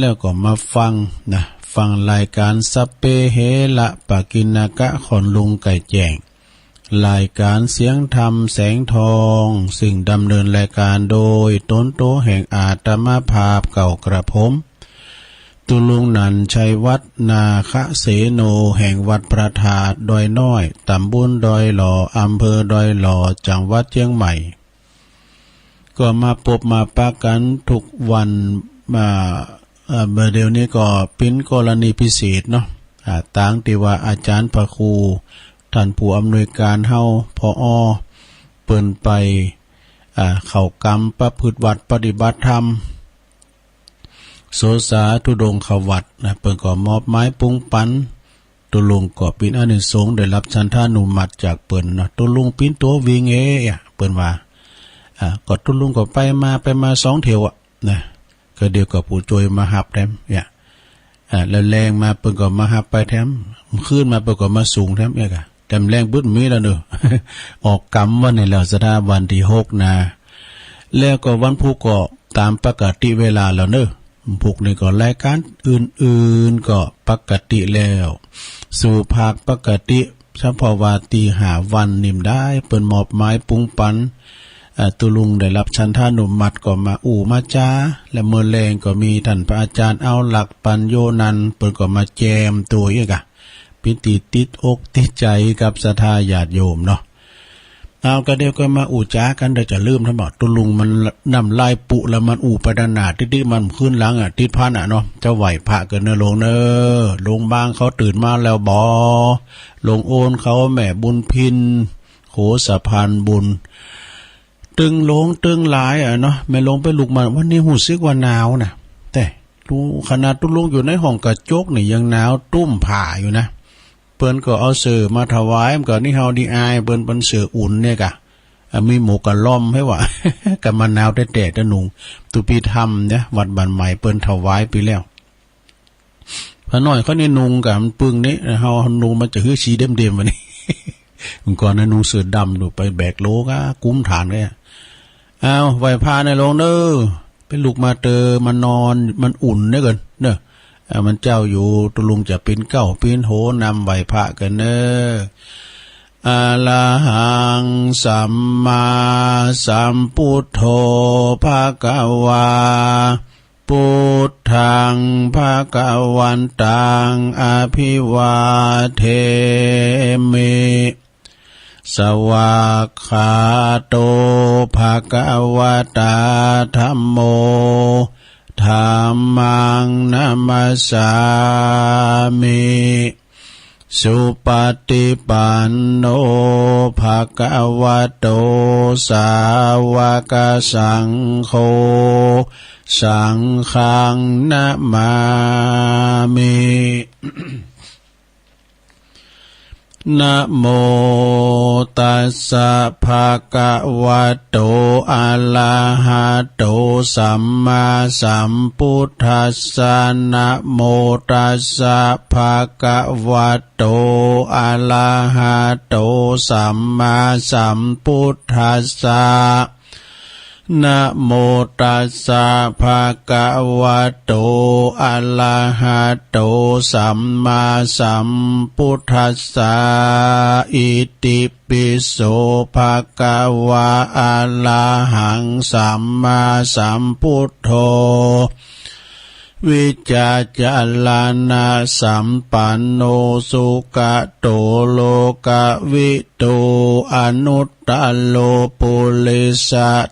แล้วก็มาฟังนะฟังรายการสัพเพเหระปะกิณกะขอนลุงไก่แจ้งรายการเสียงธรรมแสงทองซึ่งดำเนินรายการโดยต้นโตแห่งอาตมาภาพเก่ากระผมตุลุงนันชัยวัฒนาคะเสโนแห่งวัดพระธาตุดอยน้อยตำบลดอยหล่ออำเภอดอยหล่อจังหวัดเชียงใหม่ก็มาพบมาปะกันทุกวันมาเมื่อเดี๋ยวนี้ก็เป็นกรณีพิเศษเนาะต่างที่ว่าอาจารย์พระครูท่านผู้อำนวยการเฮาพอเปิ้นไปเข้ากรรมประพฤติวัดปฏิบัติธรรมโสสาธุดงขวัดนะเปิ้นก็มอบไม้ปุ้งปันตุลุงก็เป็นอานิสงส์ได้รับชันทานุมัติจากเปิ้นเนาะตุลุงปิ้นตัววิงเปิ้นว่าก็ตุลุงก็ไปมา2เที่ยวนะก็เดี๋ยวก็ผู้ช่วยมาหับแถมแล้วแรงมาเปิ้นก็มาหับไปแถมขึ้นมาเปิ้นก็มาสูงแถมแต่แรงบึ้ดมีแล้วเด้อ ออกกรรมวันนี้แล้วสถาวันที่6นะแล้วก็วันพุธก็ตามปกติเวลาแล้วเด้อพุธนี่ก็รายการอื่นๆก็ปกติแล้วสู่ภาคปกติเฉพาะว่าตี5วันนิ่มได้เปิ้นมอบไม้ปุ้งปันตุลุงได้รับชันทานุมัติก็มามาจ้าและเมื่อแรงก็มีท่านพระอาจารย์เอาหลักปัญโยนันเปิ้นก็มาแจมตัวอีกปิติติดอกติดใจกับศรัทธาญาติโยมเนาะเอาก็เดี๋ยวก็มาจ้ากันเดี๋ยวจะลืมทั้งหมดตุลุงมันนำลายปุแล้วมันไปด้านหน้าติดมันขึ้นหลังติดพันเนาะจะไหวพระเกินเนลงลงบางเขาตื่นมาแล้วบอลงโอนเขาแม่บุญพินโขสะพานบุญตึงลงตึงหลายเนาะไม่ลงไปลุกมันวันนี้หูซึกว่าหนาวนะแต่ดูขนาดตุลุงอยู่ในห้องกระจกนี่ยังหนาวตุ้มผ่าอยู่นะเปิ้นก็เอาเสือมาถวายมันก็นี่เฮาดีอายเปิ้นเป็นเสืออุ่นเนี่ยกะมีหมูกะล่อมให้ว่า กับมะนาวแต่ตะนุงตุปีธรรมเนี่ยวัดบ้านใหม่เปิ้นถวายไปแล้วพอน้อยเขานี่นุงกับมันปึ้งนี้เฮานุงมันจะฮื้อสีเด่มๆวันนี้ มันก่อนนะนุงเสือดำดูไปแบกโลกกุ้มฐานเลยเอาไหวพาในโรงเด้อเป็นลูกมาเตอมานอนมันอุ่นเด้อเกินเด้อมันเจ้าอยู่ตุลุงจะเป็นเก้าเป็นโหนำไหวพระกันเด้ออะระหังสัมมาสัมพุทโธภะคะวาพุทธังภะคะวันตังอภิวาเทมิสวากขาโตภะคะวะตาธัมโมธัมมังนัมมัสสามิสุปฏิปันโนภะคะวะโตสาวกสังโฆสังฆังนะมามินะโมตัสสะภะคะวะโตอะระหะโตสัมมาสัมพุทธัสสะนะโมตัสสะภะคะวะโตอะระหะโตสัมมาสัมพุทธัสสะนะโมตัสสะภะคะวะโตอะระหะโตสัมมาสัมพุทธัสสะอิติปิโสภะคะวะอะระหังสัมมาสัมพุทโธวิจาจารณะสัมปันโนสุขโตโลกวิทูอนุตตโลปุริส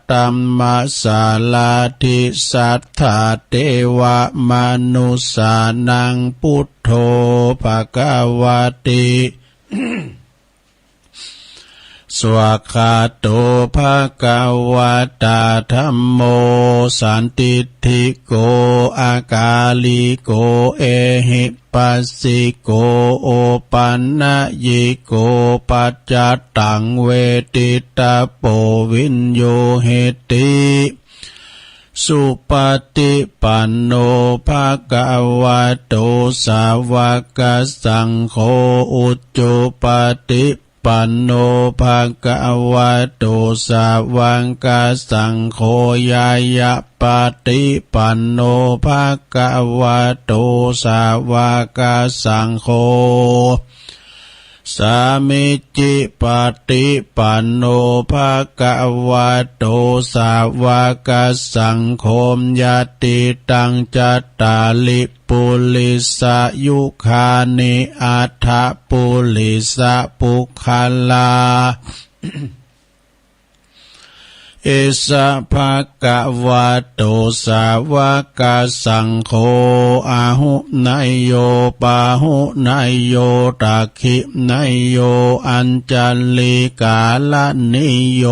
ตัมมัสสาลาธิสัทธาเทวมนุสสานังพุทโธภควติ สวากขาโตภะคะวะตาธัมโมสันติทิโกอากาลิโกเอหิปัสสิโกโอปันนะยิโกปัจจตังเวทิตาโปวินโยเหติสุปฏิปันโนภะคะวะโตสาวกสังโฆอุจจุปฏิ ปันโนภะคะวะโตสาวกสังโฆยายะปฏิปันโนภะคะวะโตสาวกสังโฆสามิจิปฏิปันโนภะคะวะโตสาวกสังโฆญาติตังจัตตาลิปุลิสายุคานิอัฏฐปุลิสะปุคคลา เอสะภะคะวะโตสาวกสังโฆอาหุนายโยปาหุนายโยตักขินายโยอัญจัลลิกาลนิโย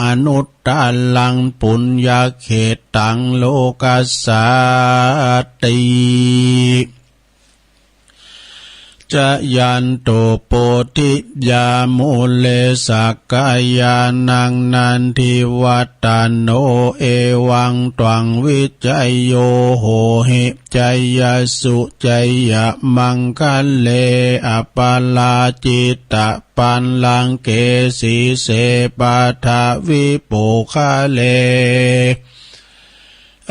อนุตตะลังปุญญเขตังโลกัสสาติจะยันโตโปธิยามุเลสักกายานังนันทิวัตตโนเอวังตวังวิจัยโยโหหิจัยยสุจัยยมังคะเลอปาลาจิตตปันลังเกสีเสปาทาวิปุคะเล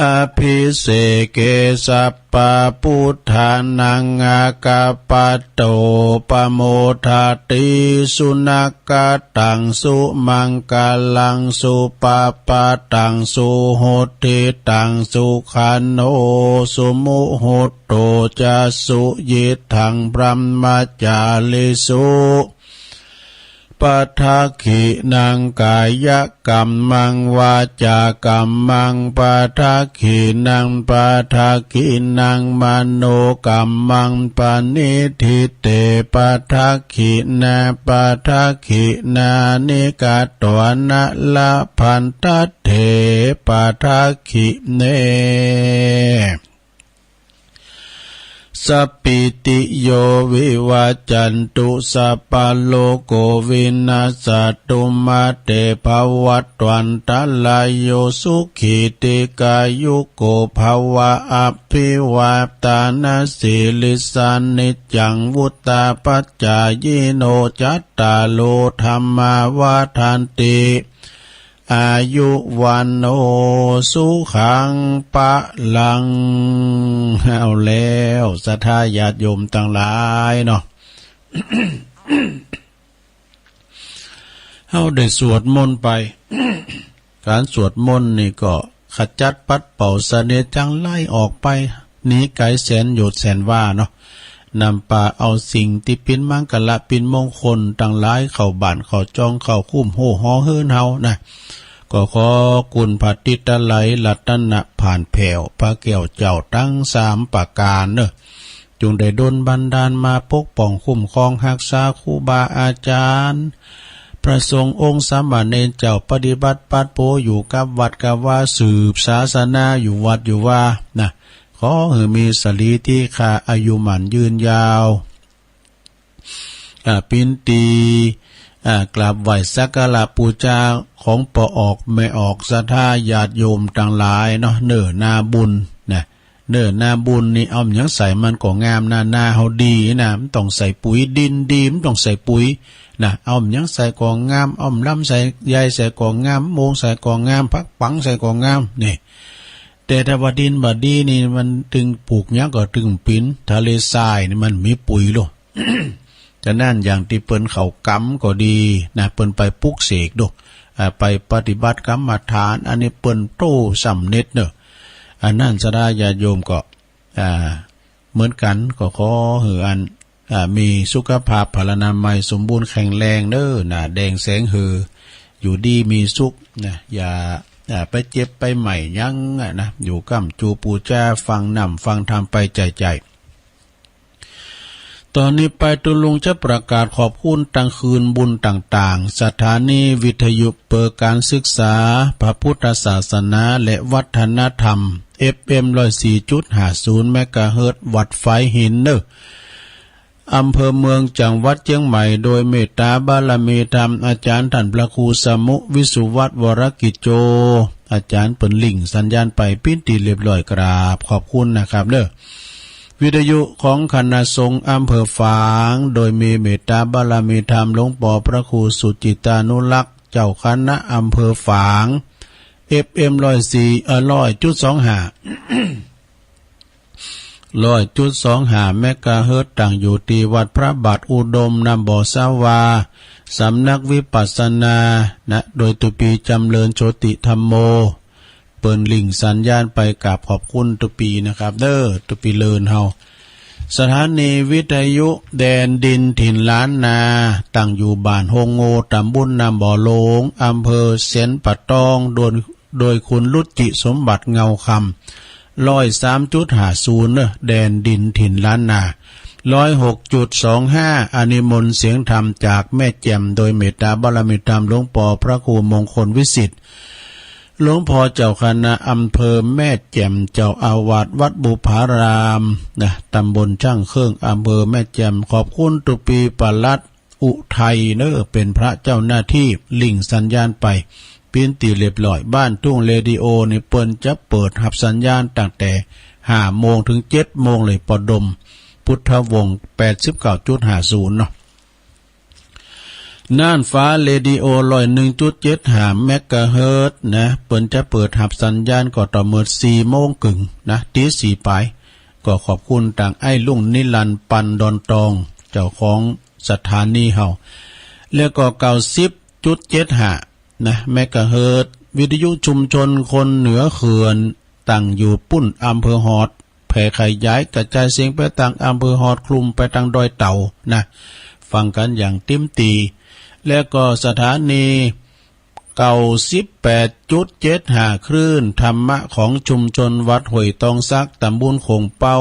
อภิเสเกสัปปะพุทธานังอากาปโตปโมทาติสุนักกตังสุมังกาลังสุปปะตังสุโหติตังสุขันโนสุมุโหตโตจะสุยิทังพรัมมจาลิสุปัฏฐขินังกายกัมมังวาจากัมมังปัฏฐขินังปัฏฐขินังมโนกัมมังปณิทิเตปัฏฐขินาปัฏฐขินานิกาตวนะละพันตเถปัฏฐขิเนสัพพิติโยวิวัจจันตุสัพพะโลกโควินาศตุมาเตภวัตวันตาลายโยสุขิติกายุโกภวะอภิวาตานาสิลิสานิจังวุตตาปัจจายโนจัตตาโลธรรมาวาทันติอายุวันโอสุขังปะลังเอาแล้วศรัทธาญาติโยมทั้งหลายเนาะ เอาได้สวดมนต์ไป การสวดมนต์นี่ก็ขจัดปัดเป่าเสน่ห์จังไล่ออกไปหนีไกลแสนโยชน์แสนว่าเนาะนำป่าเอาสิ่งที่เป็นมังกละเป็นมงคลตั้งหลายเข้าบ้านเข้าจองเข้าคุ้มโหฮอเฮิรนเฮานะก็ขอคุณพระติตไลรัตนะผ่านแผ่วพระแก้วเจ้าตั้ง3ประการเนอะจงได้ดลบันดาลมาปกป้องคุ้มครองรักษาครูบาอาจารย์พระสงฆ์องค์สามเณรเจ้าปฏิบัติปัดโปอยู่กับวัดกับว่าสืบศาสนาอยู่วัดอยู่ว่านะขอให้มีสรีที่ค่าอายุหมันยืนยาวปินตีกราบไหว้สักการะบูชาของปอออกไม่ออกศรัทธาญาติโยมต่างหลายเนาะเนื้อนาบุญนะเนื้อนาบุญนี่เอาอย่างใส่มันก็งามนาเฮาดีนะมันต้องใส่ปุ๋ยดินดีมันต้องใส่ปุ๋ยนะเอาอย่างใส่ก็งามเอาลำใส่ใยใส่ก็งามโมงใส่ก็งามพักปังใส่ก็งามนี่แต่ถ้าว่าดินบดีนี่มันถึงปลูกยังก็ถึงปินทะเลทรายนี่มันมีปุ๋ยโล จะนั่นอย่างที่เปิ้นเขากำก็ดีนะเปิ้นไปปลุกเสกดูไปปฏิบัติกรรมฐานอันนี้เปิ้นโตสำเร็จเนอะอันนั้นสดาญาโยมก็เหมือนกันก็ขอให้อันมีสุขภาพพลานามัยสมบูรณ์แข็งแรงเด้อนะแดงแสงหืออยู่ดีมีสุขนะอย่าไปเจ็บไปใหม่ยังนะอยู่กัมจูปูจ้าฟังนำฟังทำไปใจตอนนี้ไปตุลุงจะประกาศขอบคุณตั้งคืนบุญต่างๆสถานีวิทยุเปิดการศึกษาพระพุทธศาสนาและวัฒนธรรม FM 104.50 เมกะเฮิรตซ์วัดไฟหินเนออำเภอเมืองจังหวัดเชียงใหม่โดยเมตตาบารมีธรรมอาจารย์ท่านพระครูสมุวิสุวัฒน์วรกิจโจอาจารย์เปิ่นลิงสัญญาณไปปิ้นตีเรียบร้อยกราบขอบคุณนะครับเด้อ วิทยุของคณะสงฆ์อำเภอฝางโดยมีเมตตาบารมีธรรมหลวงปู่พระครูสุจิตานุรักษ์เจ้าคณะอำเภอฝาง FM 100.25 เมกะเฮิรตซ์ตั้งอยู่ที่วัดพระบาทอุดมนำบ่อสาวาสำนักวิปัสสนานะโดยตุปีจำเริญโชติธรรมโมเปิ้นลิงสัญญาณไปกับขอบคุณตุปีนะครับเด้อตุปีเลินเฮาสถานีวิทยุแดนดินถิ่นล้านนาตั้งอยู่บ้านโฮงโงตำบลนำบ่อโลงอำเภอเสนปะตองโดยคุณรุจิสมบัติเงาคำ103.50 แดนดินถิ่นล้านนา106.25 อานิมนต์เสียงธรรมจากแม่แจ่มโดยเมตตาบารมีธรรมหลวงปู่พระครูมงคลวิสิทธิ์หลวงพ่อเจ้าคณะอำเภอแม่แจ่มเจ้าอาวาสวัดบุพารามนะตำบลช่างเครื่องอำเภอแม่แจ่มขอบคุณตุปีปลัดอุทัยเป็นพระเจ้าหน้าที่ลิงสัญญาณไปปีนตีเรียบร้อยบ้านทุ่งเรดิโอในเปิ้นจะเปิดหับสัญญาณตั้งแต่5 โมงถึง 7 โมงเลยปดมพุทธวงศ์ 89.50 เนาะน่านฟ้าเรดิโอ101.75 เมกะเฮิรตซ์นะเปิ้นจะเปิดหับสัญญาณก็ต่อเมื่อ4 โมงครึ่งนะตี4ไปก็ขอบคุณต่างไอ้ลุงนิรันดร์ปันดอนตองเจ้าของสถานีเฮาแล้วก็90.75นะเมกะเฮิรตซ์วิทยุชุมชนคนเหนือเขื่อนตั้งอยู่ปุ้นอำเภอฮอดแผ่ขยายกระจายเสียงไปทางอำเภอฮอดคลุมไปทางดอยเต่านะฟังกันอย่างติ้มตีแล้วก็สถานี98.75 คลื่นธรรมะของชุมชนวัดห้วยตองซักตำบลโขงเป้า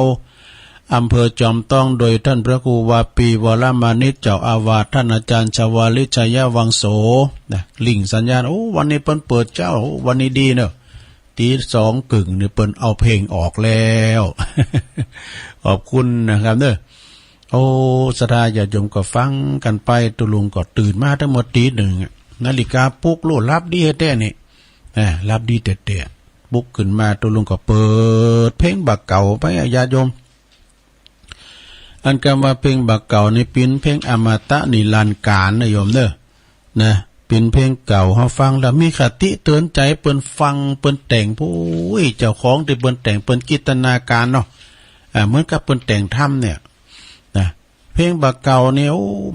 อำเภอจอมต้องโดยท่านพระครูวาปีวรมานิจเจ้าอาวาสท่านอาจารย์ชวาลิชัยวังโสนะลิงสัญญาณวันนี้เปิ้นเปิดเจ้าวันนี้ดีเนอะตี2 กึ่งเนี่ยเปิ้นเอาเพลงออกแล้ว ขอบคุณนะครับเนอะศรัทธาญาติโยมก็ฟังกันไปตุลุงก็ตื่นมาทั้งหมดตี 1นาฬิกาปลุกโลดรับดีแท้ๆนี่รับดีแต่ปลุกขึ้นมาตุลุงก็เปิดเพลงบักเก่าไปญาติโยมอันคำว่าเพลงบักเก่านี่เป็นเพลงอมตะนิรันดร์กาลนะโยมเด้อนะเป็นเพลงเก่าเฮาฟังแล้วมีคติเตือนใจเปิ้นฟังเปิ้นแต่งผู้เจ้าของที่เปิ้นแต่งเปิ้นจินตนาการเนาะเหมือนกับเปิ้นแต่งธรรมเนี่ยนะเพลงบักเก่าเนี่ย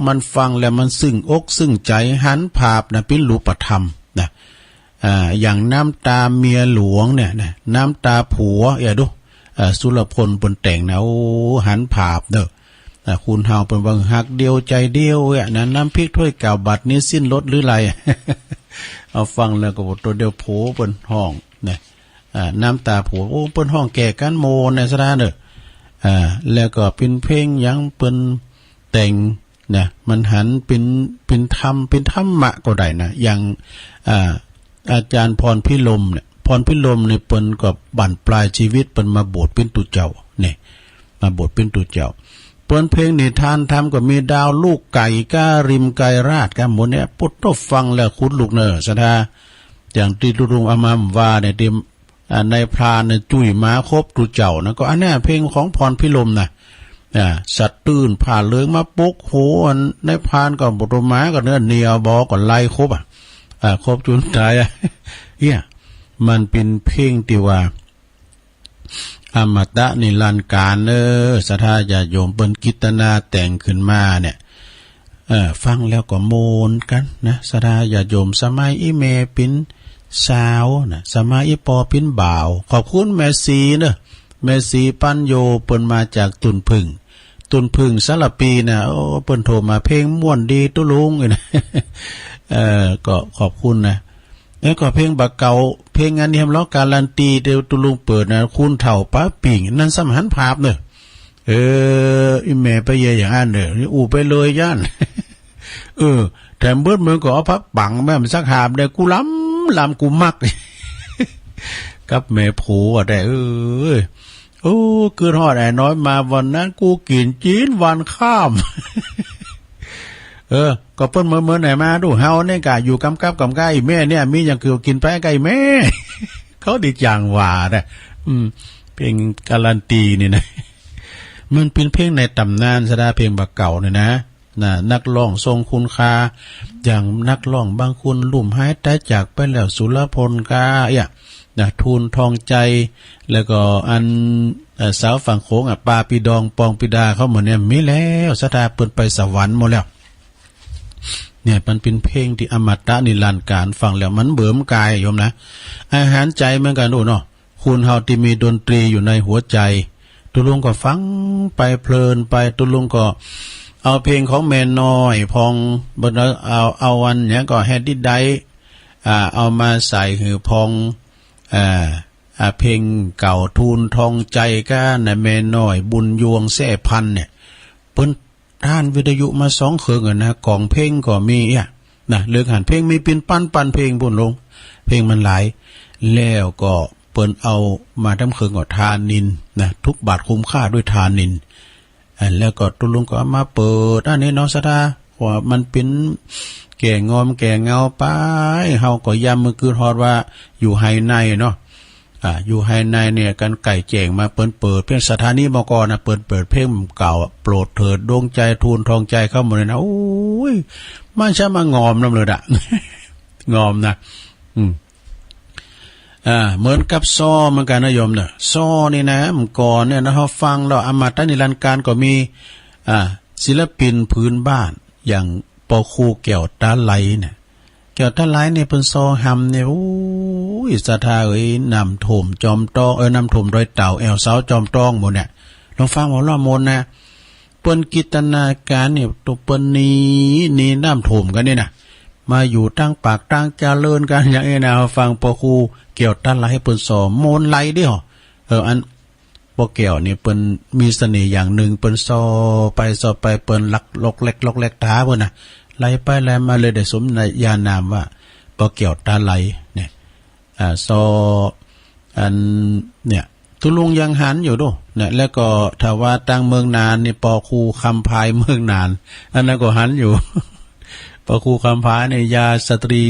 มันฟังแล้วมันซึ้งอกซึ้งใจหันภาพนะเป็นรูปธรรมนะอย่างน้ำตาเมียหลวงเนี่ยนะน้ำตาผัวอย่าดูสุรพลเปิ้นแต่งนะหันภาพเด้อคุณเฮาเป็นวังหักเดียวใจเดียวนะน้ำพริกถ้วยเก่าบัดนี้สิ้นรสหรือไร เอาฟังแล้วก็บอกตัวเดียวโผเป็นห้องนะน้ำตาผัวเป็นห้องแก่กันโมในสระเนอะแล้วก็เป็นเพลงยังเป็นแต่งนะมันหันเป็นธรรมะก็ได้นะอย่างอาจารย์พรพิลมเนี่ยพรพิลมเนี่ยเปิ้นก็บั่นปลายชีวิตเปิ้นมาบวชเป็นตุเจ้าเนี่ยมาบวชเป็นตุเจ้าเปิ้นเพลงนิทานทำก็มีดาวลูกไก่ก้าริมไก่ราดกันหมดเนี่ยปุตตฟังแล้วคุณลูกเนอสถาอย่างที่ลุงอามามว่าเนี่ยเต็มในพรานเนี่ยจุ้ยม้าครบตุเจ้านะก็อันนี้เพลงของพรพิลมนะสัตว์ตื่นผ่านเลืองมาปุกโหในพรานก็บทม้าก็เนื้อเนียวบอก็ไล่ครบครบจนตายเนี่ยมันเป็นเพลงที่ว่าอมตะนิรันดร์กาลศรัทธาญาติโยมเปิ้นกิตนาแต่งขึ้นมาเนี่ยฟังแล้วก็โมนกันนะศรัทธาญาติโยมสมัยอีเมปินสาวนะสมัยอีปอปินบ่าวขอบคุณแม่สีเนอะแม่สีปัญโยเปิ้นมาจากตุนพึ่งสารปีนะเปิ้นโทรมาเพลงม่วนดีตุลุงนะก็ขอบคุณนะแล้วก็เพลงบักเก่าเพลงงานนี้ทำล้อการันตีเดี๋ยวตุลุงเปิดนะคุณเถ่าป้าปิ่งนั่นสมหันภาพเนอะอีแม่ไปเยอย่างนั้นเนอะอูไปเลยย่านแถมเบิดเมืองก็เอาพักปังแม่มันสักหาบเด้กูล้ำกูมักกับแม่ผูอะไรคือทอดไอ้น้อยมาวันนั้นกูกินจีนวันข้ามก็เปิ้นเมื่อไหนมาดูเฮาเนี่ยกะอยู่กำกับกับใกล้แม่เนี่ยมีอย่างคือกินไปใกล้แม่เขาดีจังว่านะเพลงการันตีนี่นะ มันเป็นเพลงในตำนานสดาเพลงบักเก่าเนี่ยนะนักร้องทรงคุณค่าอย่างนักร้องบางคนลุ่มหายแต่จากไปแล้วสุรพลกาทูลทองใจแล้วก็อันสาวฝั่งโขงปาปีดองปองปีดาเขาหมดเนี่ยมีแล้วสดาเปิดไปสวรรค์หมดแล้วเนี่ยมันเป็นเพลงที่อมตะนิรันดร์การฟังแล้วมันเบิ่มกายโยมนะอาหารใจเหมือนกันเนาะคุณเฮาที่มีดนตรีอยู่ในหัวใจตุลุงก็ฟังไปเพลินไปตุลุงก็เอาเพลงของแม่น้อยพองบ่เอาวันเนี้ยก็แฮดดี้ไดเอามาใส่หือพองเพลงเก่าทูลทองใจก้าน่ะแม่น้อยบุญยวงแซ่พันเนี่ยเปิ้นท่านวิทยุมา2เครื่องนะกล่องเพลงก็มีนะเรื่องหันเพลงมีเป็นปั้นเพลงพุ่นลงเพลงมันหลายแล้วก็เปิ้นเอามาทำเครื่องก็ทานินนะทุกบาทคุ้มค่าด้วยทานินแล้วก็ตุลุงก็เอามาเปิดอันนี้เนาะสดาว่ามันเป็นแก่งอมแก่เงาไปเฮาก็ย้ำมือคือฮอดว่าอยู่ภายในเนาะอยู่ภายในเนี่ยกันไก่แจงมาเปิดเพลงสถานีมกนะเปิดเพลงเก่าโปรดเถิดดวงใจทูลทองใจเข้ามาเลยนะโอ้ยมันช่างมางอมน้ำเลยงอมนะเหมือนกับซ้อเหมือนกันนะโยมเนี่ยซ้อนี่นะมันก่อนเนี่ยนะเราฟังเราอมตะนิรันดร์การก็มีศิลปินพื้นบ้านอย่างปอคูแก้วตาไหลเนี่ยแก้วตาไหลเนี่ยเป็นซ้อหำเนี่ยโอ้ยสะทาน้ำท่วมจอมตองน้ำท่วมดอยเต่าแอวเสาจอมตองหมดเนี่ยลองฟังหมอละมนนะเปิ้นกิตนาการเนี่ยตัวเปิ้นนี้น้ำท่วมกันเนี่ยนะมาอยู่ตั้งปากตั้งเจริญกันอย่างนี้นะฟังปอคูเกี่ยวตั้นไหลให้เปิ้นสอโมนไหลดิหรออันปอแก้วนี่เปิ้นมีเสน่ห์อย่างหนึ่งเปิ้นสอไปเปิ้นลักลกเล็กท้าเปิ้นน่ะไหลไปไหลมาเลยได้สมญานามว่าปอแก้วตาไหลเนี่ยสออันเนี่ยทุลุงยังหันอยู่ด้วยเนี่ยแล้วก็ถ้าว่าตั้งเมืองนานนี่ปอคูคำพายเมืองนานอันนั้นก็หันอยู่ปอคูคำพายเนี่ยยาสตรี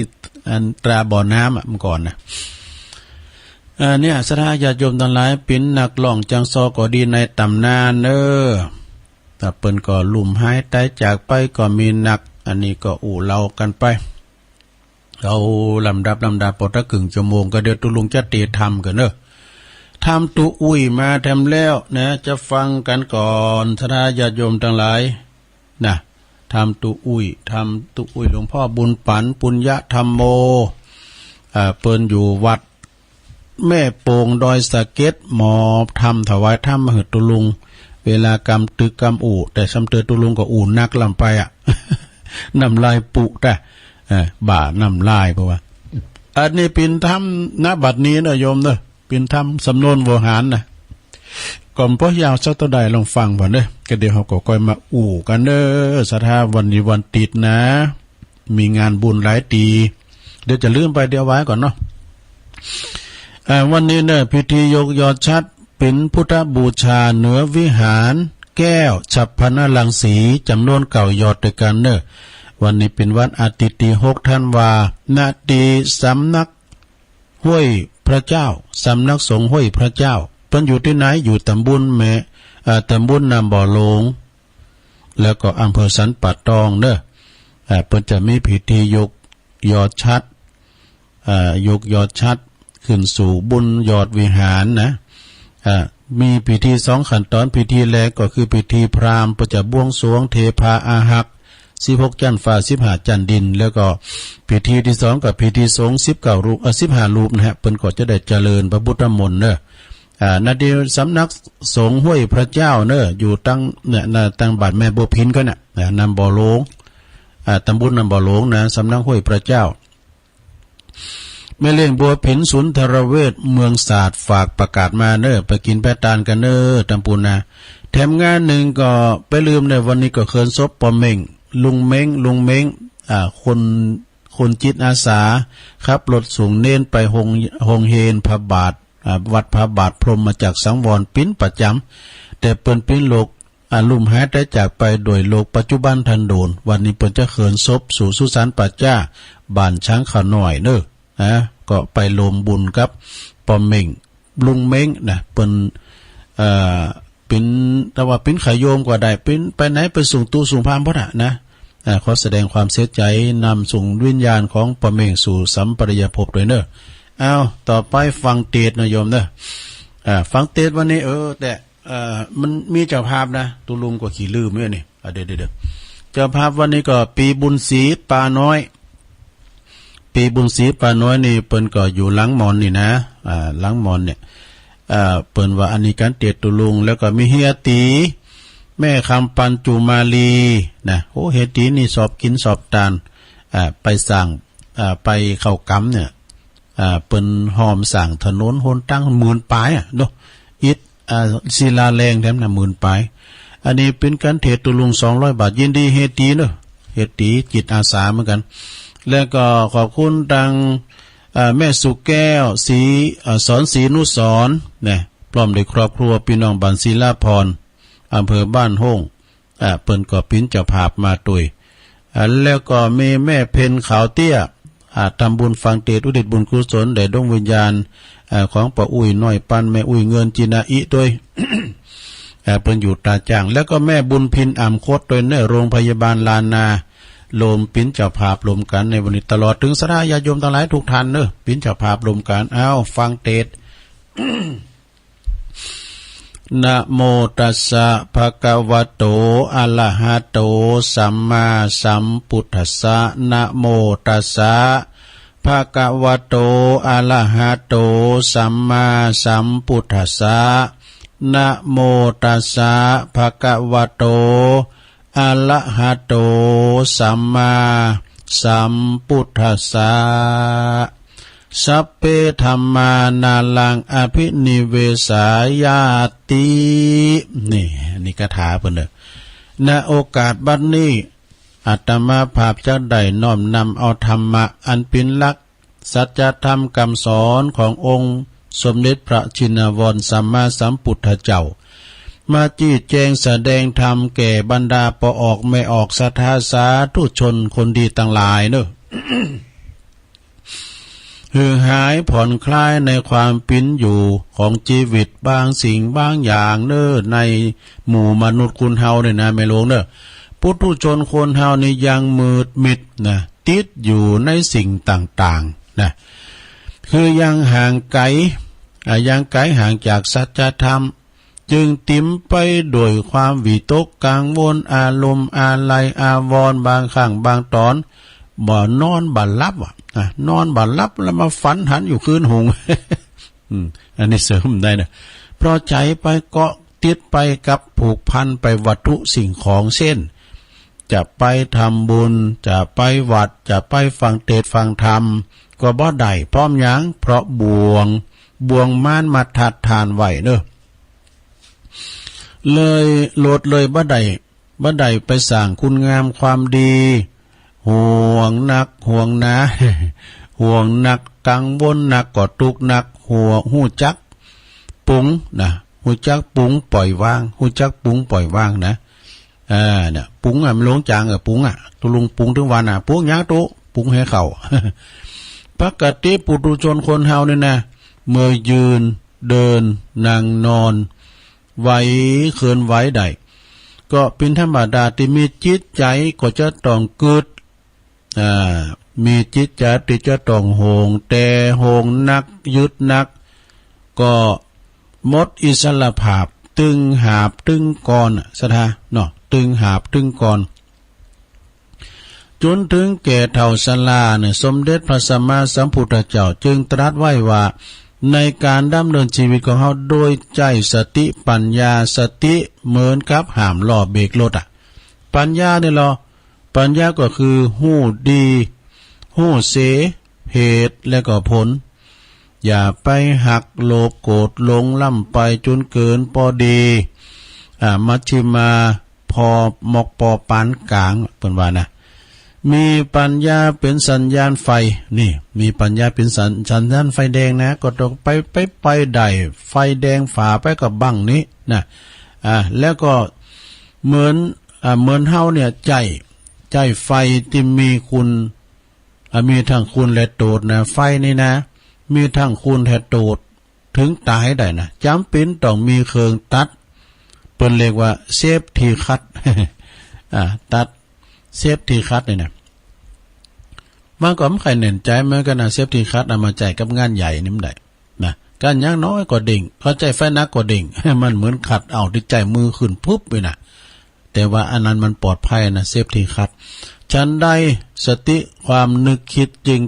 อันตราบ่อน้ำเมื่อก่อนนะเนี่ยสถาญาติโยมทั้งหลายเป็นนักร้องจังซอก็ดีในตำนานแต่เปิ้นก็ลุ่มหายตายจากไปก็มีนักอันนี้ก็เล่ากันไปเราลำดับปอตะกึ่งชั่วโมงก็เดี๋ยวตุลุงจะตีทำกันทำตุอุ้ยมาทำแล้วนะจะฟังกันก่อนสถาญาติโยมทั้งหลายนะทำตุอุ้ยหลวงพ่อบุญปันปุญญธรรมโมเปิ้นอยู่วัดแม่โป่งดอยสะเก็ดหมอทำถวายถ้ำมหึตุลุงเวลากำตึกกำแต่สำเตอตุลุงก็นักลำไปน้ำลายปุแต่บ่าน้ำลายเพราะว่าอันนี้เป็นถ้ำณบัดนี้นะโยมเป็นถ้ำสำนวนโวหารนะก่อนพ่อยาวสักตัวใดลองฟังก่อนก็เดี๋ยวเขาก็ค่อยมากันสถาวันนี้วันติดนะมีงานบุญหลายตีเดี๋ยวจะลืมไปเดี๋ยวไว้ก่อนเนาะวันนี้พิธียกยอดชัดเป็นพุทธบูชาเหนือวิหารแก้วฉับพนลังสีจำนวนเก่ายอดด้วยกันวันนี้เป็นวันอาทิตย์ที่6 ธันวาณที่สำนักห้วยพระเจ้าสำนักสงฆ์ห้วยพระเจ้าเพิ่นอยู่ที่ไหนอยู่ตำบลตำบลนำบ่อหลงแล้วก็อำเภอสันป่าตองเพิ่นจะมีพิธียกยอดชัดยกยอดชัดขึ้นสู่บุญยอดวิหารนะมีพิธี2 ขั้นตอนพิธีแรกก็คือพิธีพราหมณ์ประจะบวงสรวงเทพาอาหัก16 จันทร์ฟ้า15 จันทร์ดินแล้วก็พิธีที่2กับพิธีสงฆ์19 รูป15 รูปนะฮะเพิ่นก็จะได้เจริญพระพุทธมนต์นาดีสำนักสงฆ์ห้วยพระเจ้าอยู่ตั้งตั้งบาทแม่บัวพินก็นำบ่อหลงตำบลนำบ่อหลงนะสำนักห้วยพระเจ้าแม่เลี้ยงบัวผินสุนทรเวชเมืองศาสตร์ฝากประกาศมาไปกินแปะตานกันตำปูนะแถมงานหนึ่งก็ไปลืมวันนี้ก็เคินศพปอมเม่งลุงเม้งคนจิตอาสาครับรถสูงเน้นไปหงเฮนพระบาทวัดพระบาทพรหมมาจากสังวรปิ้นประจำแต่เปิ้นปิ้นโลกลุ่มหายได้จากไปโดยโลกปัจจุบันทันโดนวันนี้เปิ้นจะเขินศพสู่สุสานปัจจ้าบ้านช้างขาหน่อยก็ไปรวมบุญกับปอมเม่งลุงเม้งเป็น แต่ว่าเป็นขโยมกว่าได้เป็นไปไหนไปสูงตู้สูงพามบ่ล่ะนะขอแสดงความเสียใจนำส่งวิญญาณของปะเมงสู่สัมปริยภพด้วยเด้อเอาต่อไปฟังเทศน์นะโยมเด้อฟังเทศน์วันนี้แต่มันมีเจ้าภาพนะตุลุงก็ขี้ลืมเนี่ยนี่เดี๋ยวเจ้าภาพวันนี้ก็ปีบุญศรีปาน้อยปีบุญศรีปาน้อยนี่เปิ้นก็อยู่หลังมอนนี่นะหลังมอนเนี่ยเปิ้นว่าอันนี้การเทศน์ตุลุงแล้วก็มีเฮียตีแม่คำปันจุมาลีนะโอ้เฮยตีนี่สอบกินสอบตานไปสั่งไปเข้ากรรมเนี่ยเปิ้นหอมสั่งถนนหนตั้ง10,000ปลายเนาะอิฐศิลาแรงแถมน่ะ10,000ปลายอันนี้เป็นการเทศตุลุง200 บาทยินดีเฮยตีเนาะเฮยตีจิตอาสาเหมือนกันแล้วก็ขอบคุณทางแม่สุแก้วศรีสอนศรีนุสรเนี่ยพร้อมด้วยครอบครัวพี่น้องบ้านศิลาพรอำเภอบ้านห้งเปิ้นก็ปิ้นเจ้าภาพมาตุยแล้วก็มีแม่เพ็ญขาวเตี้ยทำบุญฟังเทศน์อุทิศบุญกุศลแด่ดวงวิญญาณของป้าอุ้ยน้อยปันแม่อุ้ยเงินจินาอิด้วย เปิ้นอยู่ตาจ้างแล้วก็แม่บุญพินอ่ำโคตรโดยในโรงพยาบาลลานาโลมปิ้นเจ้าภาพรวมกันในวันนี้ตลอดถึงสระญาติโยมทั้งหลายทุกท่านเนอะปิ้นเจ้าภาพรวมกันฟังเทศน์ นะโมตัสสะภะคะวะโตอะระหะโตสัมมาสัมพุทธัสสะนะโมตัสสะภะคะวะโตอะระหะโตสัมมาสัมพุทธัสสะนะโมตัสสะภะคะวะโตอะระหะโตสัมมาสัมพุทธัสสะสัพเพธัมมานาลังอภินิเวสายาตินี่คาถาเพิ่นเด้อณโอกาสบัดนี้อาตมาภาพจะได้น้อมนำเอาธรรมะอันเป็นหลักสัจธรรมคำสอนขององค์สมเด็จพระชินวรสัมมาสัมพุทธเจ้ามาจี้แจงแสดงธรรมแก่บรรดาปออกไม่ออกศรัทธาสาธุชนคนดีต่างหลายเด้อ หือหายผ่อนคลายในความปิ้นอยู่ของชีวิตบางสิ่งบางอย่างเน้อในหมู่มนุษย์คนเฮาเนี่ยนะแม่หลวงเน้อปุถุชนคนเฮานี่ยังมืดมิดนะติดอยู่ในสิ่งต่างๆนะคือยังห่างไกลห่างจากสัจธรรมจึงติมไปโดยความวิตกกังวลอารมณ์อาลัยอาวรณ์บางครั้งบางตอนบ่นอนบ่หลับนอนบ่หลับแล้วมาฝันหันอยู่คืนหง อันนี้เสริมได้นะเพราะใจไปเกาะติดไปกับผูกพันไปวัตถุสิ่งของเส้นจะไปทำบุญจะไปวัดจะไปฟังเทศน์ฟังธรรมก็บ่ได้พร้อมหยังเพราะบ่วงม่านมาทัดทานไว้เด้อเลยโลดเลยบ่ได้ไปสร้างคุณงามความดีห่วงนักห่วงนะ ห่วงนักกังวลนักก็ทุกข์นักหู้จักปุงนะหู้จักปุงปล่อยวางหู้จักปุงปล่อยวางนะเนี่ยปุงมันลงจางปุงตุลุงปุงถึงวันปุงยาตุปุงให้เข้า ปกติปุถุชนคนเฮานี่นะเมื่อยืนเดินนั่งนอนไหวเคลื่อนไหวได้ก็เป็นธรรมดาที่มีจิตใจก็จะต้องเกิดมีจิตใจที่จะต้องโหงแต่โหงนักยึดนักก็หมดอิสระภาพตึงหาบตึงก่อนสะทาเนาะตึงหาบตึงก่อนจนถึงแก่เฒ่าชราเนี่ยสมเด็จพระสัมมาสัมพุทธเจ้าจึงตรัสไว้ว่าในการดำเนินชีวิตของเขาโดยใจสติปัญญาสติเหมือนกับหามล้อเบรกรถปัญญาเนี่ยปัญญาก็คือหู้ดีหู้เสเหตุและก็ผลอย่าไปหักโลภโกรธหลงล่ำไปจนเกินพอดีมัชฌิมาพอมกปอปานกลางเพิ่นว่านะมีปัญญาเป็นสัญญาณไฟนี่มีปัญญาเป็นสัญญาณไฟแดงนะก็ต้องไปได้ไฟแดงฝ่าไปกับบังนี้นะแล้วก็เหมือนเฮาเนี่ยใจไฟที่มีคุณมีทั้งคุณและโทษนะไฟนี่นะมีทั้งคุณและโทษถึงตายได้นะจำเป็นต้องมีเครื่องตัดเป ปิ้นเรียกว่าเซฟทีคัด ตัดเซฟทีคัดนี่นะมันก็ไม่ใครเน้นใจเหมือนกันนะเซฟทีคัดเอามาจ่ายกับงานใหญ่นี่มันได้นะการย่างน้อยก็ดิ่งเข้าใจไฟนักก็ดิ่ง มันเหมือนขัดเอาที่ใจมือขึ้นปุ๊บไปนะแต่ว่าอันนั้นมันปลอดภัยนะเซฟทีคัดฉันได้สติความนึกคิดจึง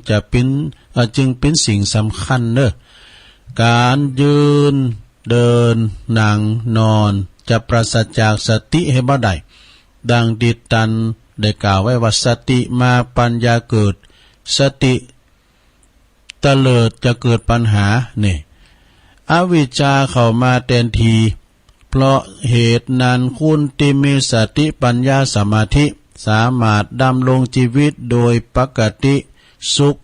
เป็นสิ่งสำคัญเนอะการยืนเดินนั่งนอนจะปราศจากสติให้บ่ได้ดังดิตันได้กล่าวไว้ว่าสติมาปัญญาเกิดสติเตลิดจะเกิดปัญหานี่อวิชชาเข้ามาแทนทีเพราะเหตุนั้นคุณที่มีสติปัญญาสมาธิสามารถดำรงชีวิตโดยปกติสุข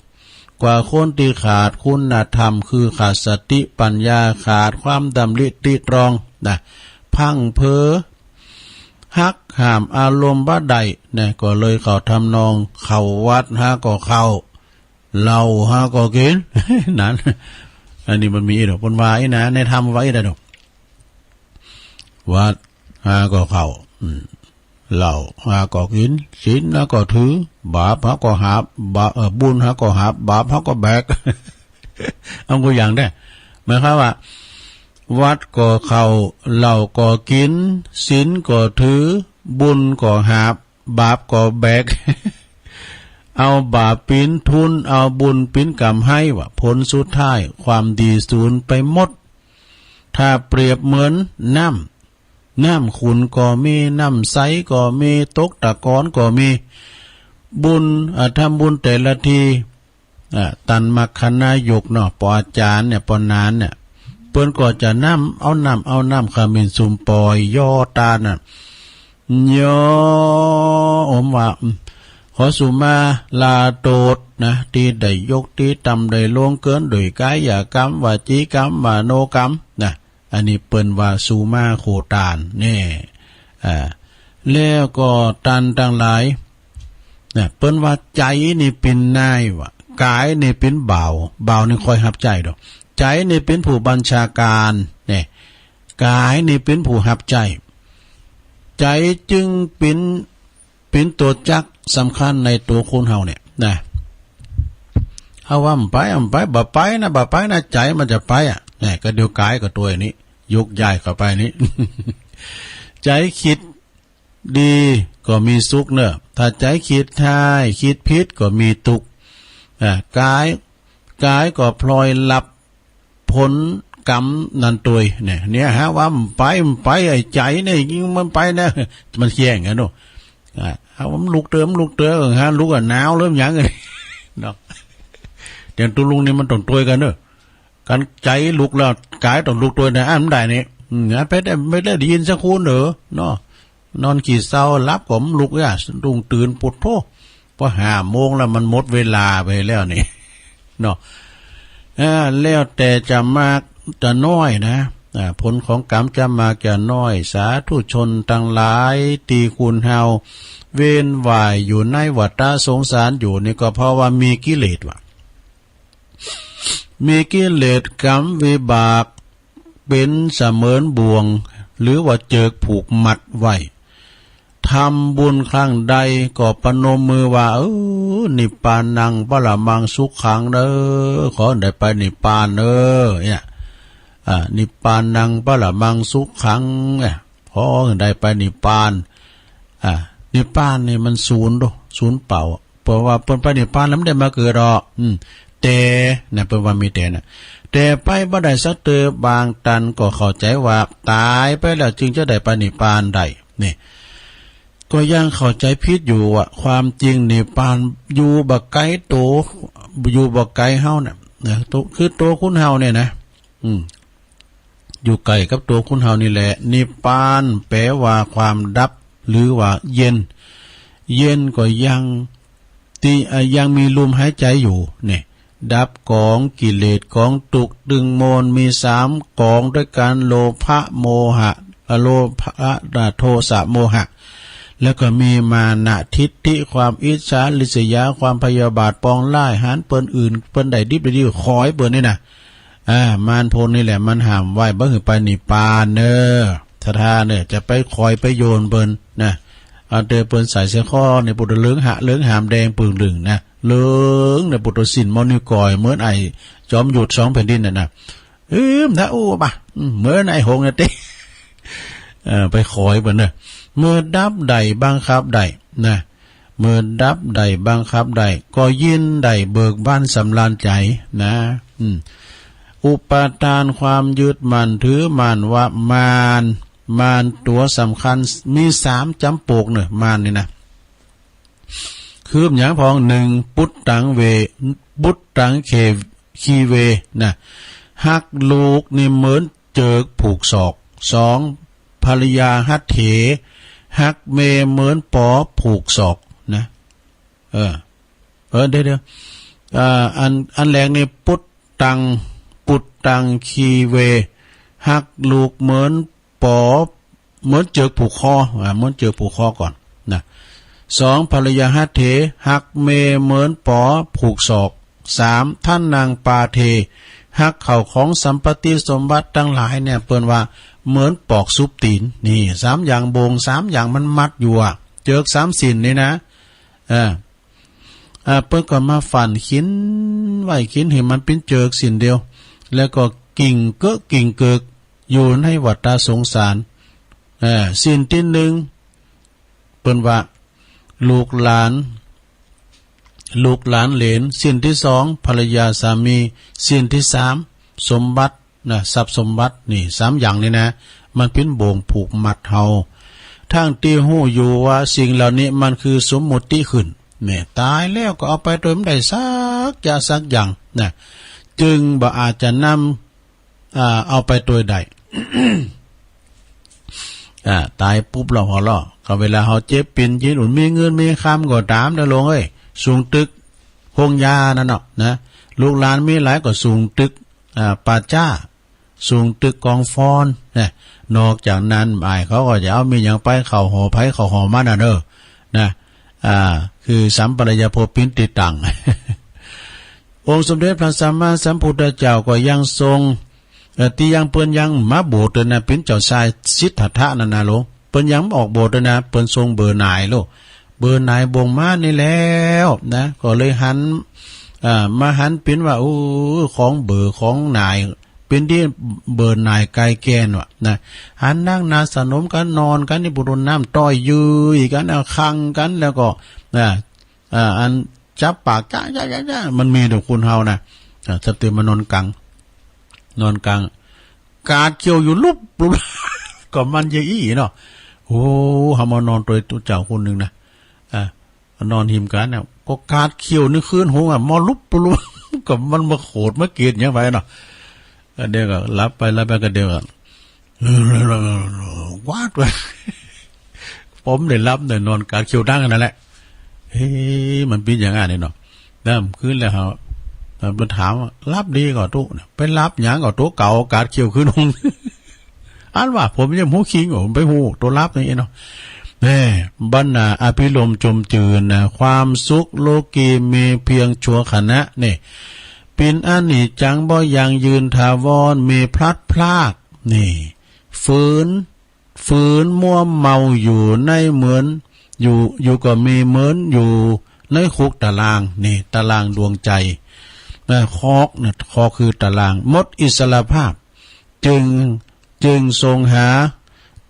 กว่าคนที่ขาดคุณธรรมคือขาดสติปัญญาขาดความดำริตรองนะพังเพ้อหักห้ามอารมณ์บ่ได้เนี่ยก็เลยเขาทำนองเข้าวัดหาก็เข้าเหล้าหาก็กิน นั่นอันนี้มันมีดอกบนวายนะในธรรมไว้ได้ดอกวัดหาก็เข้าเหล้าหาก็กินศีลหาก็ถือบาปหาก็หาบุญหาก็หาบาปหาก็แบก เอาตัวอย่างได้หมายความว่าวัดก็เข้าเหล้าก็กินศีลก็ถือบุญก็หาบาปก็แบก เอาบาปปิ้นทุนเอาบุญปิ้นกรรมให้ว่าผลสุดท้ายความดีสูญไปหมดถ้าเปรียบเหมือนน้ำขุ่นก็มีน้ำใสก็มีตกตะกอนก็มีบุญทำบุญแต่ละทีตันมัคคณายกเนาะปออาจารย์เนี่ยปอนานเนี่ยเปิ้นก็จะเอาน้ำขมิ้นซุมปอยย่อตาน่ะย่ออมว่าขอสุมาลาโตดนะที่ได้ยกที่ตำได้ล่วงเกินโดยกายกรรมวจีกรรมมโนกรรมนะอันนี้เปิ้นว่าสุมาโคตานนี่แล้วก็ตันทั้งหลายนะเปิ้นว่าใจนี่เป็นนายว่ากายนี่เป็นบ่าวนี่คอยรับใจดอกใจนี่เป็นผู้บัญชาการเนี่ยกายนี่เป็นผู้รับใจใจจึงเป็นตัวจักสำคัญในตัวคนเฮาเนี่ยนะเอาว่ามันไปบ่ไปนะใจมันจะไปเนี่ยก็เดี๋ยวกายกับตัวนี้ยกย้ายเข้าไปนี้ ใจคิดดีก็มีสุขเนอะถ้าใจคิดท้ายคิดผิดก็มีทุกข์กายก็พลอยรับผลกรรมนันตุยเนี่ยฮะว่ามันไปไอ้ใจเนี่ยยิ่งมันไปนะมันแย่งกันเนาะเอาผมลุกเติมฮะลุกอ่ะหนาวเริ่มยังเลยเนาะอย่างตัวลุงนี่มันต้องตัวกันเนอะการใจลุกแล้วกายต้องลุกตัวนะอันได้เนี่ยไม่ได้ยินสักคนเหรอเนาะนอนขี่เศร้ารับผมลุกอ่ะลุงตื่นปวดโธ่พอ5 โมงแล้วมันหมดเวลาไปแล้วนี่เนาะแล้วแต่จะมากจะน้อยนะผลของกรรมจะมากจะน้อยสาธุชนทั้งหลายตีคุณเฮาเว้นวายอยู่ในวัฏสงสารอยู่นี่ก็เพราะว่ามีกิเลสว่ะมีกิเลสกรรมวิบากเป็นเสมือนบ่วงหรือว่าเจิกผูกมัดไว้ทำบุญครั้งใดก็ปนมมือว่านิพพานังปรมังสุขขังเด้อขอได้ไปนิพพานเด้อเนี่ยนิพพานังปรมังสุขขังเนี่ยขอได้ไปนิพพานนิพพานนี่มันศูนย์เปล่าเพราะว่าเปิ้นไปนิพพานแล้วไม่ได้มาเกิดหรอกแต่เนี่ยเปิ้นว่ามีแต่นะแต่ไปบ่ได้สักเตอบางตันก็เข้าใจว่าตายไปแล้วจึงจะได้ไปนิพพานได้นี่ก็ยังเข้าใจผิดอยู่ว่าความจริงนิพพานอยู่บ่ไกลโตอยู่บ่ไกลเฮาเนี่ยคือตัวคุณเฮาเนี่ยนะอยู่ไกลกับตัวคุณเฮานี่แหละนิพพานแปลว่าความดับหรือว่าเย็นก็ยังมีลมหายใจอยู่เนี่ยดับกองกิเลสกองตุกดึงโมนมี3กองด้วยกันโลภะโมหะโทสะโมหะแล้วก็มีมานะทิฏฐิความอิจฉาริษยาความพยาบาทปองร้ายหานเปิ้นอื่นเปิ้นใดดิบได้ดีขอยเปิ้นนี่นะมารพลนี่แหละมันห้ามไว้บ่คือไปนิพพานเด้อ ศรัทธาเนี่ยจะไปคอยไปโยนเปิ้นนะอันเตเปิ้นใส่เสื้อข้อในปุตตะเหลืองเหลืองหามแดงปึงลึงนะเหลืองในปุตตะสินมอนิกอยเหมือนไอ้จอมหยุด2แผ่นดินน่ะนะถ้าอู้ป่ะเหมือนไอ้หงน่ะติไปคอยเปิ้นน่ะเมื่อดับใดบังคับใดนะเมื่อดับใดบังคับใดก็ยินใดเบิกบานสำราญใจนะอุปาทานความยึดมั่นถือมั่นว่ามารตัวสำคัญมี3จำปกเนี่ยมารนี่นะคืออย่างพอง1ปุตตังเวบุตตังคีเวนะฮักลูกนี่เหมือนเจิกผูกศอก2ภรรยาหัตเถฮักเมเหมือนปอผูกศอกนะเดี๋ยวอันแรงนี่ปุตตังคีเวฮักลูกเหมือนปอเหมือนเจิกผูกคอเหมือนเจิกผูกคอก่อนนะ2ภรรยาหัตเถฮักเมเหมือนปอผูกศอก3ท่านนางปาเทฮักเข่าของสัมปติสมบัติทั้งหลายเนี่ยเปิ้นว่าเหมือนปอกซุปตีนนี่3อย่างโบง3อย่างมันมัดอยู่อ่ะเจิก3สินนี่นะเปิ้นก็มาฝันขินไว้ขินให้มันเป็นเจิกสินเดียวแล้วก็กิ่งเกิกอยู่ในวัฏสงสารสินที่1เปิ้นว่าลูกหลานเหลนสินที่2ภรรยาสามีสินที่3สมบัตินะทรัพย์สมบัตินี่3อย่างนี่นะมันเป็นโบงผูกมัดเฮาทั้งที่ฮู้อยู่ว่าสิ่งเหล่านี้มันคือสมมุติขึ้นเนี่ยตายแล้วก็เอาไปโดยไม่ได้สักอย่างนะจึงบ่อาจจะนำเอาไปโดยใด ตายปุ๊บเราหัวเราะก็เวลาเฮาเจ็บปิ่นยินอุ่นมีเงินมีคำก็ตามเด้อลงเอ้ยสูงตึกพงยานั่นเนาะนะลูกหลานมีหลายก็สูงตึกป่าจ้าสูงตึกกองฟอนนะนอกจากนั้นอ้ายเขาก็จะเอามีหยังไปเข้าหอไผเข้าหอมาน่ะเด้อนะคือสัมปรายภพปินติตัง องค์สมเด็จพระสัมมาสัมพุทธเจ้าก็ยังทรงที่ยังเปิ้นยังมาโบสถ์นะเป็นเจ้าชายสิทธัตถะนั่นนะโลเปิ้นยังออกโบสถ์นะเปิ้นทรงเบอร์หน่ายโลเบอร์หน่ายบ่งมานี่แล้วนะก็เลยหันมาหันเป็นว่าของเบอร์ของนายเป็นที่เบอร์นายไกลแกนว่ะนะหันนั่งนาสนมกันนอนกันนี่บุรุษน้ำต้อยยืยกันเอาคังกันแล้วก็อันจับปากจ้ามันมีแต่คุณเฮานะถ้าตื่นมานอนกลางกาดเกี่ยวอยู่ลุบก็มันเยอี้เนาะโอ้เฮามานอนตัวเจ้าคนนึงนะนอนหิมกันเนี่ยก็กาดเกี่ยวนึกคืนหงมอลุบก็มันมาโขดมาเกลียดอย่างไรเนาะเดี๋ยวก็รับไปก็เดี๋ยวก็วาดไปผมได้รับได้นอนกาดเกี่ยวดังกันนั่นแหละเฮ้มันเป็นอย่างไรเนาะน้ำขึ้นแล้วเขามันถามว่ารับดีกว่าตู้ไปรับหยังกว่าตู้เก่ากาดเกี่ยวขึ้นหงอันว่าผมยังหูคิงผมไปหูตัวรับนี่เนาะบรรณาอภิรมจมจืนนะความสุขโลกีมีเพียงชั่วขณะนี่เป็นอนิจจังบ่ยังยืนถาวรมีพลัดพรากนี่ฝืนมัวเมาอยู่ในเหมือนอยู่ก็มีเหมือนอยู่ในคุกตารางนี่ตารางดวงใจคอกเนี่ยคอคือตารางหมดอิสระภาพจึงทรงหา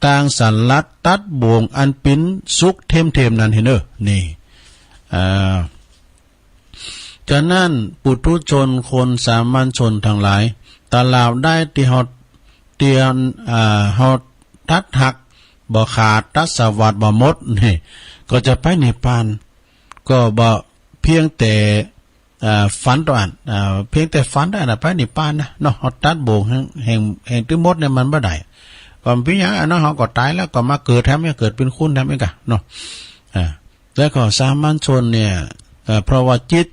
ต่างสันลัดตัดบ่วงอันปิ้นสุขเทมนั้นเห็นเด้อนี่ฉะนั้นปุถุชนคนสามัญชนทั้งหลายตลาดได้ที่ฮอดเตียนฮอดทัดหักบ่ขาดตัดสวัสดิ์บ่หมดนี่ก็จะไปนิพพานก็บ่เพียงแต่ฝันตัวอันเพียงแต่ฝันได้น่ะไปนิพพานนะเนาะฮอดตัดบ่วงแห่งที่หมดเนี่ยมันบ่ได้ก็เป็นหยังเนาะเฮาก็ตายแล้วก็มาเกิดแถมยังเกิดเป็นคุณแถมอีกอ่ะเนาะแล้วก็สามัญชนเนี่ยเพราะว่าจิต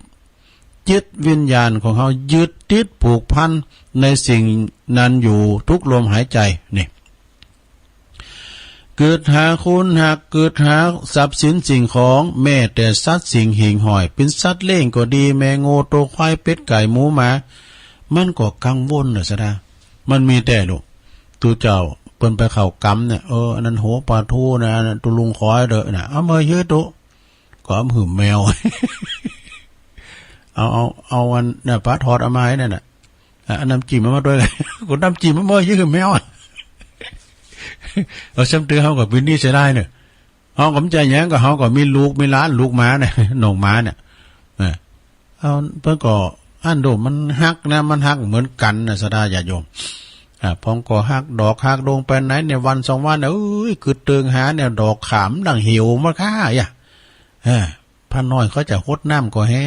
วิญญาณของเขายึดติดผูกพันในสิ่งนั้นอยู่ทุกลมหายใจนี่เกิดหาคุณหากเกิดหาทรัพย์สินสิ่งของแม้แต่สัตว์สิ่งหิ่งห้อยเป็นสัตว์เลี้ยงก็ดีแมงโง่ตัวควายเป็ดไก่หมูหมามันก็กังวลน่ะซะนะมันมีแต่ลูกตัวเจ้า เปิ้นไปเข้ากรรมเนี่ยอันนั้นโหปลาทูนะอันนั้นตุลุงขอให้เด้อน่ะเอามายืดตุก็เอาหืมแมว เอาอันน่ะปลาทอดเอามาให้นั่นน่ะอันน้ำจิ้มมาด้วยเลยกูน้ำจิ้มมายืดแมวเอาซ้ำเตือเฮาก็เป็นนี่เสียได้เนี่ยเฮาก็ใจแย้งก็เฮาก็มีลูกมีหลานลูกหมาเนี่ยน้องหมาเนี่ยเอาเพิ่นก็อันโดมันฮักนะมันฮักเหมือนกันน่ะสดาญาติโยมพร้อมก็ฮักดอกฮักดงไปไหนเนี่ยวัน2วันเอ้ยคือเติงหาเนี่ยดอกขามดังเหี่ยวมาค่าพระน้อยเขาจะฮดน้ำก็แฮ่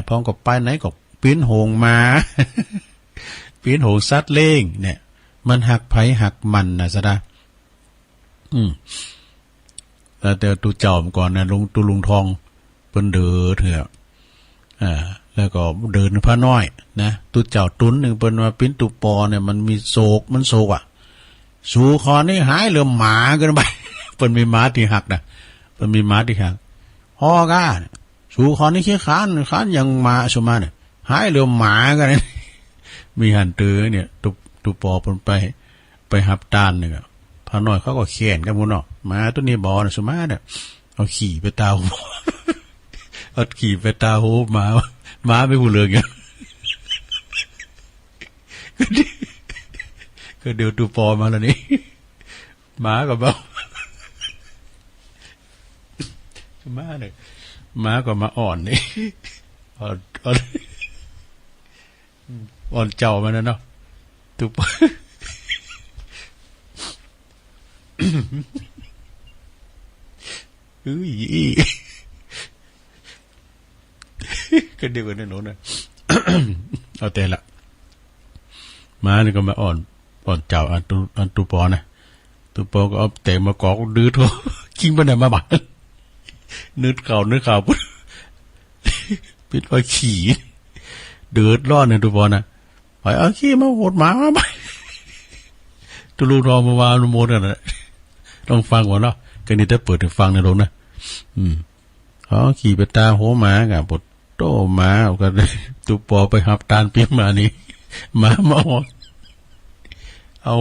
พร้อมก็ไปไหนก็ปีนโหงมา ปีนโหงซัดเล่งเนี่ยมันหักไผหักมันนะสดาแต่ตูเจ้าก่อนนะลุงทองเปิ้นเดือเถอะแล้วก็เดินพระน้อยนะตูเจ้าตุนหนึ่งเปิ้นว่าปิ้นตูปอเนี่ยมันมีโศกมันโศกสู่คอนี่หายเริ่มหมากันไปเปิ้นมีหมาที่หักนะเปิ้นมีหมาที่หักฮอก้าสู่คอนี่ขี้ค้านยังมาสมาเนี่ยหายเริ่มหมากันมีหันเตือเนี่ยตูปอเปิ้นไปหับตานเนี่ยพระน้อยเขาก็เขียนกันหมดเนาะหมาตัวนี้บ่นะสมาเนี่ยเอาขี่ไปตาหูเอาขี่ไปตาหูหมาไม่พูดเลยกันก็เดี๋ยวตูปอมาแล้วนี่หมาก็บอกมาเนี่ยหมาก็มาอ่อนนี่อ่อนเจ้ามันนะเนาะตูปอก็เดียวกันนั่นโน้นนะเอาแต่ละม้านี่ก็มาอ่อนเจ้าอันตูปอนะตูปอก็เอาแต่มากอกดื้อทั่วกิ้งไปไหนมาบ้างนึดข่าวปุ๊บปิดไว้ขี่เดือดร้อนเนี่ยตูปอนะไปเอาขี้มาโหดหมาไปตูลูกรอมาวานโมดกันนะต้องฟังก่อนเนาะกันนี่ถ้าเปิดถึงฟังในโรงนะเขาขี่ไปตาโหหมากับปดโตหมาก็ตูปอไปหับตาลปีมานี่หมามาเอา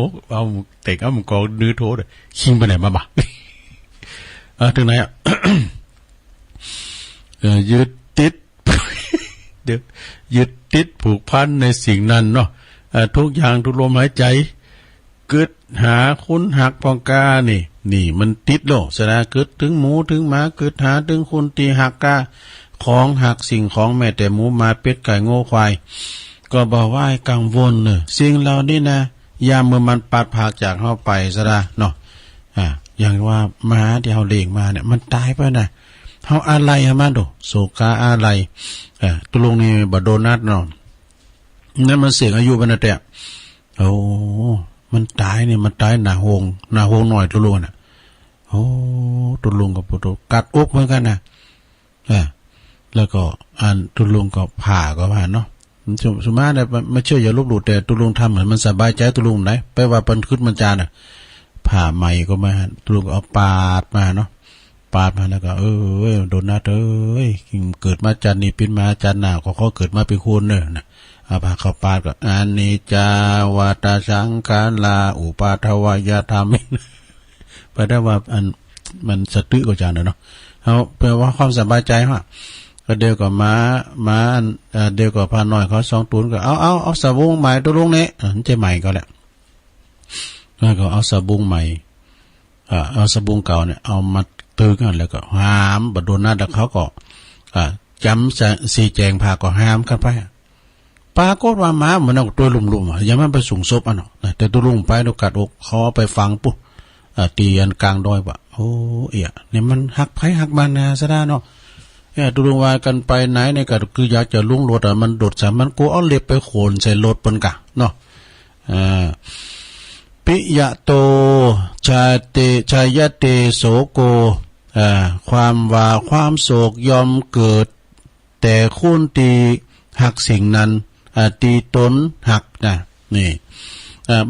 แต่ก็มันก็ดื้อโทษชิงไปไหนมาบ้าถึงไหนยึดติดเดี๋ยวยึดติดผูกพันในสิ่งนั้นเนาะทุกอย่างทุกลมหายใจเกิดหาคุณหักปองกานี่มันติดโลกสนะเกิดถึงหมูถึงหมาเกิดหาถึงคุณตีหักกาของหักสิ่งของแม้แต่หมูหมาเป็ดไก่โง่ควายก็บอกว่ากังวลเนอะสิ่งเหล่านี้นะยามเมื่อมันปัดผากจากเข้าไปซะละเนาะอย่างว่าหมาที่เขาเลี้ยงมาเนี่ยมันตายไปนะเขาอะไรฮะมาดูโศกาอะไรตุลงนี่บดโดนัทเนาะนั่นมันเสียอายุไปนะแต่โอ้มันตายเนี่ยมันตายหนาโหงหน่อยตุลงน่ะโอ้ตุลงกับปุตกัดอกเหมือนกันนะแล้วก็ตุลงก็ผ่าเนาะสมมาเนี่ยไม่เชื่ออย่าลบหลู่แต่ตุลงทำเหมือนมันสบายใจตุลงไหนไปว่าปันขึ้นมันจาน่ะผ่าใหม่ก็มาตุลงเอาปาดมาเนาะปาดมาแล้วก็โดนนัดเกิดมาจันนี่เป็นมาจันหน้าก็เขาเกิดมาเป็นคนเนอะนะผ่าเข้าปาดก็อันนี้จาวาตาสังขารลาอุปาทวายธรรมไปได้ว่ามันสะตื้อก็จานเนาะเอาแปลว่าความสบายใจฮะก็เดียวกับม้าเดียวกับพาน้อยเขา2 ตูนก็เอาสบู่ใหม่ตัวลงนี้จะใหม่ก็แหละแล้วก็เอาสบู่ใหม่เอาสบู่เก่าเนี่ยเอามาตื้อกันแล้วก็ห้ามบดโดนหน้าแล้วเขาก็จำสีแจงพาก็ห้ามกันไปปรากฏว่าม้ามันเอาตัวลุ่มๆยังมันไปสูงศพเนาะแต่ตัวลุ่มไปดูกัดอกเขาไปฟังปุ๊บตีอันกลางดอยว่าโอ้เนี่ยมันหักไผหักมันนะซะได้เนาะตุลุงว่ากันไปไหนเนี่ยก็คืออยากจะลุ่งรถมันโดดสามันกูเอาเล็บไปโขนใส่รถเปิ้นกะเนาะปิยะโตชายเตโสโกความโศกยอมเกิดแต่คุณตีหักสิ่งนั้นตีตนหักนะนี่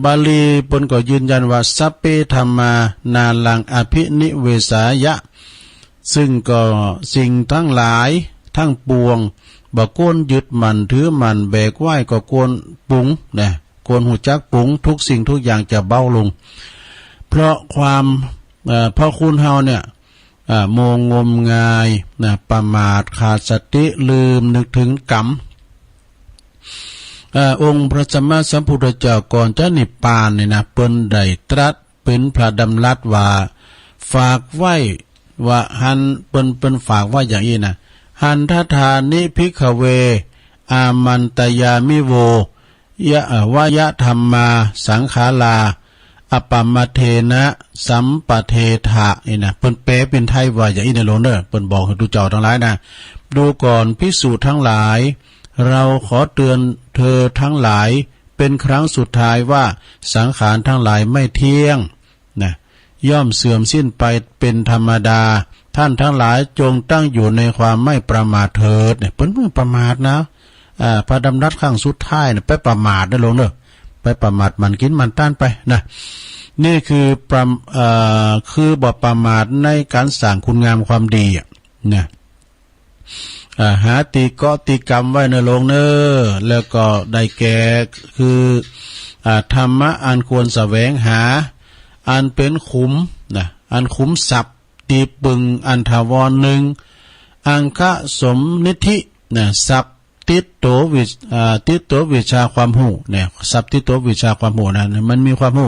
บาลีเปิ้นก็ยืนยันว่าสัพเพธัมมานาลังอภินิเวสายะซึ่งก็สิ่งทั้งหลายทั้งปวงบ่โกนยึดมันถือมันแบกไหว้ก็โกนปุงนะ คนหูจักปรุงทุกสิ่งทุกอย่างจะเบาลงเพราะความเพราะคุณเฮาเนี่ยโมงมงายประมาทขาดสติลืมนึกถึงกรรมองค์พระสัมมาสัมพุทธเจ้าก่อนจะนิพพานเนี่ยนะเปิ้นได้ตรัสเป็นพระดำรัสว่าฝากไว้ว่าหันเปิ้นฝากว่าอย่างนี้นะหันทธานิภิกขเวอามันตยามิโวยะวยะธรรมาสังขาราอปปมเทนะสัมปเทถะนี่นะเปิ้นแปลเป็นไทยว่าอย่างนี้ในโลนเด้อเปิ้นบอกให้ดูเจ้าทั้งหลายนะดูก่อนภิกษุทั้งหลายเราขอเตือนเธอทั้งหลายเป็นครั้งสุดท้ายว่าสังขารทั้งหลายไม่เที่ยงนะย่อมเสื่อมสิ้นไปเป็นธรรมดาท่านทั้งหลายจงตั้งอยู่ในความไม่ประมาทเถิดเนี่ยเปิ้นไม่ประมาทนะพระดำรัสครั้งสุดท้ายเนี่ยไปประมาทได้ลงเด้อไปประมาทมันกินมันต้านไปนะนี่คือบ่ประมาทในการสร้างคุณงามความดีนะหาตีเกาะตีกรรมไว้ในโลงเนอแล้วก็ได้แก่คือธรรมะอันควรแสวงหาอันเป็นขุมนะอันขุมทรัพย์ตีปึงอันถาวรหนึ่งอังคะสมนิธินะทรัพย์ติดตัววิชาความหูเนี่ยทรัพย์ติดตัววิชาความหูนะมันมีความหู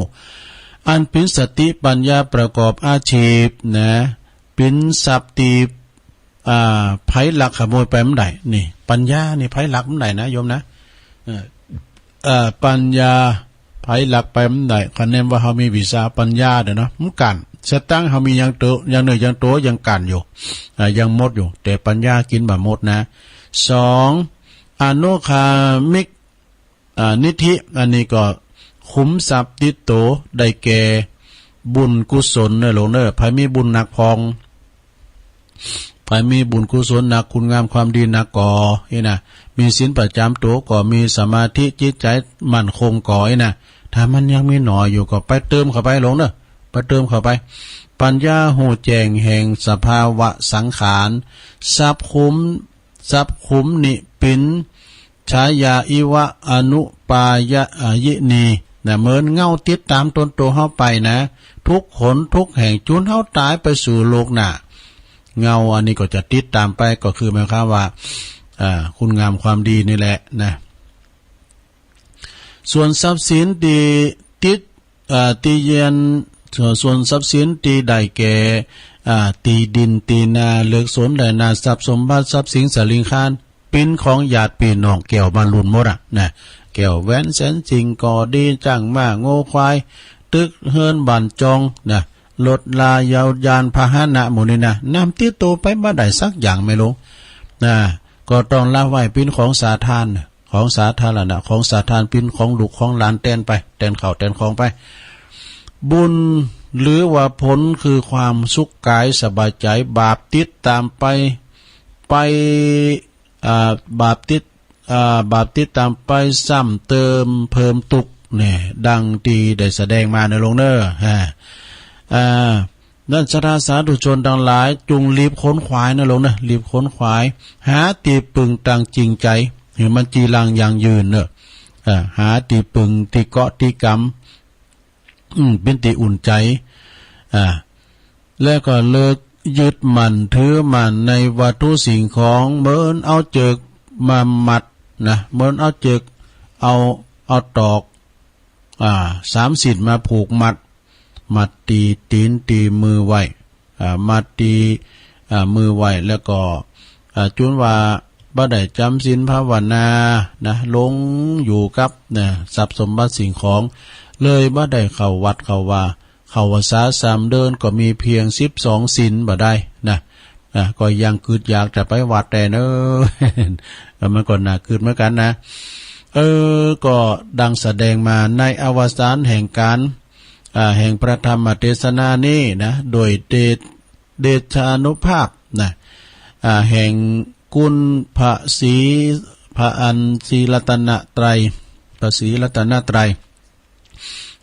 อันเป็นสติปัญญาประกอบอาชีพนะเป็นทรัพย์ตีไผหลักขโมยไปมันได้นี่ปัญญานี่ไผหลักมันได้นะโยมนะปัญญาไผหลักไปมันได้คะแนนว่าเฮามีวิชาปัญญาเด้อเนาะมันกันสตังเฮามียังโตยังเหนื่อยยังโตยังกันอยู่ยังหมดอยู่แต่ปัญญากินบ่หมดนะ2อนุคามิกนิธิอันนี้ก็ขุมทรัพย์ติดโตได้แก่บุญกุศลเนอหลวงเนอไผมีบุญหนักพองไผมีบุญกุศลหนักคุณงามความดีหนักก่อนี่นะมีศีลประจำตัวก็มีสมาธิจิตใจมั่นคงก่อนี่นะถ้ามันยังมีหน่อยอยู่ก็ไปเติมเข้าไปหลวงเนอไปเติมเข้าไปปัญญาหูแจ้งแห่งสภาวะสังขารทรัพย์ขุมนิปินฉายาอิวะอนุปายะยินีนะเหมือนเงาติดตามตนตัวเฮาไปนะทุกขนทุกแห่งจุนเฮาตายไปสู่โลกหน้าเงาอันนี้ก็จะติดตามไปก็คือหมายความว่าคุณงามความดีนี่แหละนะส่วนทรัพย์สินที่ติดตีเย็นส่วนทรัพย์สินที่ได้แก่ตีดินตีนาเลือกสนได้นาทรัพย์สมบัติทรัพย์สินสลิงคานเป็นของญาติพี่น้องแก้วบรรลุหมดนะแก้วแหวนแสนจริงก่อดีจ้างม้าโง่ควายตึกเฮินบันจองนะรถลายาวยานพาหนะหมู่นี้นะนำติดตัวไปบ่ได้สักอย่างไม่ลงนะก็ต้องละไว้เป็นของสาธารณะของสาธารณะของสาธารเป็นของลูกของหลานแตนไปแตนเข้าแตนของไปบุญหรือว่าผลคือความสุขกายสบายใจบาปติดตามไปบาปติดตามไปซ้ำเติมเพิ่มตุกเนี่ยดังที่ได้แสดงมาในโลกเนอนั่นสาธุชนทั้งหลายจุงรีบค้นขวายนะลงนะรีบค้นขวายหาตีปึงตังจริงใจเห็นมันจีรังยังยืนเนอะหาตีปึงตีเกาะตีกรรมเป็นตีอุ่นใจแล้วก็เลิกยึดมั่นถือมั่นในวัตถุสิ่งของเหมือนเอาเจิกมามัดนะเหมือนเอาเจิกเอาตอก30มาผูกมัดตีตีนตีมือไว้มัดตีมือไว้แล้วก็จุนว่าบ่ได้จำศีลภาวนานะลงอยู่กับนะทรัพย์สมบัติสิ่งของเลยบ่ได้เข้าวัดเข้าว่าเข้าภาษา3เดือนก็มีเพียง12ศีลบ่ได้นะก็ยังคืดอยากจะไปวัดแต่เนอะมันก็น่าคืดเหมือนกันนะก็ดังแสดงมาในอวสานแห่งการแห่งพระธรรมเทศนานี้นะโดยเดชานุภาพนะแห่งกุลพระศรีพระอัญศีรัตนตรัยพระศรีรัตนตรัย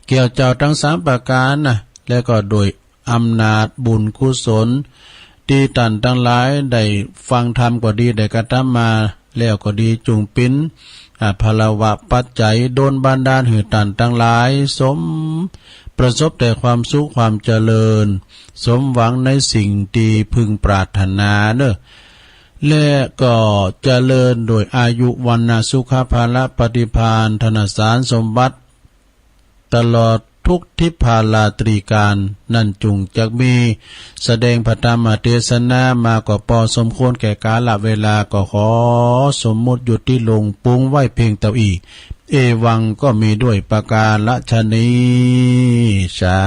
เกี่ยวเจ้าทั้ง3ประการนะแล้วก็โดยอำนาจบุญกุศลที่ท่านทั้งหลายได้ฟังธรรมก็ดีได้กระทำมาแล้วก็ดีจุงปิ้น พลวะปัจจัยโดนบันดาลหือตันทั้งหลายสมประสบแต่ความสุขความเจริญสมหวังในสิ่งที่พึงปรารถนาเนอะและก็เจริญโดยอายุวันนาสุขภาละปฏิภาณธนสารสมบัติตลอดทุกทิพาลาตรีการนั่นจุงจักมีแสดงพระธรรมเทศนามากว่าพอสมควรแก่กาลเวลาก็ขอสมมุติหยุดที่ลงปุงไว้เพียงเท่าอีเอวังก็มีด้วยประการฉนี้สา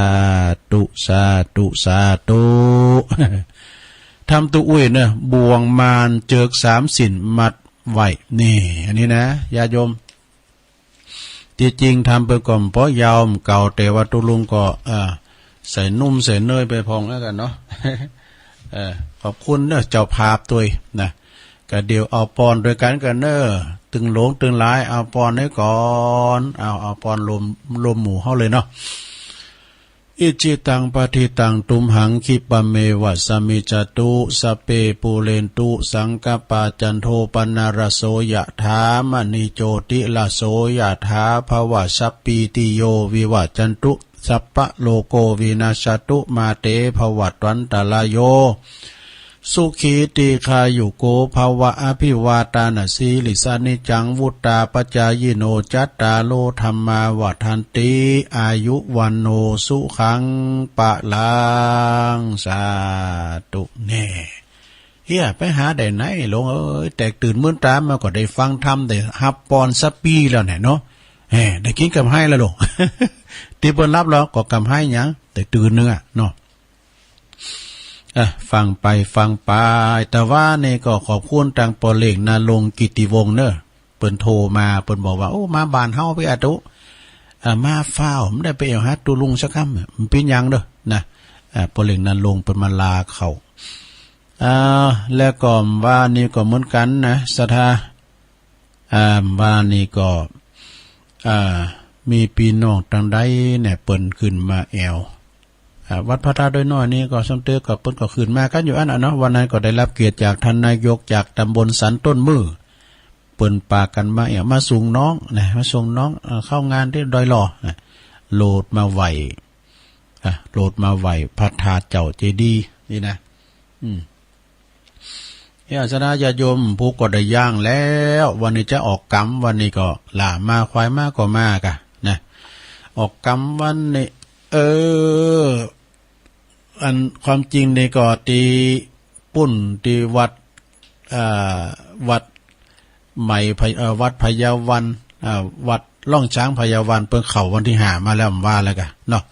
ธุสาธุสาธุทำตัวอุ้ยเนี่ยบวงมารเจิก30มัดไว้นี่อันนี้นะญาโยมที่จริงทำไปก่อนเพราะยาวเก่าแต่ว่าตุลุงก็ใส่นุ่มใส่เนยไปพองแล้วกันเนาะ ขอบคุณเนอะเจ้าภาพตัวนะก็เดี๋ยวเอาปอนด้วยกันกันเนอะตึงหลงตึงหลายเอาปอนให้ก่อนเอาปอนลมหมู่เฮาเลยเนาะอิจิตังปฏิตังตุมหังคิปะเมวะสมิจตุสเปปูเรนตุสังกปาจันโทปนารโสยะถามณิโจติละโสยะถาภวะสัพปีติโยวิวัจจันตุสัพพะโลโกวินาศตุมาเตภวัตวันตลายโยสุขีติคายุโกภาวะอภิวาตานาสีลิสานิจังวุตตาปจายโนจัตตาโลธรรมาวัฏันติอายุวันโนสุขังปะลังสาธุแน่เฮียไปหาได้ไหนหลงแตกตื่นมื้นตามมาก็ได้ฟังธรรมได้ฮับปอนสัปปีแล้วเนี่ยเนาะได้กินกำให้แล้วหลง ที่เปิ้นรับแล้วก็กำให้หยังแต่ตื่นเนื้อเนาะฟังไปแต่ว่านี่ก็ขอบคุณทางปอเล็กนาลงกิติวงศ์เนอะเปิ้นโทรมาเปิ้นบอกว่าโอ้มาบ้านเฮาไปอาตุมาฟ้าวไม่ได้ไปเอาฮัดตุลุงสักคำมันเป็นยังเด้อนะปอเล็กนาลงเปิ้นมาลาเขาแล้วก็ว่านี่ก็เหมือนกันนะศรัทธาว่านี่ก็มีพี่น้องทางใดเนี่ยเปิ้นขึ้นมาแอววัดพระธาตุด้วยน้อยนี่ก็สมเด็จกับเปิ้นก็ขึ้นมากันอยู่อันเนาะวันนั้นก็ได้รับเกียรติจากท่านนายกจากตำบลสันต้นมือเปิ้นปากันมามาส่งน้องนะมาส่งน้องเข้างานที่ดอยหล่อโหลดมาไหวพระธาตุเจ้าเจดีย์นี่นะอาสนะญาโยมผู้ก็ได้ย่างแล้ววันนี้จะออกกรรมวันนี้ก็ล่ามาควายมาก็มากะนะออกกรรมวันนี้อันความจริงในก็ตีปุ้นตีวัดใหม่วัดพญาวันวัดล่องช้างพญาวันเพิ่งเข้าวันที่5มาแล้วว่าแล้วกันเนาะ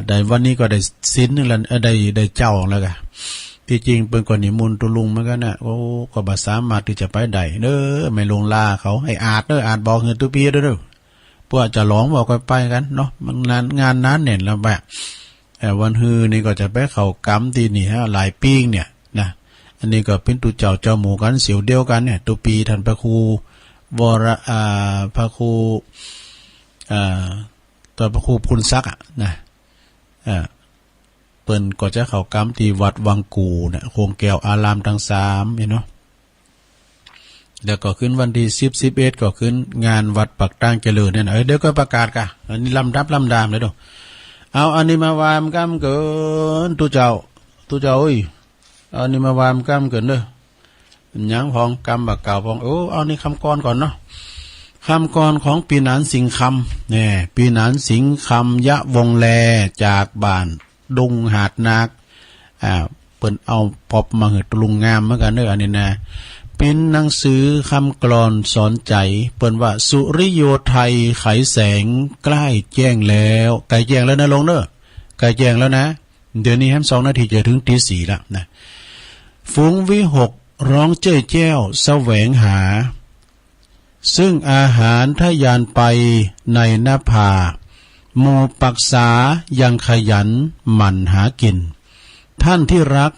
ได้วันนี้ก็ได้ศีลนึงแล้วได้เจ้าแล้วกันที่จริงเพิ่นก็นิมนต์ตุลุงเหมือนกันน่ะโอ้ก็บ่สามารถที่จะไปได้เด้อไม่ลงลาเขาให้อาจเด้ออาจบอกเงินตุปีเด้อเพื่อจะหลองบอกไปกันเนาะมันงานนั้นเนี่ยแล้วแบบวันฮือนี่ก็จะไปเข้ากรรมที่นี่ฮะหลายปีเนี่ยนะอันนี้ก็เป็นตุเจ้าหมู่กันเสียวเดียวกันเนี่ยตุปีท่านพระครูวรพระครูตัวพระครูพุนซักนะเปิ้นก็จะเข้ากรรมที่วัดวังกูเนี่ยโคงแก้วอารามทั้ง3เนาะแล้วก็ขึ้นวันที่10 11ก็ขึ้นงานวัดปักตั้งเจริญเนี่ยเดี๋ยวก็ประกาศกะอันนี้ลำดับลำดามเลยดูเอาอันนี้มาวามกำเกินตุเจ้าเอ้ยอันนี้มาวามกำเกินเด้อหยังพองกำบักเก่าพองเอานี่คำกรก่อนเนาะคำกรของปีนานสิงคำเนี่ยปีนานสิงคำยะวงแลจากบ้านดงหาดนาคเปิ้นเอาปอบมาเหือตลุงงามเหมือนกันเด้ออันนี้นะเป็นหนังสือคำกลอนสอนใจเปิ้นว่าสุริโยไทยไขแสงใกล้แจ้งแล้วใกล้แจ้งแล้วนะลงเด้อใกล้แจ้งแล้วนะเดี๋ยวนี้แฮม2 นาทีจะถึงตี 4แล้วนะฝูงวิหกร้องเจ้ยแจ้วแสวงหาซึ่งอาหารทะยานไปในหน้าผาหมู่ปักษายังขยันหมั่นหากินท่านที่รัก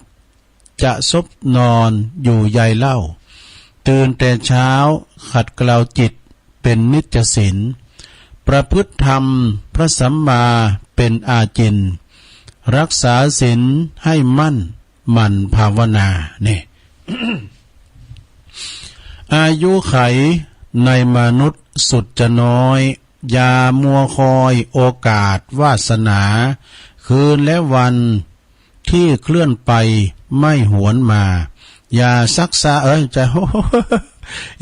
จะซบนอนอยู่ใยเล่าตื่นแต่เช้าขัดเกลาจิตเป็นนิจศีลประพฤติธรรมพระสัมมาเป็นอาจินรักษาศีลให้มั่นมันภาวนาเนี่ย อายุไข ในมนุษย์สุดจะน้อยอย่ามัวคอยโอกาสวาสนาคืนและวันที่เคลื่อนไปไม่หวนมาอย่าซักษาจะ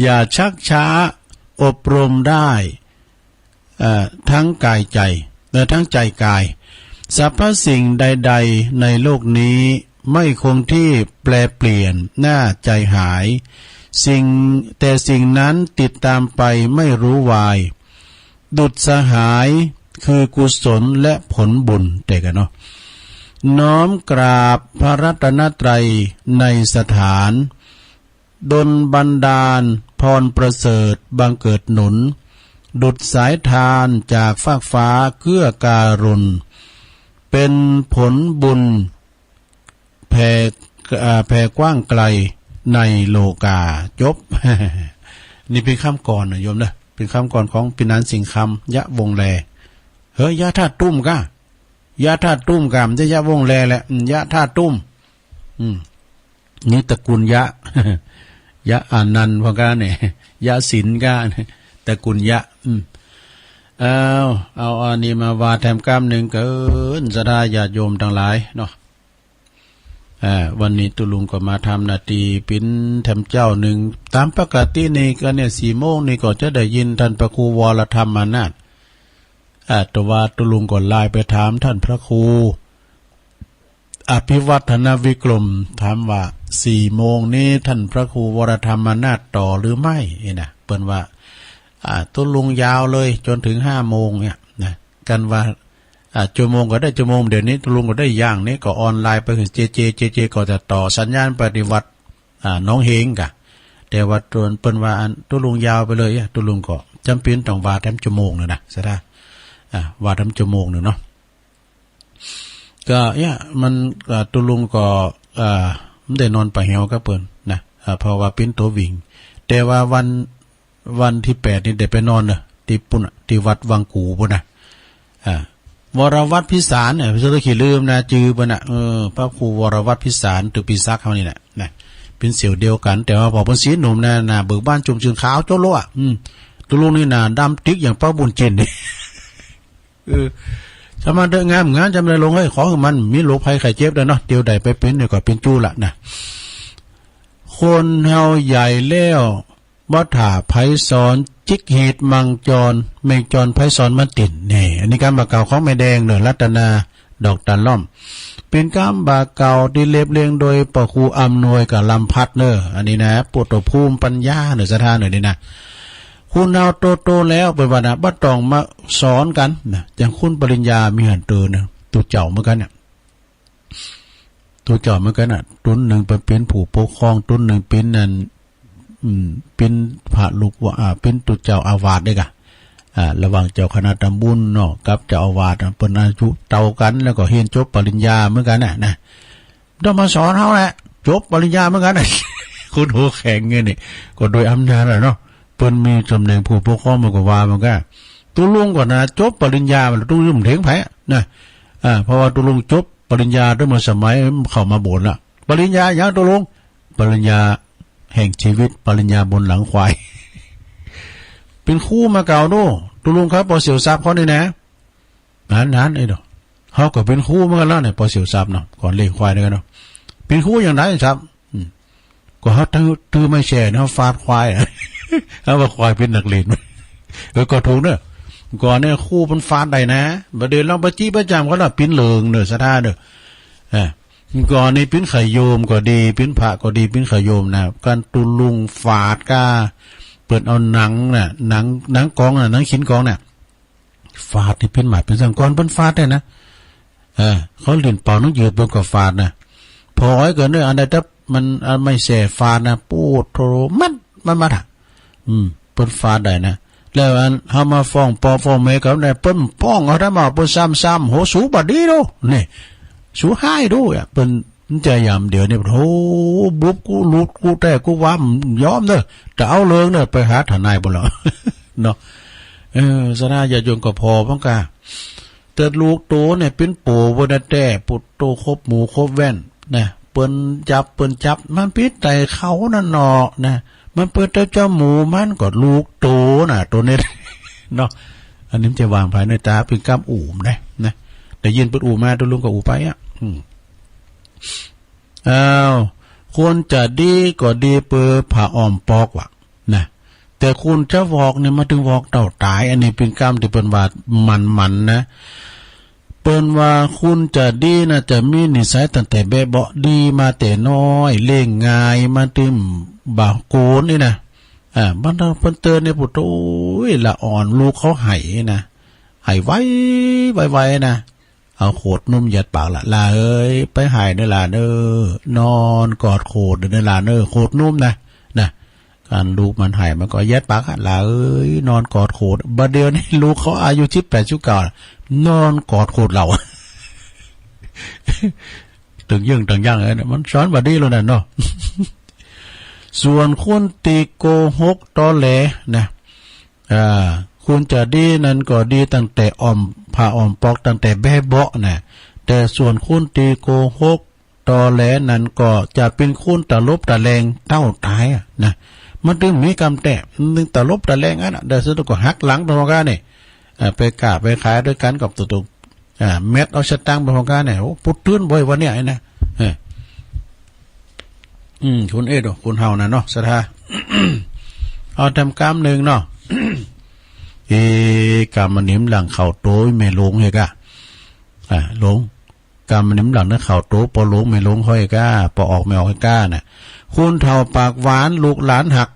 อย่าชักช้าอบรมได้ทั้งกายใจและทั้งใจกายสรรพสิ่งใดๆในโลกนี้ไม่คงที่แปรเปลี่ยนหน้าใจหายแต่สิ่งนั้นติดตามไปไม่รู้วายดุจสหายคือกุศลและผลบุญแต่กันเนาะน้อมกราบพระรัตนตรัยในสถานดลบันดาลพรประเสริฐบังเกิดหนุนดุจสายทานจากฟากฟ้าเกื้อการุณเป็นผลบุญแผ่กว้างไกลในโลกาจบ นี่เป็นคำก่อนนะโยมนะเป็นคำก่อนของปินันสิงคำยะวงแลเฮ้ยยะท่าตุ้มก้ายะท่าตุ้มกามจะยะวงแลแหละยะท่าตุ้มนี่ตระกูลยะ ยะอานันต์พอกันเนี่ยยะศิลป์กันตระกูลยะเอาอันนี้มาวาแถมกล้ามหนึ่งเกินสดาญาติโยมทั้งหลายเนาะวันนี้ตุลุงก็มาทำนาทีปิ้นแถมเจ้าหนึ่งตามปกตินี่ก็เนี่ย4 โมงนี่ก็จะได้ยินท่านพระครูวรธรรมมานาถแต่ว่าตุลุงก็ไลน์ไปถามท่านพระครูอภิวัฒนวิกรมถามว่า4 โมงนี้ท่านพระครูวรธรรมมานาถต่อหรือไม่นะเปิ้นว่าตุลุงยาวเลยจนถึง5 โมงเนี่ยนะกันว่าชั่วโมงก็ได้ชั่วโมงเดี๋ยวนี้ตุลุงก็ได้อย่างนี้ก็ออนไลน์ไปถึงเจก็จะต่อสัญญาณปฏิวัติน้องเฮงกะแต่ว่าตัวเปิ้นว่าตุลุงยาวไปเลยตุลุงก็จำเป็นต้องว่าทำชั่วโมงนะซะได้ว่าทำชั่วโมงเนาะก็เนี่ยมันตุลุงก็ไม่ได้นอนไปเหี่ยวก็เปิ้นนะเพราะว่าเป็นตัววิ่งแต่ว่าวันที่8นี่ได้ไปนอนน่ะที่ปุ่นที่วัดวังกูพุ่นน่ะวรวัฒน์พิสารเนี่ยจะต้องขี้ลืมนะจือปุ่นน่ะพระครูวรวัฒน์พิสารตุปิซักเฮานี่แหละนะเป็นเสี่ยวเดียวกันแต่ว่าพอเพิ่นสีหนุ่มน่ะเบิกบ้านจุ่มจึงขาวโจโลอ่ะตุลุงนี่น่ะดำติ๊กอย่างป้าบุญจินนี่ถ้ามันเด้องามจำได้ลงให้ขอให้มันมีโรคภัยไข้เจ็บด้วยเนาะเดี๋ยวใดไปเป็นเนี่ยก็เป็นจู้ละนะคนเฮาใหญ่แล้ววัฏฏาไพศรจิกเหตุมังจรเมงจรไพศรมันติดนี่อันนี้การบาเก่าของแม่แดงเด้อรัตนาดอกตันล่อมเป็นการบาเก่าที่เล็บเลียงโดยพระครูอำนวยกับลำพัดเด้ออันนี้นะปุตตภูมิปัญญาเด้อสถานเด้อนี่นะคุณเอาโตแล้วเป็นว่านะบ่ต้องมาสอนกันนะอย่างคุณปริญญามีหันเตือนนะตัวเจ้าเหมือนกันเนี่ยตัวเจ้าเหมือนกันน่ะตุนหนึ่งเป็นผู้ปกครองตุนหนึ่งเป็นนั่นเป็นพระลูกว่าเป็นตัวเจ้าอาวาสด้วยกันระหว่างเจ้าคณะตำบลเนาะกับเจ้าอาวาสเป็นอายุเท่ากันแล้วก็เรียนจบปริญญาเหมือนกันน่ะนะต้องมาสอนเขาแหละจบปริญญาเหมือนกันคุณหัวแข็งเงี้ยนี่ก็โดยอำนาจแหละเนาะเปิ้นมีตำแหน่งผู้ปกครองมันก็ว่ามันก็ตุลุงก่อนนะจบปริญญามันตุลุงเถียงไผนะเพราะว่าตุลุงจบปริญญาด้วยเมื่อสมัยเข้ามาโบสถ์ละปริญญาอย่างตุลุงปริญญาแห่งชีวิตปริญญาบนหลังควายเป็นคู่มาเก่าโน่ตุลุงครับพอเสียวซับเขานี่นะนั้นไอ้ดอกเขาก็เป็นคู่มากันแล้วเนี่ยพอเสียวซับเนาะก่อนเลี้ยงควายด้วยกันเนาะเป็นคู่อย่างไรครับก็เขาตื้อไม่แช่เขาฟาดควายเอาว่าควายเป็นนักเลงก็ถูกเนอะก่อนเนี่ยคู่มันฟาดได้นะประเดี๋ยวเราประจี้ประจำก็เราปิ้นเหลืองเนอะสะท่าเนอะก่อนนี่ปิ้นไข่โยมก็ดีปิ้นพระก็ดีปิ้นไข่โยมนะการตุลุงฟาดก้าเปิดเอาหนังน่ะหนังกองน่ะหนังชิ้นกองน่ะฟาดที่เป็นหมายเป็นสังกรเป็นฟาดได้นะเขาเล่นเป่าน้องยืดบนกับฟาดนะพอไอ้เกินเนี่ยอันใดถ้ามันไม่แสฟาดนะปูดโทรมันมาถ่ะเป็นฟาดได้นะแล้วเฮามาฟ้องปอฟ้องเมกับได้เปิ้นป้องเอาถ้ามาเปิ้นซ้ำๆโหสูบัดดีโดนี่สูหายโดอ่ะเปิ้นใจยามเดี๋ยวนี่โหบุบกูลุดกูแต่กูว่ายอมเด้อจะเอาเลิงเด้อไปหาทนายบ่ล่ะเนาะสนาอย่าโยงก็พอพังกะเติดลูกโตเนี่ยเป็นโปบ่ได้แต่ปุดโตครบหมู่ครบแว่นนะเปิ้นจับมันพิษใจเขานั่นเนาะนะ มันเปิดเจ้าหมูมันก็ลูกโตน่ะตัวนี้เนาะอันนี้จะวางภายในตาเป็นกำอู่มนะแต่ยินเปิดอู่มาตัวลุงก็อู่ไปอ่ะอ้าวคนจะดีก็ดีเปิดผ่าอ้อมปอกว่ะนะแต่คุณจะวอกเนี่ยมาถึงวอกเต่าตายอันนี้เป็นกรรมที่เป็นว่ามันนะเปิ้นว่าคุณจะดีนะจะมีนิสัยตั้งแต่เบเบาะดีมาแต่น้อยเล่งง่ายมาตึมบ่าวโกนนี่นะบ้านเราเพิ่นเตือนเนี่ยปุโต้ยละอ่อนลูกเขาไห้นะไห้ไว้นะเอาโคดนุ่มยัดปากละเอ้ยไปหายเด้อล่ะเด้อนอนกอดโคดเด้อล่ะเด้อโคดนุ่มนะการลูกมันหายมันก็ยัดปากละเอ้ยนอนกอดโคดบัดเดียวนี่ลูกเขาอายุ18 19นอนกอดโคดเราตึงยังมันสอนบัดนี้แล้วน่ะเนาะส่วนคนตีโกหกตอแหลนะคุณจะดีนั้นก็ดีตั้งแต่ผ่าอ้อมปอกตั้งแต่แบ่เบาะนะแต่ส่วนคุณตีโกหกตอแหลนั้นก็จะเป็นคุณตะลบตะแรงเต้าตายนะมันถึงมีกรรมแต่นึงตะลบตะแรงเดี๋ยวสุดก็หักหลังไปพอกันนี่ไปกะไปขายด้วยกันกับตัวเม็ดเอาสตางค์ไปพอกันเนี่ยโอ้ปุดตื้นบ่อยวันเนี้ยนะคุณเอ็ดคุณเฮานะเนาะสถา เอาทำกรรมหนึ่งเนาะ กรรมมันนิ่มหลังเข่าโต้ไม่ลงเลยกะลงกรรมมันนิ่มหลังนั้นเข่าโต้ปอลงไม่ลงค่อยกะปอออกไม่ออกกะน่ะคุณเท่าปากหวานลูกหลานหัก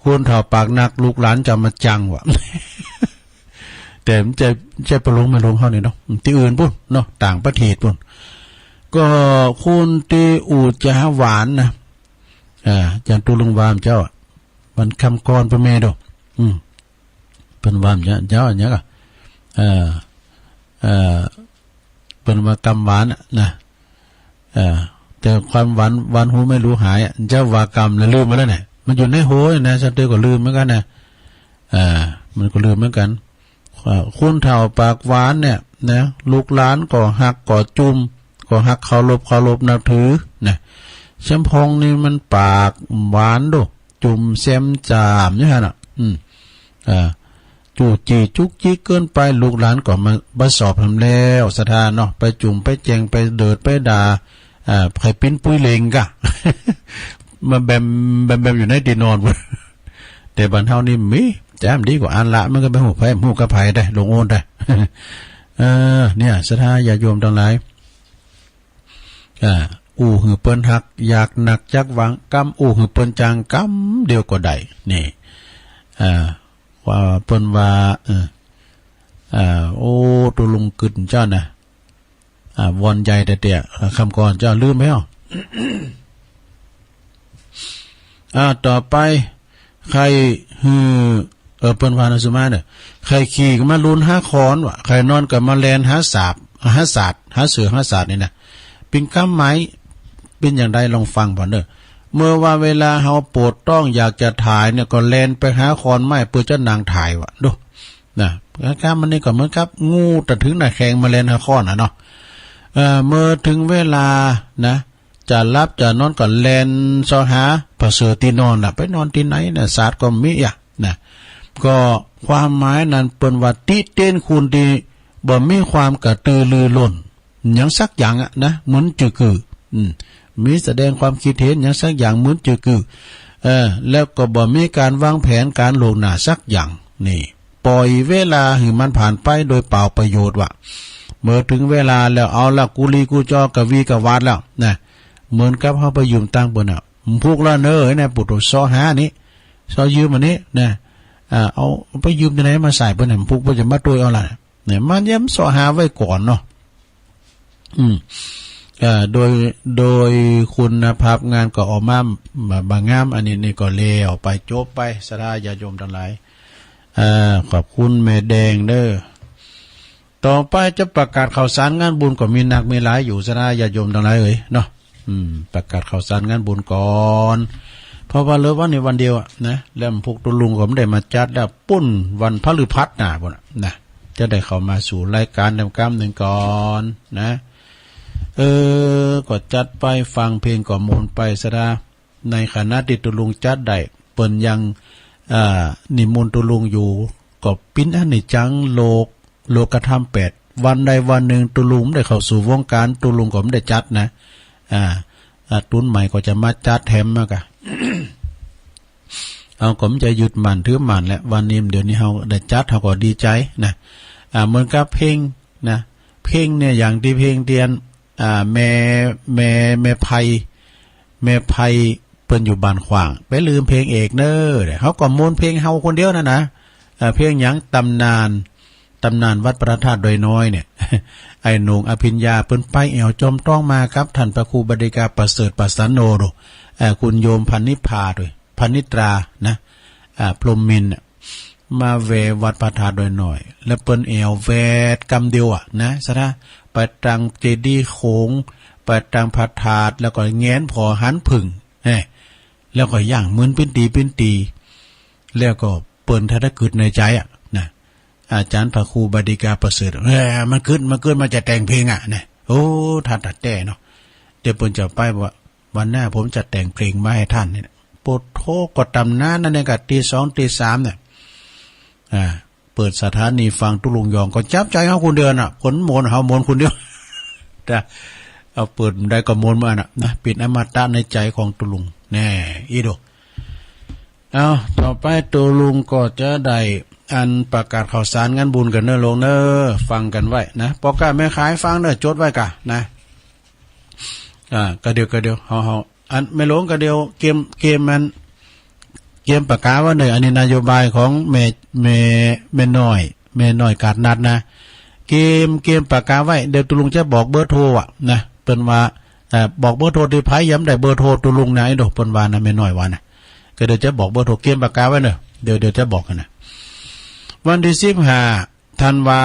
คุณเท่าปากหนักลูกหลานจะมาจังวะ แต่มันจะปอลงไม่ลงเขาเนี่ยเนาะที่อื่นปุ่นเนาะต่างประเทศปุ่นก็คุณตีอูจะหวานนะจันตุลุงวามเจ้ามันคำกรพระเมโดเป็นวามเจ้าอันนี้ก็เป็นว่ากรรมหวานนะแต่ความหวานหูไม่รู้หายเจ้าว่ากรรมแล้วลืมไปแล้วเนี่ยมันอยู่ในโหยนะชัดเจนก็ลืมเหมือนกันนะมันก็ลืมเหมือนกันคุณเท่าปากหวานเนี่ยนะลูกหลานก็หักก็จุ่มก็หักเคารพนับถือนะเชมพงนี่มันปากหวานดูจุ่มเซมจามนี่ฮะน่ะจู่จีจุกจิกเกินไปลูกหลานก็มาสอบทำแล้วสถานเนาะไปจุ่มไปแจงไปเดิดไปด่าใครปิ้นปุ้ยเลงกะ มาแบมอยู่ในดินนอนแต่บ้านเฮานี่มีแจมดีกว่าอันละมันก็ไปหูกระไผได้ลงโอนได้ เนี่ยสถานญาติโยมทั้งหลายหือเปิ้นหักอยากหนักจักหวังกำหือเปิ้นจางกำเดียวก็ได้นี่ว่าเปิ้นว่าโอ้ตุลุงกึ่นเจ้านะวอนใจแต่เตี่ยคำก่อนเจ้าลืมไหมต่อไปใครเปิ้นว่านะสุมาเนี่ยใครขี่ก็มาลุน5 คอนว่ะใครนอนก็มาแลนหาสาบหาศาสตร์หาเสือหาศาสตร์นี่นะเป็นกำไม้เป็นอย่างไรลองฟังก่อนเด้อเมื่อว่าเวลาเฮาปวดต้องอยากจะถ่ายเนี่ยก็แลนไปหาคอนไม้เพื่อจะนางถ่ายวะดูนะการมันนี่ก็เหมือนกับงูแต่ถึงน่ะแข็งมาแลนหาคอนเนาะเมื่อถึงเวลานะจะรับจะนอนก็แลนซอหาพระเสือตีนอนน่ะไปนอนที่ไหนน่ะศาสตร์ก็มีอ่ะนะก็ความหมายนั้นเปิ้นว่าติเต้นคุณดีบ่มีความกระตือรือร้นอย่างสักอย่างนะเหมือนจือกือมีแสดงความคิดเห็นอย่างสักอย่างเหมือนจือกือแล้วก็บ่มีการวางแผนการลงหน้าสักอย่างนี่ปล่อยเวลาให้มันผ่านไปโดยเปล่าประโยชน์ว่ะเมื่อถึงเวลาแล้วเอาละกุลีกุจอกะวีกะวาดแล้วนะเหมือนกับเฮาไปยืมตังค์เปิ้นพวกละเน้อเนี่ยปุถุซอหานี่ซอยืมอันนี้นะเอาไปยืมที่ไหนมาใส่เปิ้นน่ะพวกบ่จะมาตัวเอาล่ะเนี่ยมันย้ำซอหาไว้ก่อนเนาะโดยคุณภาพงานก็ออกมาบางงามอันนี้ก็เลวไปจบไปสราญาโยมทั้งหลายขอบคุณแม่แดงเด้อต่อไปจะประกาศข่าวสารงานบุญก็มีนักมีหลายอยู่สราญาโยมทั้งหลายเอ้ยเนาะประกาศข่าวสารงานบุญก่อนเพราะว่าเหลือวันนี้วันเดียวนะแล้วพวกตุลุงก็ไม่ได้มาจัดแล้วปุ้นวันพฤหัสน่ะบ่นะจะได้เข้ามาสู่รายการทำกรรมหนึ่งก่อนนะก็จัดไปฟังเพลงก่อมูลไปสดาในคณะติตุลุงจัดได้ เปิ้นยังนิมนต์ตุลุงอยู่ก็ปิ้นอันนี้จังโลกธรรม8วันใดวันหนึ่งตุลุงได้เข้าสู่วงการตุลุงก็ไม่ได้จัดนะตุ้นใหม่ก็จะมาจัดแถมมากะ เอาก็มจะหยุดมันถือมันแหละวันนี้เดี๋ยวนี้เฮาได้จัดเฮาก็ดีใจนะเหมือนกับเพลงนะเพลงเนี่ยอย่างที่เพลงเตียนแม่ไพเปิ้นอยู่บ้านขวางไปลืมเพลงเอกเน้อเฮาก็มวนเพลงเฮาคนเดียวนะเพลงหยังตำนานวัดพระธาตุดอยน้อยเนี่ยไอ้หนุ่งอภิญญาเปิ้นไปแอวจอมต้องมาครับท่านพระครูบดิกาประเสริฐปัสสโนโดคุณโยมพันนิพาด้วยพันนิตรานะพรหมมินทร์มาเววัดพระธาตุดอยน้อยแล้วเปิ้นแอวแวดกำเดียวนะซะนะไปตังเจดีย์โขงไปตังพระธาตุแล้วก็แง้นพอหันผึ่งแล้วก็ย่างมื้นเป็นตีแล้วก็เปิ้นถ้าเกิดในใจนะอาจารย์พระครูบดิกาประเสริฐมันขึ้นมาจะแต่งเพลงนะโอ้ท่านตัดแต่เนาะเดี๋ยวเปิ้นจะไปว่าวันหน้าผมจะแต่งเพลงมาให้ท่านเนี่ยปวดโทก็ตำนานนั่นเองกับตี 2 ตี 3เนี่ยเปิดสถานีฟังตุลุงยองก็จับใจเฮาคนเดียวน่ะผลมนเฮามนคนเดียวแต่เอาเปิดได้ก็มนมาน่ะนะปิดอมตะในใจของตุลุงแน่อีโดเอาต่อไปตุลุงก็จะได้อันประกาศข่าวสารงานบุญกันเน้อลงเน้อฟังกันไว้นะปอกกาแม่ขายฟังเด้อจดไว้กะนะก็เดี๋ยวเฮาอันไม่หลงก็เดียวเกมมันเกมประกาศว่าหน่อยอันนี้นโยบายของแม่น้อยกาดนัดนะเกมประกาศไว้เดี๋ยวตุลุงจะบอกเบอร์โทรนะเปิ้นว่าบอกเบอร์โทรที่ไผย้ำได้เบอร์โทรตุลุงนะไอ้ดอกเปิ้นว่านะแม่น้อยว่านะก็เดี๋ยวจะบอกเบอร์โทรเกมประกาศไว้เด้อเดี๋ยวจะบอกกันนะวันที่15ธันวา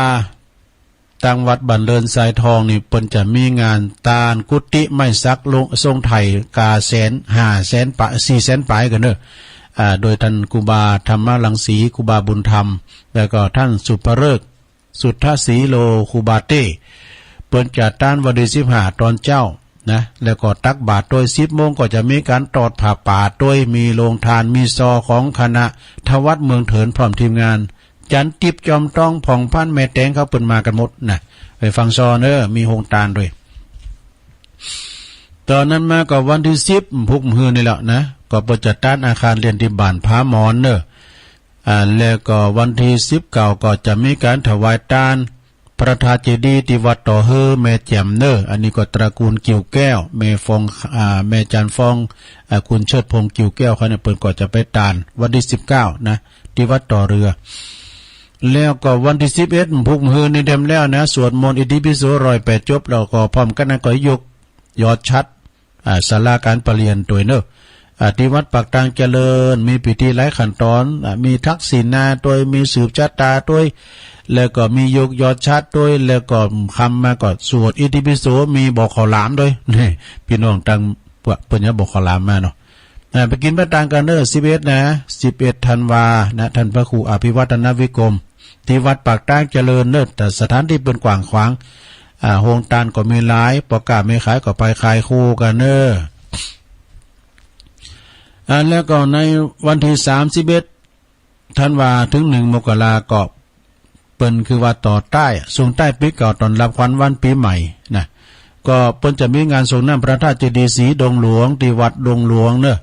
ทางวัดบันเลินทรายทองนี่เปิ้นจะมีงานตาลกุฏิไม้ซักลงทรงไทยกา500,000 ปะ 400,000 ปายกันเด้อโดยท่านครูบาธรรมรังสีครูบาบุญธรรมแล้วก็ท่านสุภฤกษ์สุทธศรีโลครูบาเต้เปิ้นจะต้านวันที่15ตอนเจ้านะแล้วก็ตักบาตรโดย10 โมงก็จะมีการตอดผ้าป่าโดยมีโรงทานมีซอของคณะทวัดเมืองเถินพร้อมทีมงานจันติบจอมต้องผ่องพันแม่แตงเขาเปิ้นมากันหมดนะไปฟังซอเน้อมีโฮงตาลด้วยตอนนั้นมาก็วันที่10พุกมื้อนี่แหละนะก็เปิดจัดตั้งอาคารเรียนที่บ้านผาหมอนเน้อแล้วก็วันที่19ก็จะมีการถวายทานพระธาตุเจดีย์ที่วัดต่อเฮอแม่แจ่มเน้ออันนี้ก็ตระกูลกิ่วแก้วแม่ฟองแม่จันฟองคุณเชิดพงษ์กิ่วแก้วเขาเนี่ยเปิ้นก็จะไปทานวันที่19นะที่วัดต่อเรือแล้วก็วันที่11พุกมื้อนี่เต็มแล้วนะสวดมนต์อิติปิโส108จบแล้วก็พร้อมกันนั้นก็ยกยอดชัดศาลาการประเรียนตัวเน้อที่วัดปากทางเจริญมีพิธีหลายขั้นตอนมีทักษิณนาตัวมีสืบชะตาตัวแล้วก็มียกยอดชัดตัวแล้วก็คำมาก็สวดอิติปิโสมีบอกขอลามด้วยนี่พี่น้องตังเปิ้นจะบอกขอลามมาเนาะไปกินพระตังกันเด้อ11นะ11ธันวานะท่านพระครูอภิวัฒนวิกรมที่วัดปากทางเจริญเด้อแต่สถานที่เป็นกว้างขวางโฮงตานก็มีหลายประกาศไม่ขายก็ไปขายคู่กันเด้อแล้วก็ในวันที่31ธันวาถึง1 มกราก็เปิ้นคือว่าต่อใต้ส่งใต้ปีเก่าตอนรับขวัญวันปีใหม่นะก็เปิ้นจะมีงานส่งน้ำพระธาตุเจดีย์ศรีดงหลวงที่วัดดงหลวงเด้อ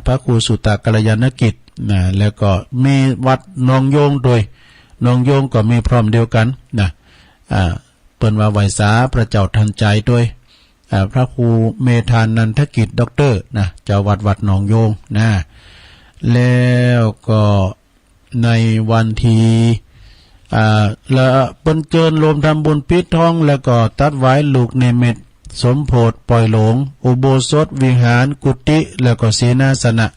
พระครูสุตตกัลยาณกิจนะแล้วก็มีวัดนองโยงโดยนองโยงก็มีพร้อมเดียวกันนะเปิ้นว่าไหวสาพระเจ้าทันใจด้วยพระครูเมธานันทกิจด็อกเตอร์นะเจ้าวัดหนองโยงนะแล้วก็ในวันที่ละเปิ้นเกินรวมทำบุญปิดทองแล้วก็ตัดไว้ลูกนิมิตสมโพธิปล่อยหลงอุโบสถวิหารกุฏิแล้วก็เสนาสนะ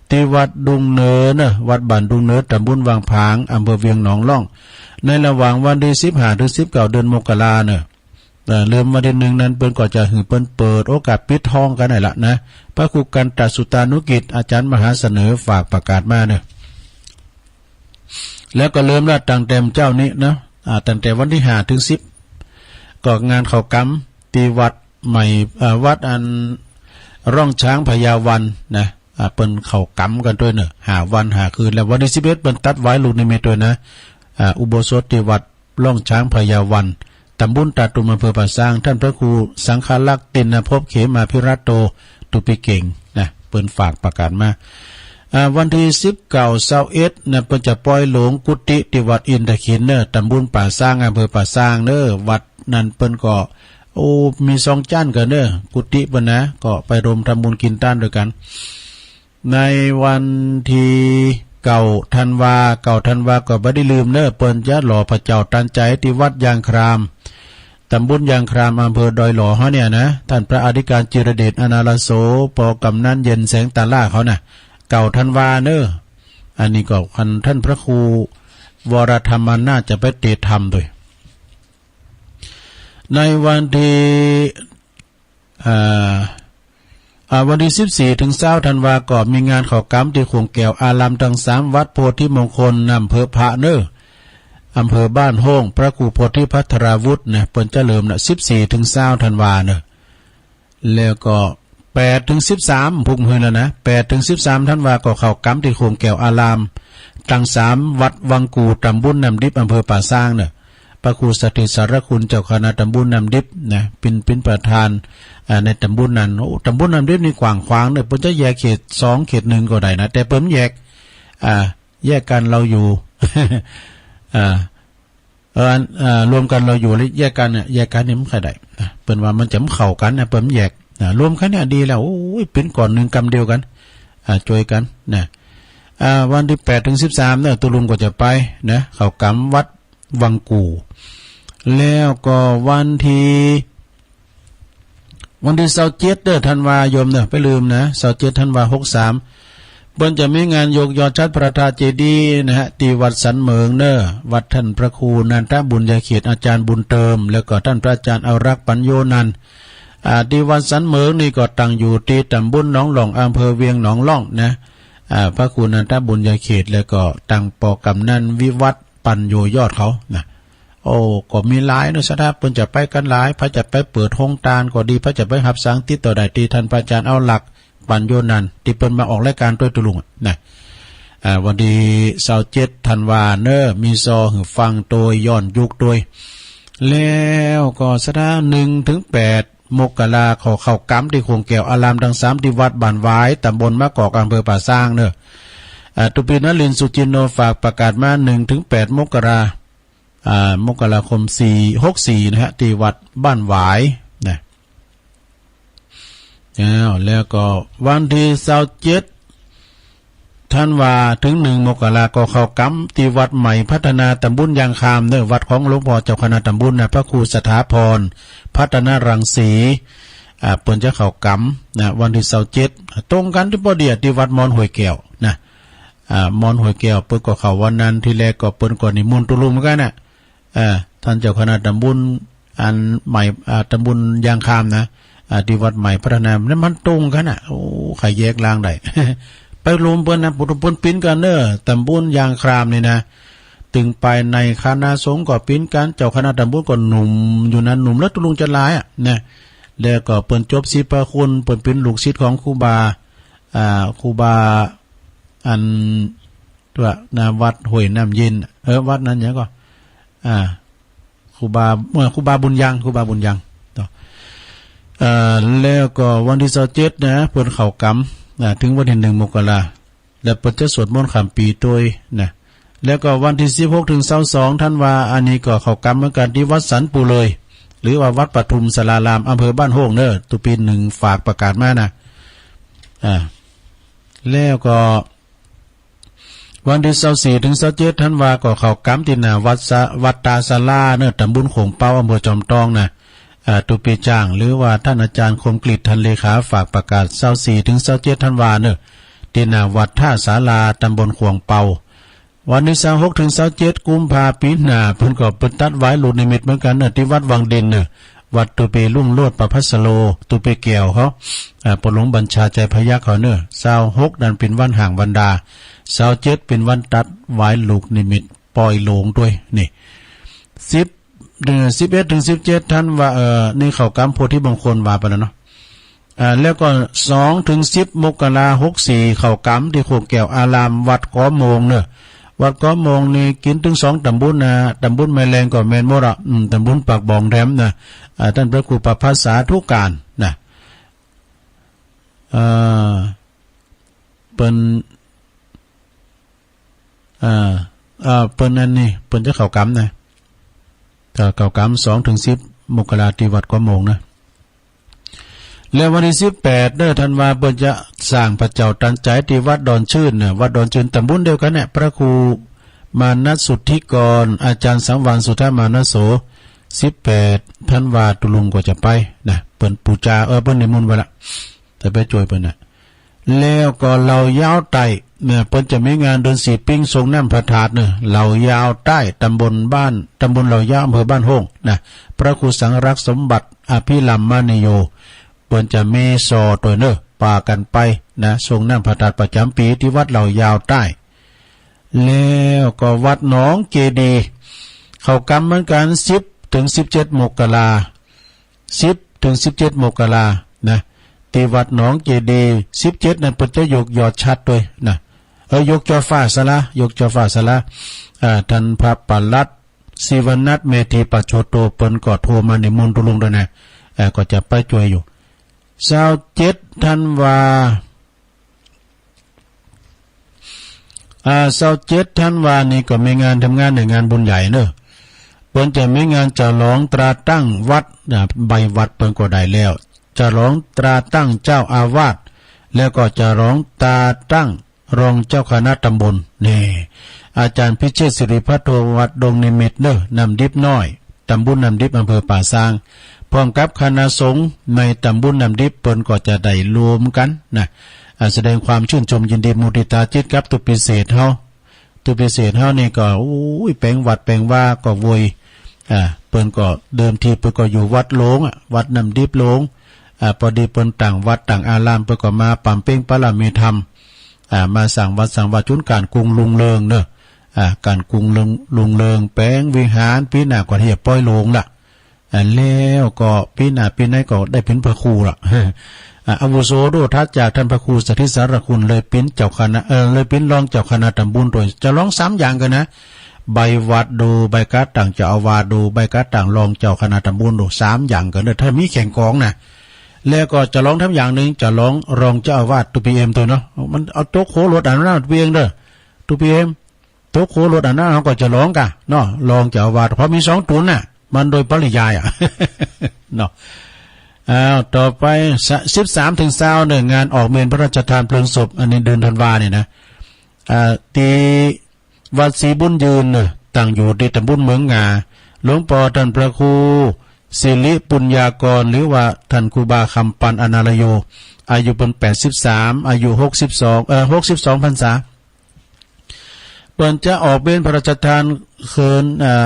ที่วัดดุงเนินวัดบ้านดุงเนินตำบลวังผางอำเภอเวียงหนองล่องในระหว่างวันที่15ถึง19เดือนมกราเนอะเริ่มวันที่1นั้นเปิ้นก็จะเปิ้นเปิดโอกาสปิดทองกันได้ละนะพระครูกันตสุตานุกิจอาจารย์มหาเสนอฝากประกาศมาเนอะแล้วก็เริ่มละตั้งแต่เจ้านี้นะตั้งแต่วันที่5ถึง10ก็งานเข้ากรรมที่วัดใหม่วัดอันร่องช้างพญาวันนะ เปิ้นเข้ากำกันด้วยเนอะหาวันหาคืนแล้ววันที่11เปิ้นตัดไว้ลูกนิมิตด้วยนะอุโบสถที่วัดล่องช้างพญาวันตำบลตาตุมอำเภอป่าซางท่านพระครูสังฆลักษณ์ตินภพเขมาภิรัตโตตุปิเก่งนะเปิ้นฝากประกาศมาวันที่19/21นะเปิ้นจะปล่อยหลวงกุฏิที่วัดอินทขินเนอะตำบลป่าซางอำเภอป่าซางเนอะวัดนั้นเปิ้นก็มี2จั่นกันเนอะกุฏิเปิ้นนะก็ไปรวมทำบุญกินต้านด้วยกันในวันที่ธันวาก็บ่ได้ลืมเนอะเปิ้นจะหล่อพระเจ้าตันใจที่วัดยางครามตำบลยางครามอำเภอดอยหล่อเฮาเนี่ยนะท่านพระอธิการจิรเดชอนาลโสปกำนันเย็นแสงตาล่าเขาน่ะธันวาเนอะอันนี้ก็ท่านพระครูวรธรรมน่าจะไปเทศธรรมด้วยในวันที่วันที่14ถึง20ธันวาก็มีงานเข้ากรรมที่ขวงแก้วอารามทั้ง3วัดโพธิมงคลอำเภอพระเนออำเภอบ้านโฮ่งพระครูโพธิพัทราวุฒินะเปิ้นเฉลิมน่ะ14ถึง20ธันวาเนอะแล้วก็8ถึง13พุ่งหื้อแล้วนะ8ถึง13ธันวาก็เข้ากรรมที่ขวงแก้วอารามทั้ง3วัดวังกูตำบลน้ำดิบอำเภอป่าซางเนอะพระครูสถิตสารคุณเจ้าคณะตำบลน้ำดิบนะเป็นประธานในตำบลนั้นตำบลน้ำดิบนี่กว้างขวางเนี่ยเพิ่นจะแยกเขต2เขต1ก็ได้นะแต่เพิ่นแยกกันเราอยู่ รวมกันเราอยู่แล้วแยกกันเนี่ยนี่มันค่อยได้เปิ้นว่ามันจะเข้ากันนะเปิ้นแยกรวมกันเนี่ยดีแล้วโอ้ยเป็นก่อนหนึ่งกรรมเดียวกันช่วยกันนะวันที่8ถึง13เนี่ยตุลุงก็จะไปนะเข้ากรรมวัดวังกูแล้วก็วันที่27เด้อธันวายนเนี่ยไปลืมนะ27ธันวา63เปิ้นจะมีงานยกยอดชัดพระธาตุเจดีย์นะฮะที่วัดสันเหมิงเนอวัดท่านพระครูนันทบุญญาเขตอาจารย์บุญเติมแล้วก็ท่านพระอาจารย์เอารักปัญโยนันท์ที่วัดสันเหมิงนี่ก็ตั้งอยู่ที่ตำบลหนองหล่องอำเภอเวียงหนองล่องนะพระครูนันทบุญญาเขตแล้วก็ตั้งปกำนันวิวัฒน์ปัญโยยอดเขานะก็มีหลายนะสถาเพิ่นจะไปกันหลายพระจะไปเปิดห้องตาลก็ดีพระจะไปหับสังติดต่อได้ที่ท่านพระอาจารย์เอาหลักปัญโยนันท์ที่เปิ้นมาออกรายการด้วยตุลุงนะวันที่27ธันวาเนอมีซอหือฟังโดยย้อนยุคโดยแล้วก็สถา1ถึง8มกราคมเข้ากรรมที่ขวงแก้วอารามทั้ง3ที่วัดบ้านหวายตำบลมะกอกอำเภอป่าซางเนอตุปีนลินสุจินโนฝากประกาศมา1ถึง8มกราคม64นะฮะที่วัดบ้านหวายนะแล้วก็วันที่27ธันวาถึง1มกราคมเข้ากรรมที่วัดใหม่พัฒนาตำบลยางคามเนอวัดของหลวงพ่อเจ้าคณะตำบลนะพระครูสถาพรพัฒนารังสีเปิ้นจะเข้ากรรมนะวันที่27ตรงกันที่พอดีที่วัดมอนห้วยแก้วนะมอนห้วยแก้วเปิ้นก็เข้าวันนั้นที่แรกก็เปิ้นก็นิมนต์ตุลุเหมือนกันน่ะท่านเจ้าคณะตำบลอันใหม่ตำบลยางคามนะที่วัดใหม่พัฒนานั้นมันตรงกันน่ะโอ้ใครแยกล่างได้ ไปรวมเปิ้นนะปุถุเปิ้นปิ้นกันเด้อตำบลยางคามนี่นะตึงไปในคณะสงฆ์ก็ปิ้นกันเจ้าคณะตำบลก็หนุ่มอยู่นั้นหนุ่มแล้วตุลุงจะหลายนะแล้วก็เปิ้นจบศิลปะคุณเปิ้นเป็นลูกศิษย์ของครูบาอันตัวนาวัดห้วยน้ำเย็นวัดนั้นเนี่ยก็ครูบาบุญยังต่อแล้วก็วันที่27นะเพิ่นเข้ากรรมถึงวันที่1มกราคมแล้วเพิ่นจะสวดมนต์ข้ามปีโดยนะแล้วก็วันที่16ถึง22ธันวาอันนี้ก็เข้ากรรมเหมือนกันที่วัดสันปูเลยหรือว่าวัดปทุมสารารามอำเภอบ้านโฮ่งเด้อตุปี1ฝากประกาศมานะแล้วก็วันที่24ถึง27ธันวาก็เข้ากรรมที่หน้าวัดตาศาลาเนอะตำบลโขงเป้าอำเภอจอมทองนะตุปีจ้างหรือว่าท่านอาจารย์คมกฤษท่านเลขาฝากประกาศ24ถึง27ธันวาเนอะที่หน้าวัดท่าศาลาตำบลขวงเปาวันที่26ถึง27กุมภาพันธ์ปีหน้าเพิ่นก็เปิ้นตัดไว้ลูกนิมิตเหมือนกันเนอะที่วัดวังดินเนอะวัดตุเปลุ่งโลดประภัสโลตุเปแก้วเขาปหลวงบัญชาใจพยัคฆ์เขาเนอะ26นั่นเป็นวันห่างวันดา27เป็นวันตัดไว้ลูกนิมิตปล่อยโลงด้วยนี่11ถึง17ท่านว่านี่เข้ากรรมโพธิมงคลว่าไปแล้วเนาะ แล้วก็2 ถึง 10 มกราคม 64เข้ากำที่โคกแก้วอารามวัดก้อโมงเนอะวัดก้อโมงนี่กินถึง2ตำบลนะตำบลแม่แรงก็แม่นหมดอ่ะตำบลปากบ่องแถมนะท่านพระครูประภัสสาธุการนะเปิ้นเปิ้นอันนี้เปิ้นจะเข้ากำนะถ้าเข้ากำ2 ถึง 10 มกราคมที่วัดก้อโมงนะแล้ววันที่18เด้อธันวาเปิ้นจะสร้างพระเจ้าตันใจที่วัดดอนชื่นเนี่ยวัดดอนชื่นตำบลเดียวกันเนี่ยพระครูมานัสสุทธิกรอาจารย์สังวรสุทธมานะโส18ธันวาตุลุงก็จะไปนะเปิ้นปูจาเปิ้นนิมนต์ไว้ละแต่ไปช่วยเปิ้นน่ะแล้วก็เหล่ายาวใต้เนี่ยเปิ้นจะมีงานเดือน4ปิ้งทรงน้ำพระธาตุเนี่ยเหล่ายาวใต้ตำบลเหล่ายาวอำเภอบ้านโฮงนะพระครูสังรักษ์สมบัติอภิลัมมานิโยเปิ้นจะมีซอตัวเนอะป่ากันไปนะทรงน้ำพระธาตุประจำปีที่วัดเหล่ายาวใต้แล้วก็วัดหนองเจดีเข้ากำเหมือนกัน10 ถึง 17 มกรา10 ถึง 17 มกรานะที่วัดหนองเจดี17นั้นเปิ้นจะยกยอดชัดด้วยนะยกจอฟ้าสละยกจอฟ้าสละท่านพระปลัดศิวนัทเมธีปัจโชโตเปิ้นก็โทรมาในมนต์ตุลุงด้วยนะก็จะไปช่วยอยู่27ธันวา27ธันวานี่ก็มีงานทำงานในงานบุญใหญ่เนอะเปิ้นจะมีงานฉลองตราตั้งวัดใบวัดเปิ้นก็ได้แล้วฉลองตราตั้งเจ้าอาวาสแล้วก็ฉลองตราตั้งรองเจ้าคณะตำบลนี่อาจารย์พิเชษฐ์สิริพัทโทวัดดงนิมิตรเนอะนำดิบน้อยตำบลนำดิบอำเภอป่าซางพร้อมกับคณะสงฆ์ในตำบลนำดิบเปิ้นก็จะได้รวมกันนะแสดงความชื่นชมยินดีมุทิตาจิตกับตุปิเศษเฮานี่ก็แปลงวัดแปลงว่าก็โวยเปิ้นก็เดิมทีเปิ้นก็อยู่วัดโลงวัดนำดิบโลงพอดีเปิ้นต่างวัดต่างอารามเปิ้นก็มาปั่มเป้งปรมีธรรมมาสั่งวัดสั่งวาจุนการกรุงลุงเริงเนอะการกรุงลุงเริงแปลงวิหารปีหน้าก็เฮียป้อยโลงล่ะแล้วก็ปีหน้าปีไหนก็ได้เป็นพระครูล่ะอาวุโสโดทัดจากท่านพระครูสถิสารคุณเลยเป็นเจ้าคณะเลยเป็นรองเจ้าคณะตำบลโดยจะร้อง3อย่างกันนะใบวัดดูใบกัดต่างเจ้าอาวาสดูใบกัดต่างรองเจ้าคณะตำบลดู3อย่างกันเด้อถ้ามีแข่งกองนะแล้วก็จะร้องทั้งอย่างนึงจะร้องรองเจ้าอาวาสตุพีเอ็มตัวเนาะมันเอาโต๊ะโครถอันนั้นเพียงเด้อตุพีเอ็มโต๊ะโครถอันนั้นเขาก็จะร้องกันเนาะรองเจ้าอาวาสเพราะมี2ตุนน่ะมันโดยปริยายเนาะต่อไป13 ถึง 20เนี่ยงานออกเมนพระราชทานเพลิงศพอันนี้เดือนธันวาเนี่ยนะที่วัดศรีบุญยืนเนี่ยตั้งอยู่ที่ตำบลเมืองงาหลวงพ่อท่านพระครูศิริปุญญากรหรือว่าท่านครูบาคำปันอนาลโยอายุเป็น83อายุ62พรรษาเปิ้นจะออกเป็นพระราชทานคืน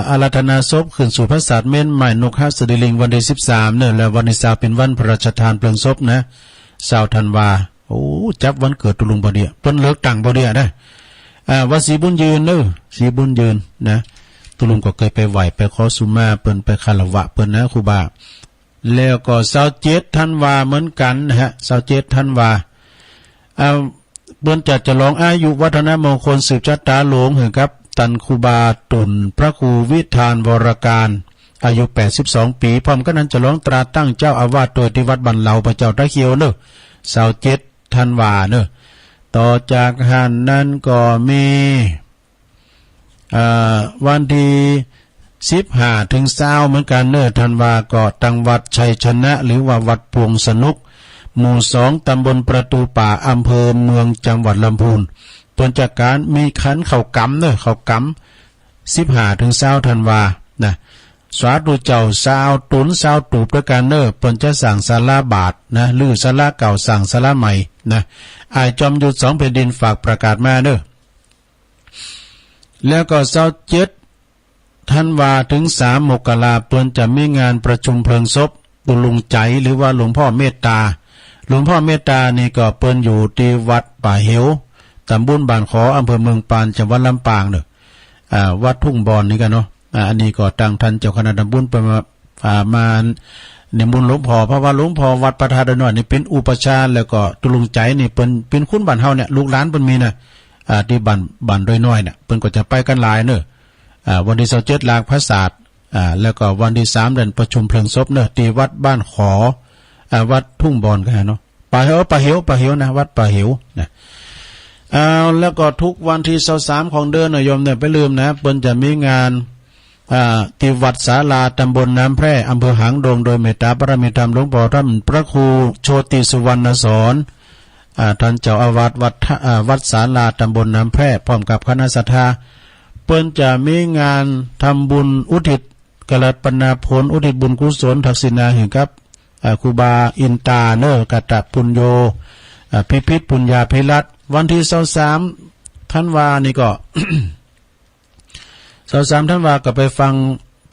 อาราธนาศพคืนสู่พระศาสตร์เม่นใหม่นกฮัสดิลิงวันที่13เนี่ยแล้ววันที่20เป็นวันพระราชทานเพลิงศพนะ20ธันวาจับวันเกิดตุลุงบ่เดียเปิ้นเลิกตั้งบ่เดียได้วัดศรีบุญยืนเด้อศรีบุญยืนนะตุลุงก็เคยไปไหว้ไปขอสุมาเปิ้นไปคารวะเปิ้นนะครูบาแล้วก็27ธันวาเหมือนกันนะฮะ27ธันวาเปิ้นจะร้องอายุวัฒนมงคลสืบชะตาหลวงเหมือนกับตันครูบาตุนพระครูวิธานวรการอายุ82ปีพร้อมกันนั้นจะร้องตราตั้งเจ้าอาวาสโดยที่วัดบันเหลาพระเจ้าตะเคียวเนอะ27ธันวาเนอะต่อจากหันนั้นก็มีวันที่15 ถึง 20เหมือนกันเนอะธันวาก็ตั้งวัดชัยชนะหรือว่าวัดพวงสนุกหมู่2ตำบลประตูป่าอำเภอเมืองจังหวัดลำพูนเปิ้นจัดการมีขันเข้ากำเนอะเข้ากำ15 ถึง 20ธันวานะสาธุเจ้า20ตุน20ตูบด้วยกันเนอะเปิ้นจะสั่งศาลาบาทนะหรือศาลาเก่าสั่งศาลาใหม่นะจอมยุทธ2แผ่นดินฝากประกาศมาเนอะแล้วก็27ธันวาถึง3 มกราคมเปิ้นจะมีงานประชุมเพลิงศพตุลุงใจหรือว่าหลวงพ่อเมตตาหลวงพ่อเมตตานี่ก็เปิ้นอยู่ที่วัดป่าเหวตำบลบ้านขออำเภอเมืองปานจังหวัดลำปางเนอะวัดทุ่งบอนนี่กันเนาะอันนี้ก็ตั้งท่านเจ้าคณะตำบลประมาณ นิมนต์หลวงพ่อเพราะว่าหลวงพ่อวัดประทาดน้อยนี่เป็นอุปชาแล้วก็ตุลุงใจนี่เป็นคุณบ้านเฮาเนี่ยลูกหลานเพิ่นมีนะที่บ้านดอยน้อยเนี่ยเพิ่นก็จะไปกันหลายเด้อวันที่27ลากพระศาสตร์แล้วก็วันที่3เดือนประชุมเพลิงศพเด้อที่วัดบ้านขอวัดทุ่งบอนกันเนาะป่าเหวนะวัดป่าเหวนะแล้วก็ทุกวันที่23ของเดือนนะโยมเนี่ยไปลืมนะเพิ่นจะมีงานที่วัดศาลาตำบลน้ำแพร่อำเภอหางดงโดยเมตตาบารมีธรรมหลวงพ่อท่านพระครูโชติสุวรรณสอนท่านเจ้าอาวาสวัดศาลาตำบลน้ำแพร่พร้อมกับคณะศรัทธาเพิ่นจะมีงานทำบุญอุทิศกลปนาผลอุทิศบุญกุศลทักษิณาให้กับครูบาอินตาเนอกัตตปุญโยพิพิธปุญญาภิรัตน์วันที่23ธันวานี่ก็ 23ธันวาก็ไปฟัง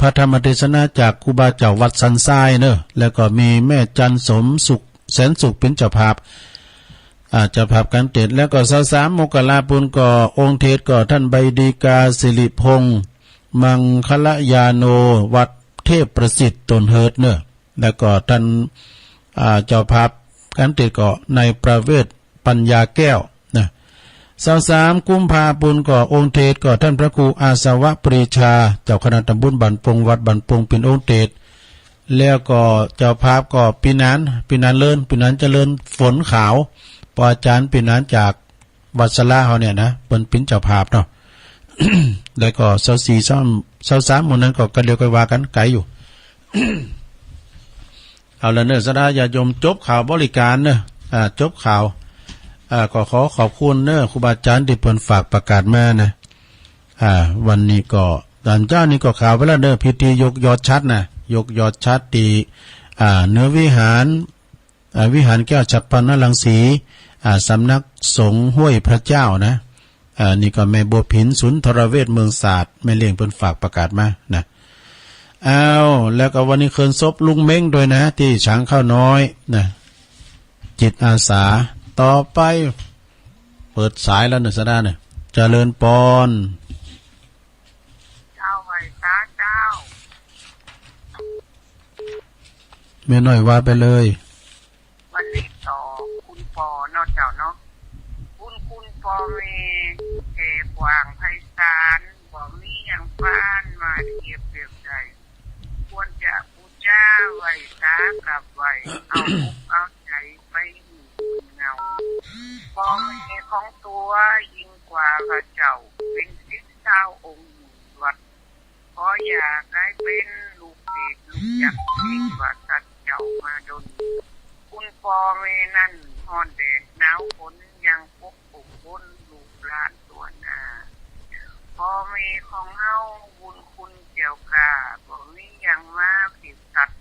พระธรรมเทศนาจากครูบาเจ้าวัดสันทรายเนอะแล้วก็มีแม่จันสมสุขแสนสุขเป็นเจ้าภาพเจ้าภาพการเทศแล้วก็23มกราคมก็องค์เทศก็ท่านใบดีกาสิริพงษ์มังคลยาโนวัดเทพประสิทธิ์ตนเฮิดเนอะแล้วก็ท่านเจ้าภาพการเทศก็ในประเวศปัญญาแก้วนะ23กุมภาพันธ์ก็องค์เทศก็ท่านพระครูอาสวะปรีชาเจ้าคณะตำบลบันปงวัดบันปงเป็นองค์เทศแล้วก็เจ้าภาพก็ปีนั้นเจริญฝนขาวปอาจารย์ปีนั้นจากวัดสลาเฮาเนี่ยนะเป็นเจ้าภาพเนาะ แล้วก็23หมู่นั้นก็กันเดียวกันว่ากันไกลอยู่ เอาละเนอะสดาญาโยมจบข่าวบริการเนอะจบข่าวก็ขอขอบคุณเนอะครูบาอาจารย์ที่เพิ่นฝากประกาศมานะวันนี้ก็ด้านเจ้านี่ก็ข่าวไปแล้วเนอะพิธียกยอดชัดนะยกยอดชัดที่เนื้อวิหารแก้วฉัพพนรังสีสำนักสงฆ์ห้วยพระเจ้านะนี่ก็แม่บัวผินสุนทรเวชเมืองศาสตร์แม่เลี้ยงเพิ่นฝากประกาศมานะแล้วก็วันนี้คืนศพลุงเม้งด้วยนะที่ช้างข้าวน้อยนะจิตอาสาต่อไปเปิดสายแล้วเนอะสดาเนี่ยเจริญปอนเจ้าไว้ตาเจ้าแม่น้อยว่าไปเลยวันนี้ต่อคุณปอเนาะเจ้าเนาะคุณปอเมเกวางไพศาลบอกมีอย่างฟ้านมาเทียบเปรียบใจควรจะบูชาไว้ตากับไว้เอาใจไปเงาปอเมของตัวยิ่งกว่าพระเจ้าเป็นศิษย์เจ้าองค์วัดขออยากได้เป็นลูกศิษย์ลูกจักที่ว่าสัตว์เจ้ามาดลคุณปอเมนั่นฮ้อนแดดหนาวฝนยังปกปุกบนลูกหลานตัวนาพอเมของเฮาบุญคุณเกี่ยวกาบ่มียังมาผิดสัตว์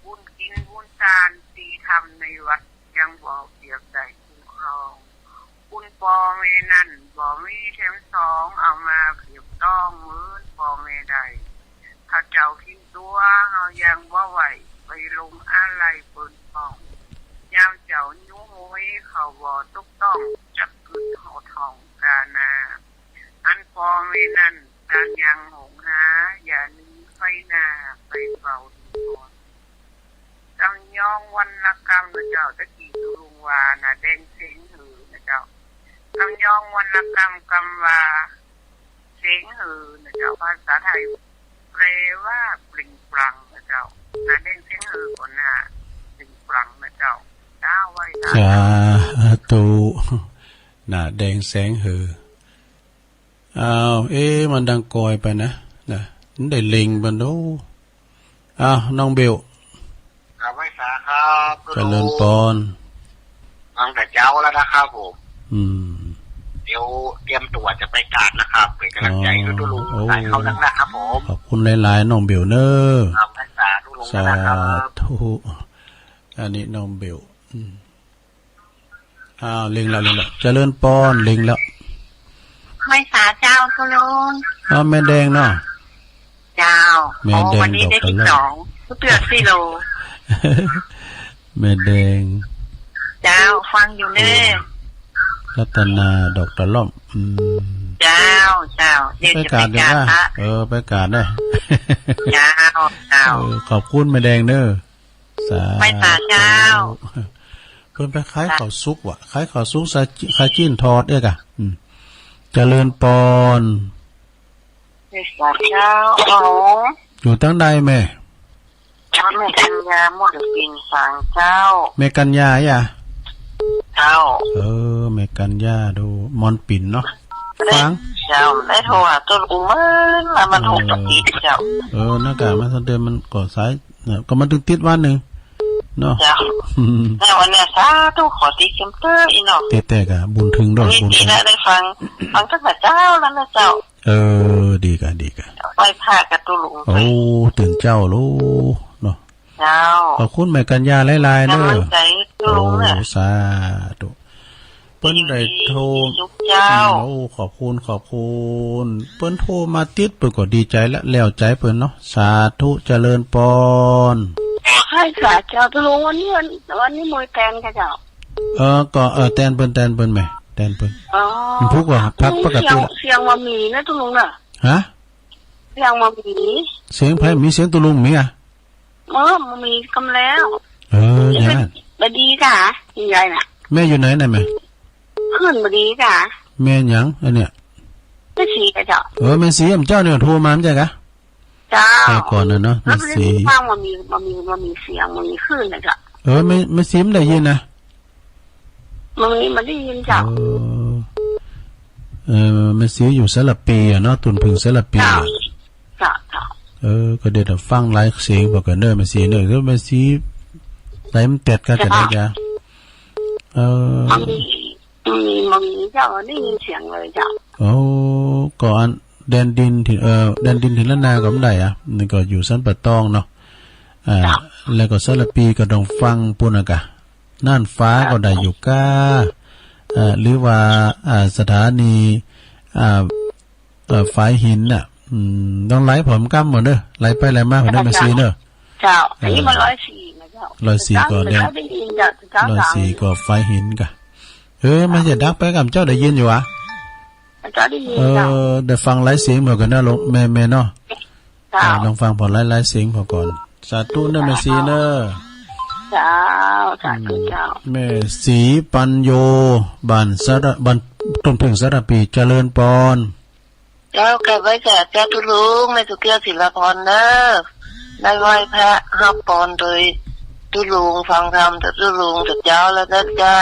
บุญกินบุญทานตีทำในวัดยังบ่เกี่ยวใจคุ้มครองคุณปอเมนั่นบ่มีเข็มสองเอามาเพียบต้องมื้นปอเมใดข้าเจ้าคิดตัวเฮายังบ่ไหวไปลงอะไรเปิ้นป้องยามเจ้านิ้วห้อยเขาบ่ตกต้องจักกึดเฮาทองกานาอันปอเมนั่นการยังหงหาอย่านี้ไฟหน้าไปเฝ้าดูจำยองวรรณกรรมนะเจ้าตะกี้ตุลุงวาน่ะแดงเสียงหือนะเจ้าจำยองวรรณกรรมกำว่าเสียงหือนะเจ้าภาษาไทยแปลว่าปลิ่งปลังนะเจ้าน่ะแดงเสียงหือคนน่ะปลิ่งปลังนะเจ้าจ้าไว้สาธุน่ะแดงแสงหือมันดังกอยไปนะได้ลิงบันดูน้องเบลครับไว้สาครับเจริญปอนตั้งแต่เจ้าแล้วนะครับผมเดี๋ยวเตรียมตัวจะไปกาดนะครับเป็นกำลังใจให้ทุกลุงใส่เข้าดังนะครับผมขอบคุณหลายๆน้องเบลเนอะครับไว้สาทุกลุงนะครับสาธุอันนี้น้องเบลลิงแล้วเจริญปอนลิงแล้วไม่สาเจ้าทุลุงแม่แดงเนาะเจ้าแม่แดงวันนี้ได้12เตือก4 โลแม่แดงเจ้าฟังอยู่เน่รัตนาดอกตะล่อมเจ้าเดี๋ยวจะไปกาดไปกาดได้เจ้าขอบคุณแม่แดงเด้อ ไปตาเจ้าเพิ่นไปขายข้าวสุกว่ะขายข้าวสุกขายจีนทอดเด้อกะเจริญปอน ไปตาเจ้าโอ้อยู่ตั้งใดแม่เจ้าแม่กัญญาหมดปิงสังเจ้าแม่กัญญาอ่ะเจ้าแม่กัญญาดูมอนปิ่นเนาะฟังเจ้าได้โทรหาตัวลุงมันโทรตะกี้เจ้านักกะมาสันเดือนมันก่อสายก็มันถึงติดวันนึงเนาะเจ้าแต่วันนี้ซาตู้ขอตีเข็มเตอร์อีเนาะแต่กะบุญถึงดอกบุญถึงได้ฟังตั้งแต่เจ้าแล้วนะเจ้าดีกะไปพากับตัวลุงโอ้ตื่นเจ้าลูเนาะเจ้าขอบคุณแม่กัญญาหลายๆเด้อโอ้สาธุเปิ้นได้โทรโอ้ขอบคุณเปิ้นโทรมาติดเปิ้นก็ดีใจแล้วใจเปิ้นเนาะสาธุเจริญปอนให้ค่ะเจ้าตัวลุงวันนี้มวยแตนค่ะเจ้าก็แตนเปิ้นแม่แตนเปิ้นมันพุกว่าพักปกติเสียงว่ามีนะตัวลุงน่ะฮะเสียงว่ามีเสียงไผมีเสียงตัวลุงมีอ่ะมันมีกำแล้วเนี่ยบดีค่ะยังไงน่ะแม่อยู่ไหนน่ะแม่ขึ้นบดีค่ะแม่หยังอันเนี้ยแม่สีค่ะเจ้าแม่สีเจ้าเนี่ยโทรมามั้ยจ๊ะกะเจ้าแต่ก่อนน่ะเนาะแม่สีฟังมันมีเสียงมันมีคลื่นนะจ๊ะแม่สีมันได้ยินนะมันได้ยินจ้ะแม่สีอยู่สระปีอ่ะเนาะตุนพึ่งสระปีจ้ะก็เดี๋ยวฟังไลฟ์เสียงบอกกันเด้อแม่สีเด้อแล้วแม่สีไลฟ์มันเต็ดกันจะได้จ้ะมันมีเจ้าได้ยินเสียงเลยจ้ะก่อนแดนดินถิ่นละนาก็ไม่ได้อ่ะนี่ก็อยู่สันปะตองเนาะแล้วก็สระปีก็ต้องฟังปุ่นอ่ะกะน่านฟ้าก็ได้อยู่ก้าหรือว่าสถานีฝายหินน่ะต้องไล่ผมกั้มหมดเด้อไล่ไปไล่มาผมได้มาซีเด้อเจ้าอันนี้มัน104นะเจ้า104ก็แดง104ก็ฝายหินกะมันจะดักไปกับเจ้าได้ยินอยู่วะได้ฟังไลฟ์เสียงเหมือนกันนะลูกแม่เนาะลองฟังพอไลฟ์เสียงพอก่อนสาธุเนอะแม่สีเนอะเจ้าสาธุเจ้าแม่สีปัญโยบันต้นพึ่งสระปีเจริญปอนเจ้าแกไว้แก่เจ้าทุลุงแม่สุเกียวศิลปพรเนอะได้ไหว้พระรับปอนโดยทุลุงฟังธรรมจากทุลุงจากเจ้าแล้วนะเจ้า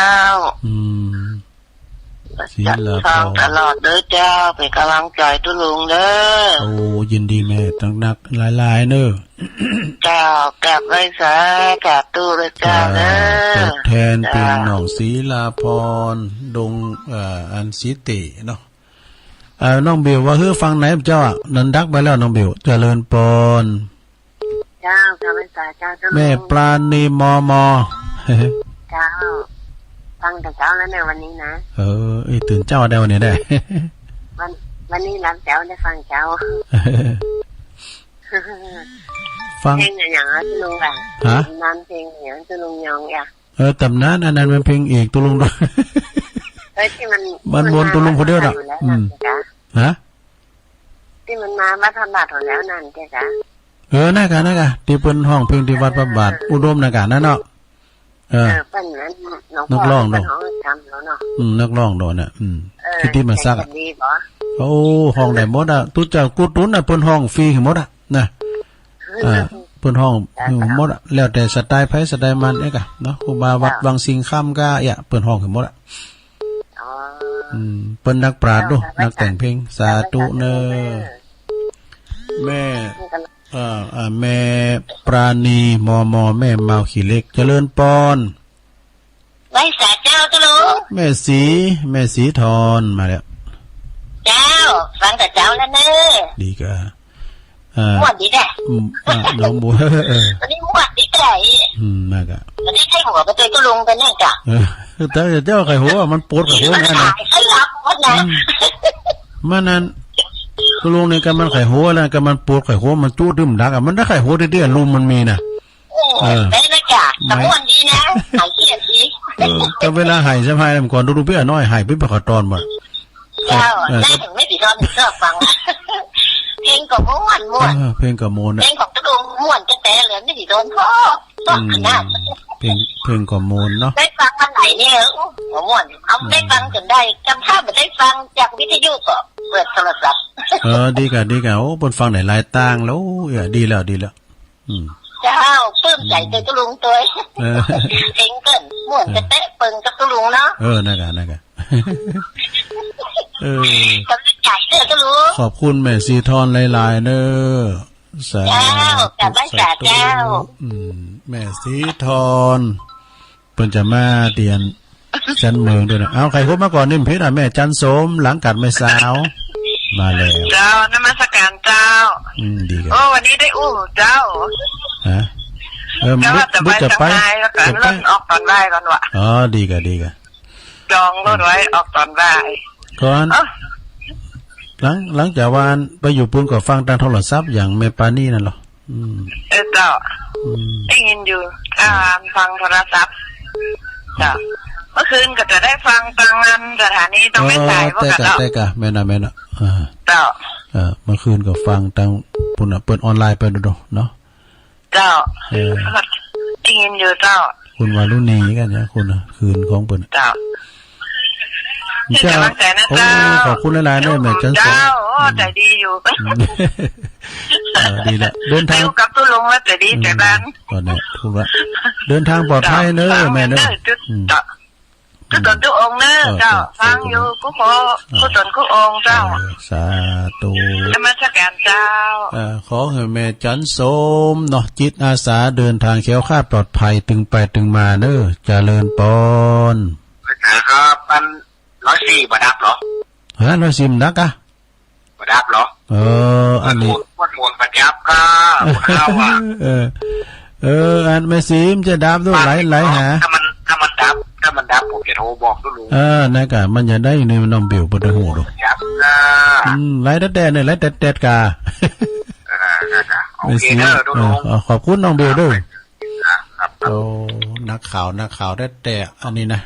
จัดฟังตลอดเด้อเจ้าเป็นกำลังใจทุลุงเด้อยินดีแม่ตั้งนักหลายๆเนอะเจ้ากลับไว้ซะกลับตู้เลยเจ้าเนอะแทนเป็นน้องศรีลาพรดงอันสิติเนาะน้องบิวว่าฟังไหนเจ้านันดักไปแล้วน้องบิวเจริญปอนเจ้าไม่สายเจ้าแม่ปราณีมอเจ้าฟังแต่เจ้าแล้วในวันนี้นะตื่นเจ้าได้วันนี้ได้วันนี้รับเจ้าได้ฟังเจ้าฟังเพลงอย่างตุลุงอ่ะน้ำเพลงอย่างตุลุงยองอ่ะตำนานอันนั้นมันเพลงเอกตุลุงด้วยที่มันวนตุลุงคนเดียวน่ะฮะที่มันมาวัดพระบาทของแล้วนั่นใช่จ้ะน่ากะที่เปิ้นห้องเพลงที่วัดพระบาทอุดมน่ะกะนั่นเนาะเป็นนั้นนักร้องโดนนักร้องโดนน่ะที่มาซักห้องได้หมดอ่ะตุ๊เจ้ากูตุ้นน่ะเปิ้นห้องฟรีหมดอ่ะนะเปิ้นห้องหมดอ่ะแล้วแต่สไตล์ไผสไตล์มันเอ้กะเนาะครูบาวัดวังสิงค่ำก็เปิ้นห้องหมดอ่ะเปิ้นนักปราชญ์ดูนักแต่งเพลงสาธุเนอแม่แม่ปราณีมอแม่เมาขี้เล็กเจริญปอนไว้สาเจ้าตุลุงแม่สีทอนมาแล้วเจ้าฟังแต่เจ้าแล้วเนอะดีกะม่วนดีแกน้องบัววันนี้ม่วนดีแกมากะวันนี้ให้หัวไปเจอตุลุงไปแน่จ้ะแต่เจ้าไข่หัวมันปวดไข่หัวนั่นน่ะมันนั้นตุลุงในกันมันไข่หัวแล้วกันมันปวดไข่หัวมันจู้ดึ้มดักอ่ะมันได้ไข่หัวเตี้ยๆลมมันมีน่ะได้นะจ้ะแต่ม่วนดีนะหายเครียดดีก็เวลาหายสบายมันก่อนดูเปี้ยน้อยหายไปประกอบตอนบ่เจ้าได้ถึงไม่กี่ตอนชอบฟังเพลงก็ม่วนเพลงก็ม่วนเพลงของตุลุงม่วนจะแต่เหลือไม่กี่ตอนพอ เพิ่งข้อมูลเนาะได้ฟังวันไหนเนี่ยหัวม่วนเอาได้ฟังจนได้จำภาพไม่ได้ฟังจากวิทยุก็เปิดโทรศัพท์ดีกะโอ้บนฟังไหนหลายต่างแล้วดีแล้วเจ้าปลื้มใจตัวตุลุงตัวเองเกินม่วนจะเตะเปิงกับตุลุงเนาะนั่นกะกำลังใจเด้อตุลุงขอบคุณแม่สีทอนหลายๆเด้อเจ้ากลับบ้านเจ้าแม่สีทอนเพิ่นจะมาเตียนจันเมืองด้วยนะเอาใครคบมาก่อนนิ่มเพชรแม่จันโสมหลังกัดแม่สาวมาแล้วเจ้านมัสการเจ้าดีกันวันนี้ได้อู้เจ้าฮะมุจะไปแล้วกันรถออกตอนบ่ายก่อนวะดีกันจองรถไว้ออกตอนบ่ายก่อนหลังจากวันไปอยู่ปุ่นก็ฟังทางโทรศัพท์อย่างแม่ปานี่นั่นหรอเจ้าได้ยินอยู่ฟังโทรศัพท์เจ้าเมื่อคืนก็จะได้ฟังทางนั้นสถานีต้องไม่สายเพราะกะแม่น่ะเจ้าเมื่อคืนก็ฟังทางปุ่นเปิดออนไลน์ไปดูเนาะเจ้าได้ยินอยู่เจ้าคุณวารุณีกันเนี่ยคุณคืนของเปิดเจ้าขอบคุณหลายๆด้วยแม่จันทร์เจ้าใจดีอยู่ดีแหละเดินทางกับตู้ลงแล้วใจดีใจบ้านก่อนเนี่ยพูดว่าเดินทางปลอดภัยเนอะแม่เนอะกุศลทุกองค์เนอะเจ้าฟังอยู่กุศลทุกองค์เจ้าสาธุนมัสการเจ้าขอให้แม่จันโสมเนาะจิตอาสาเดินทางแคล้วคลาดปลอดภัยตึงไปตึงมาเนอะเจริญปอนครับมัน104บ่ดับเหรอ110นักอะบ่ดับเหรออันนี้หมดประจับครับอันแม่ซีมจะดับด้วยไหลหาถ้ามันดับผมจะโทรบอกทุกลุงนั่นกะมันจะได้อยู่ในน้องเบลปะหูดูไหลแต่เนี่ยไหลแต่กาโอเคเด้อทุกลุงขอบคุณน้องเบลด้วยโอ้นักข่าวแต่อันนี้นะ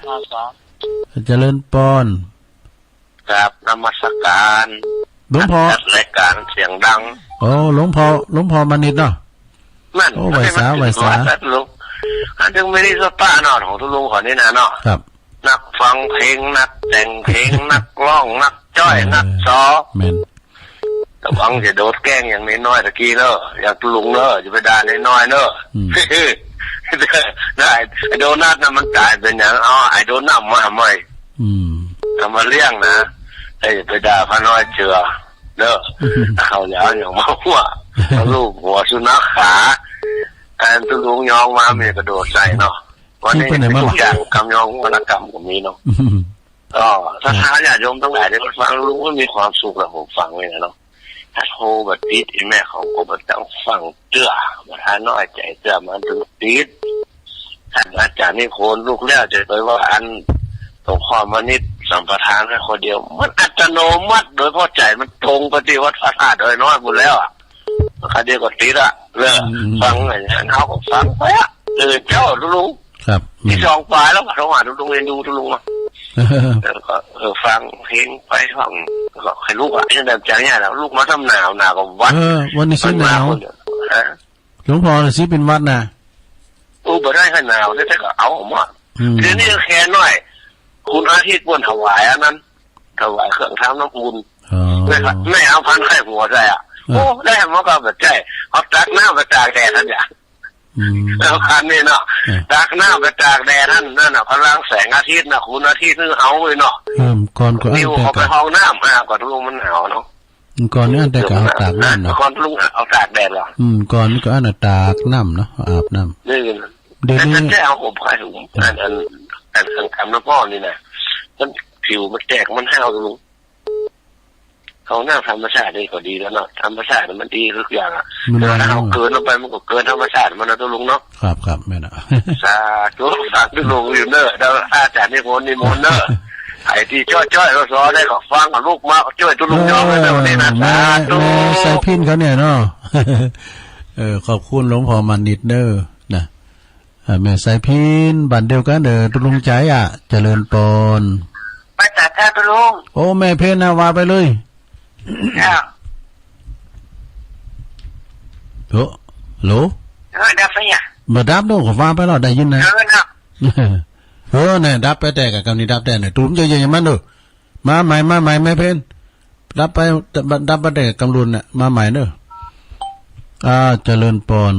เจริญปอนครับนมัสการหลวงพ่อรายการเสียงดังหลวงพ่อมานิดเนาะนั่นไหวสาลุงอันจึงไม่ได้สป้าเนาะของทุลุงขอนี่นะเนาะครับนักฟังเพลงนักแต่งเพลงนักร้องนักจ้อยนักซ้อแม่นแต่หวังจะโดดแกล้งอย่างน้อยๆตะกี้เนอะอย่างทุลุงเนอะจะไปด่าน้อยๆเนอะได้ไอโดนัทน่ะมันกลายเป็นอย่างไอโดนัทมาทำไมทำมาเลี้ยงนะไอไปด่าพระน้อยเจือเนอะเขาแล้วอย่างมาหัวลูกหัวสุนัขขาตุลุงยองมาเมียกระโดดใส่เนาะวันนี้ทุกอย่างกำยองวรรณกรรมก็มีเนาะถ้าญาติโยมทั้งหลายได้ฟังลุงก็มีความสุขแล้วผมฟังไว้นะเนาะถ้าโทรแบบติดแม่ของผมต้องฟังเจือมาทานน้อยใจเจือมันถึงติดท่านอาจารย์นี่โคนลูกแล้วจะไปว่าอันตรงข้อมานิดสัมปทานแค่คนเดียวมันอัตโนมัติโดยเพราะใจมันตรงปฏิวัติพระธาตุโดยน้อยหมดแล้วอ่ะคดีก็ติดอ่ะฟังอะไรเขาก็ฟังไปอ่ะเจ้าลุงครับที่สองปลายแล้วเขาหาลุงเรียนดูลุงอ่ะฟังเพลงไปฟังก็ให้ลูกอ่ะยังเดิมใจเนี่ยแล้วลูกมาทำหนาวกับวัดวันนี้สิหนาวหลวงพ่อสิเป็นวัดนะบ่ได้ให้หนาวแต่ก็เอาออกมาเดี๋ยวนี้แค่น้อยคุณอาทิตย์บนถวายอันนั้นถวายเครื่องทำน้ำอุ่นไม่เอาพันไข่หัวใจอ่ะโอ้ได้มันก็แบบใจเอาตักหน้าไปตากแดดท่านอย่างแล้วพันนี่เนาะตักหน้าไปตากแดดนั่นน่ะพลังแสงอาทิตย์นะคุณอาทิตย์นึงเอาเลยเนาะก่อนก็นิวเขาไปห้องน้ำก่อนลุงมันหนาวเนาะก่อนนี่อันแต่ก็เอาตากน้ำเนาะก่อนลุงเอาตากแดดหรอก่อนนี่ก็อันตากน้ำเนาะอาบน้ำเดี๋ยวนี้แค่เอาผมไปถุงอันเครื่องทำน้ำพ่อนี่นะมันผิวมันแตกมันแห้วลุงเขาหน้าธรรมชาตินี่ก็ดีแล้วเนาะธรรมชาติมันดีทุกอย่างอ่ะถ้าเอาเกินลงไปมันก็เกินธรรมชาติมันนะตัวลุงเนาะครับแม่นะสาธุสาธุลุงอยู่เนอะแล้วอาจารย์นิมนต์เนอะไอ้ที่จ้อยๆก็สอนได้ก็ฟังกับลูกมาช่วยตัวลุงยอมเลยนะวันนี้นะสาธุใส่พินเขาเนี่ยเนาะขอบคุณหลวงพ่อมันนิดเนอร์นะแม่ใส่พินบันเดียวกันตัวลุงใจอ่ะเจริญปนไปจัดแท้ตัวลุงโอ้แม่เพนนะว่าไปเลยโหลดับไฟอ่ะ บ่ดับโดก็ว่าไปแล้วได้ยินนะ นะ เนี่ยดับไปแต่กับกำนี้ดับแต่เนี่ยตุ้มเยอะๆอย่างมันดูมาใหม่ไม่เพ่นดับไปแต่กับกำรุนเนี่ยมาใหม่เด้อเจริญปอน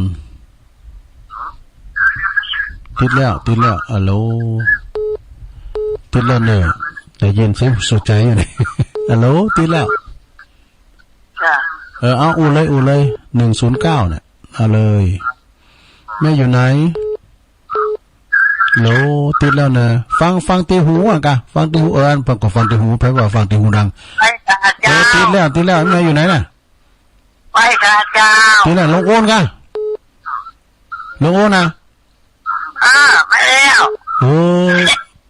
ติดแล้วฮัลโหลติดแล้วเนอะแต่เย็นสิสนใจอยู่นี่ฮัลโหลติดแล้วเอาอูเลย109เนี่ยเอาเลยแม่อยู่ไหนโหลติดแล้วนะฟังตีหูอ่ะกะฟังตีหูฟังก็ฟังตีหูแปลว่าฟังตีหูดังไปกะเจ้าติดแล้วแม่อยู่ไหนน่ะไปกะเจ้าติดแล้วลงโอนกะลงโอนนะไปแล้ว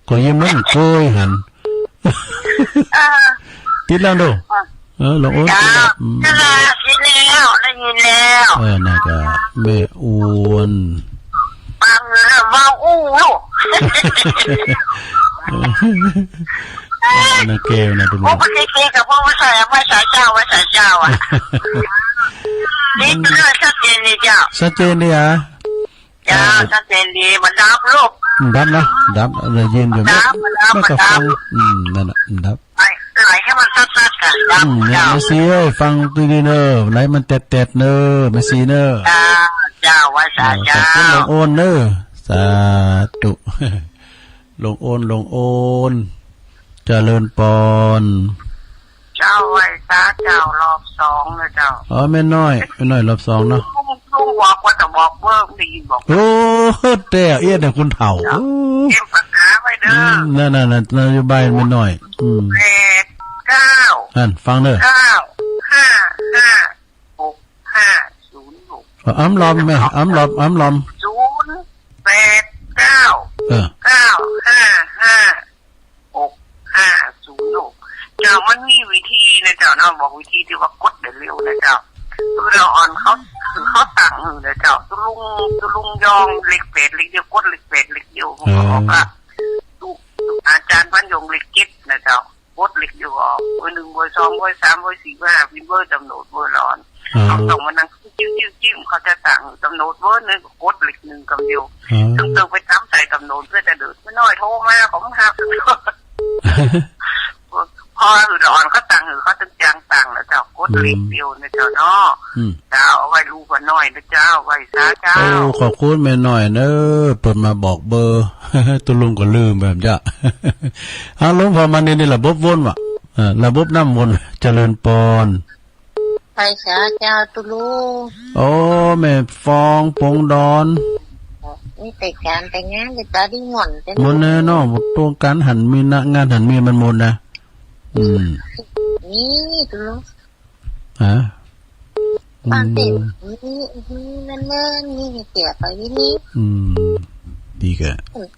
ก็ยิ้มนั่นโกยหันติดแล้วดูลงโอนติดแล้วได้ยินแล้วน่ะกะแม่อ้วนฟังแล้วมาอู้ลูกนะเกลนะทุกคนพวกพี่เกกับพวกไม่ใส่เจ้าอ่ะนี่เรื่องชัดเจนนี่เจ้าชัดเจนนี่ชัดเจนดีมันดับลูกดับนะดับเลยยืนอยู่ไม่ก็ฟังนั่นน่ะดับไหลให้มันซัดๆกันดับไม่ซีฟังดีๆเนอะไหลมันเต็ดๆเนอะไม่ซีเนอะเจ้าว่าสาเจ้าลงโอนเนอะสาธุลงโอนเจริญปอนเจ้าไว้สาเจ้ารอบ2นะเจ้าแม่น้อยรอบ2เนาะลุงบอกว่าจะบอกเบิ่งดีบอกโอ้แต่เอี้ยเนี่ยคุณเฒ่าเก็บปากกาไว้เด้อนั่นนโยบายแม่น้อย9นั่นฟังเด้อ9 5 5 6 5 0 6อ้ำลอมแม่อ้ำลอม0 8 9 9 5 5 6 5 0 6เจ้ามันมีวิธีนะเจ้าน้องบอกวิธีที่ว่ากดได้เร็วนะเจ้าคือเราอ่อนเขาตั้งนะเจ้าตุลุงยองเล็กเป็ดเล็กเดียวกดเล็กเป็ดเล็กเดียวเขาบอกว่าอาจารย์บรรยงเล็กจิตนะเจ้ากดเล็กเดียวออกเบอร์1เบอร์2เบอร์3เบอร์4เบอร์5เป็นเบอร์จำนวนเบอร์ร้อนเขาต้องมานั่งจิ้มเขาจะตั้งจำนวนเบอร์นึงกดเล็ก1กำเดียวต้องไปทำใส่จำนวนเพื่อจะเดือดไม่น้อยโทรมาผมหาพอหรืออ่อนเขาตั้งเขาตึงจางตั้งแล้วเจ้ากดเล็กเดียวนะเจ้าเนาะเจ้าเอาไว้ลูกน้อยนะเจ้าไว้ซาเจ้าขอบคุณแม่น้อยเนอะเปิดมาบอกเบอร์ตุลุงก็ลืมแบบจ้ะลุงพอมันนี่ระบบวนว่ะระบบน้ำวนเจริญปอนไปซาเจ้าตุลุงโอ้แม่ฟองปงดอนนี่แต่การแต่งานจะตาดีหม่อนมนแน่เนาะตัวการหันมีงานหันมีมันมนนะนี่ตุลุงบางทีนี่นั่นนี่เกี่ยวไปนี่ดีแก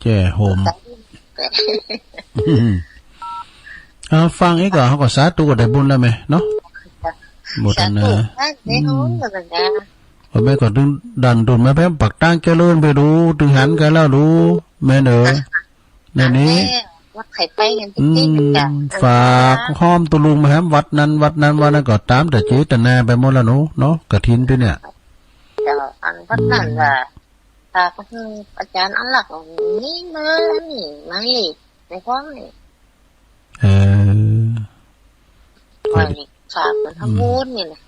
แจ้โฮมฟังอีกเหรอเขาก็สาธุก็ได้บุญแล้วไหมเนาะหมดนะแม่ก็ดึงดันดุนมาแพ้ปักตั้งเจริญไปดูดึงหันกันแล้วดูแม่เนอในนี้วัดไข่ไปกันจริงๆจ้ะฝากห้อมตุลุงมาแฮมวัดนั้นวันนั้นก็ตามแต่เจตนาไปหมดแล้วเนาะกฐินไปเนี่ยเจ้าอันวัดนั้นว่าฝากอาจารย์อันหลักนี่มานี่มาอีกในห้องนี่ฝากมันทำบุญนี่นะ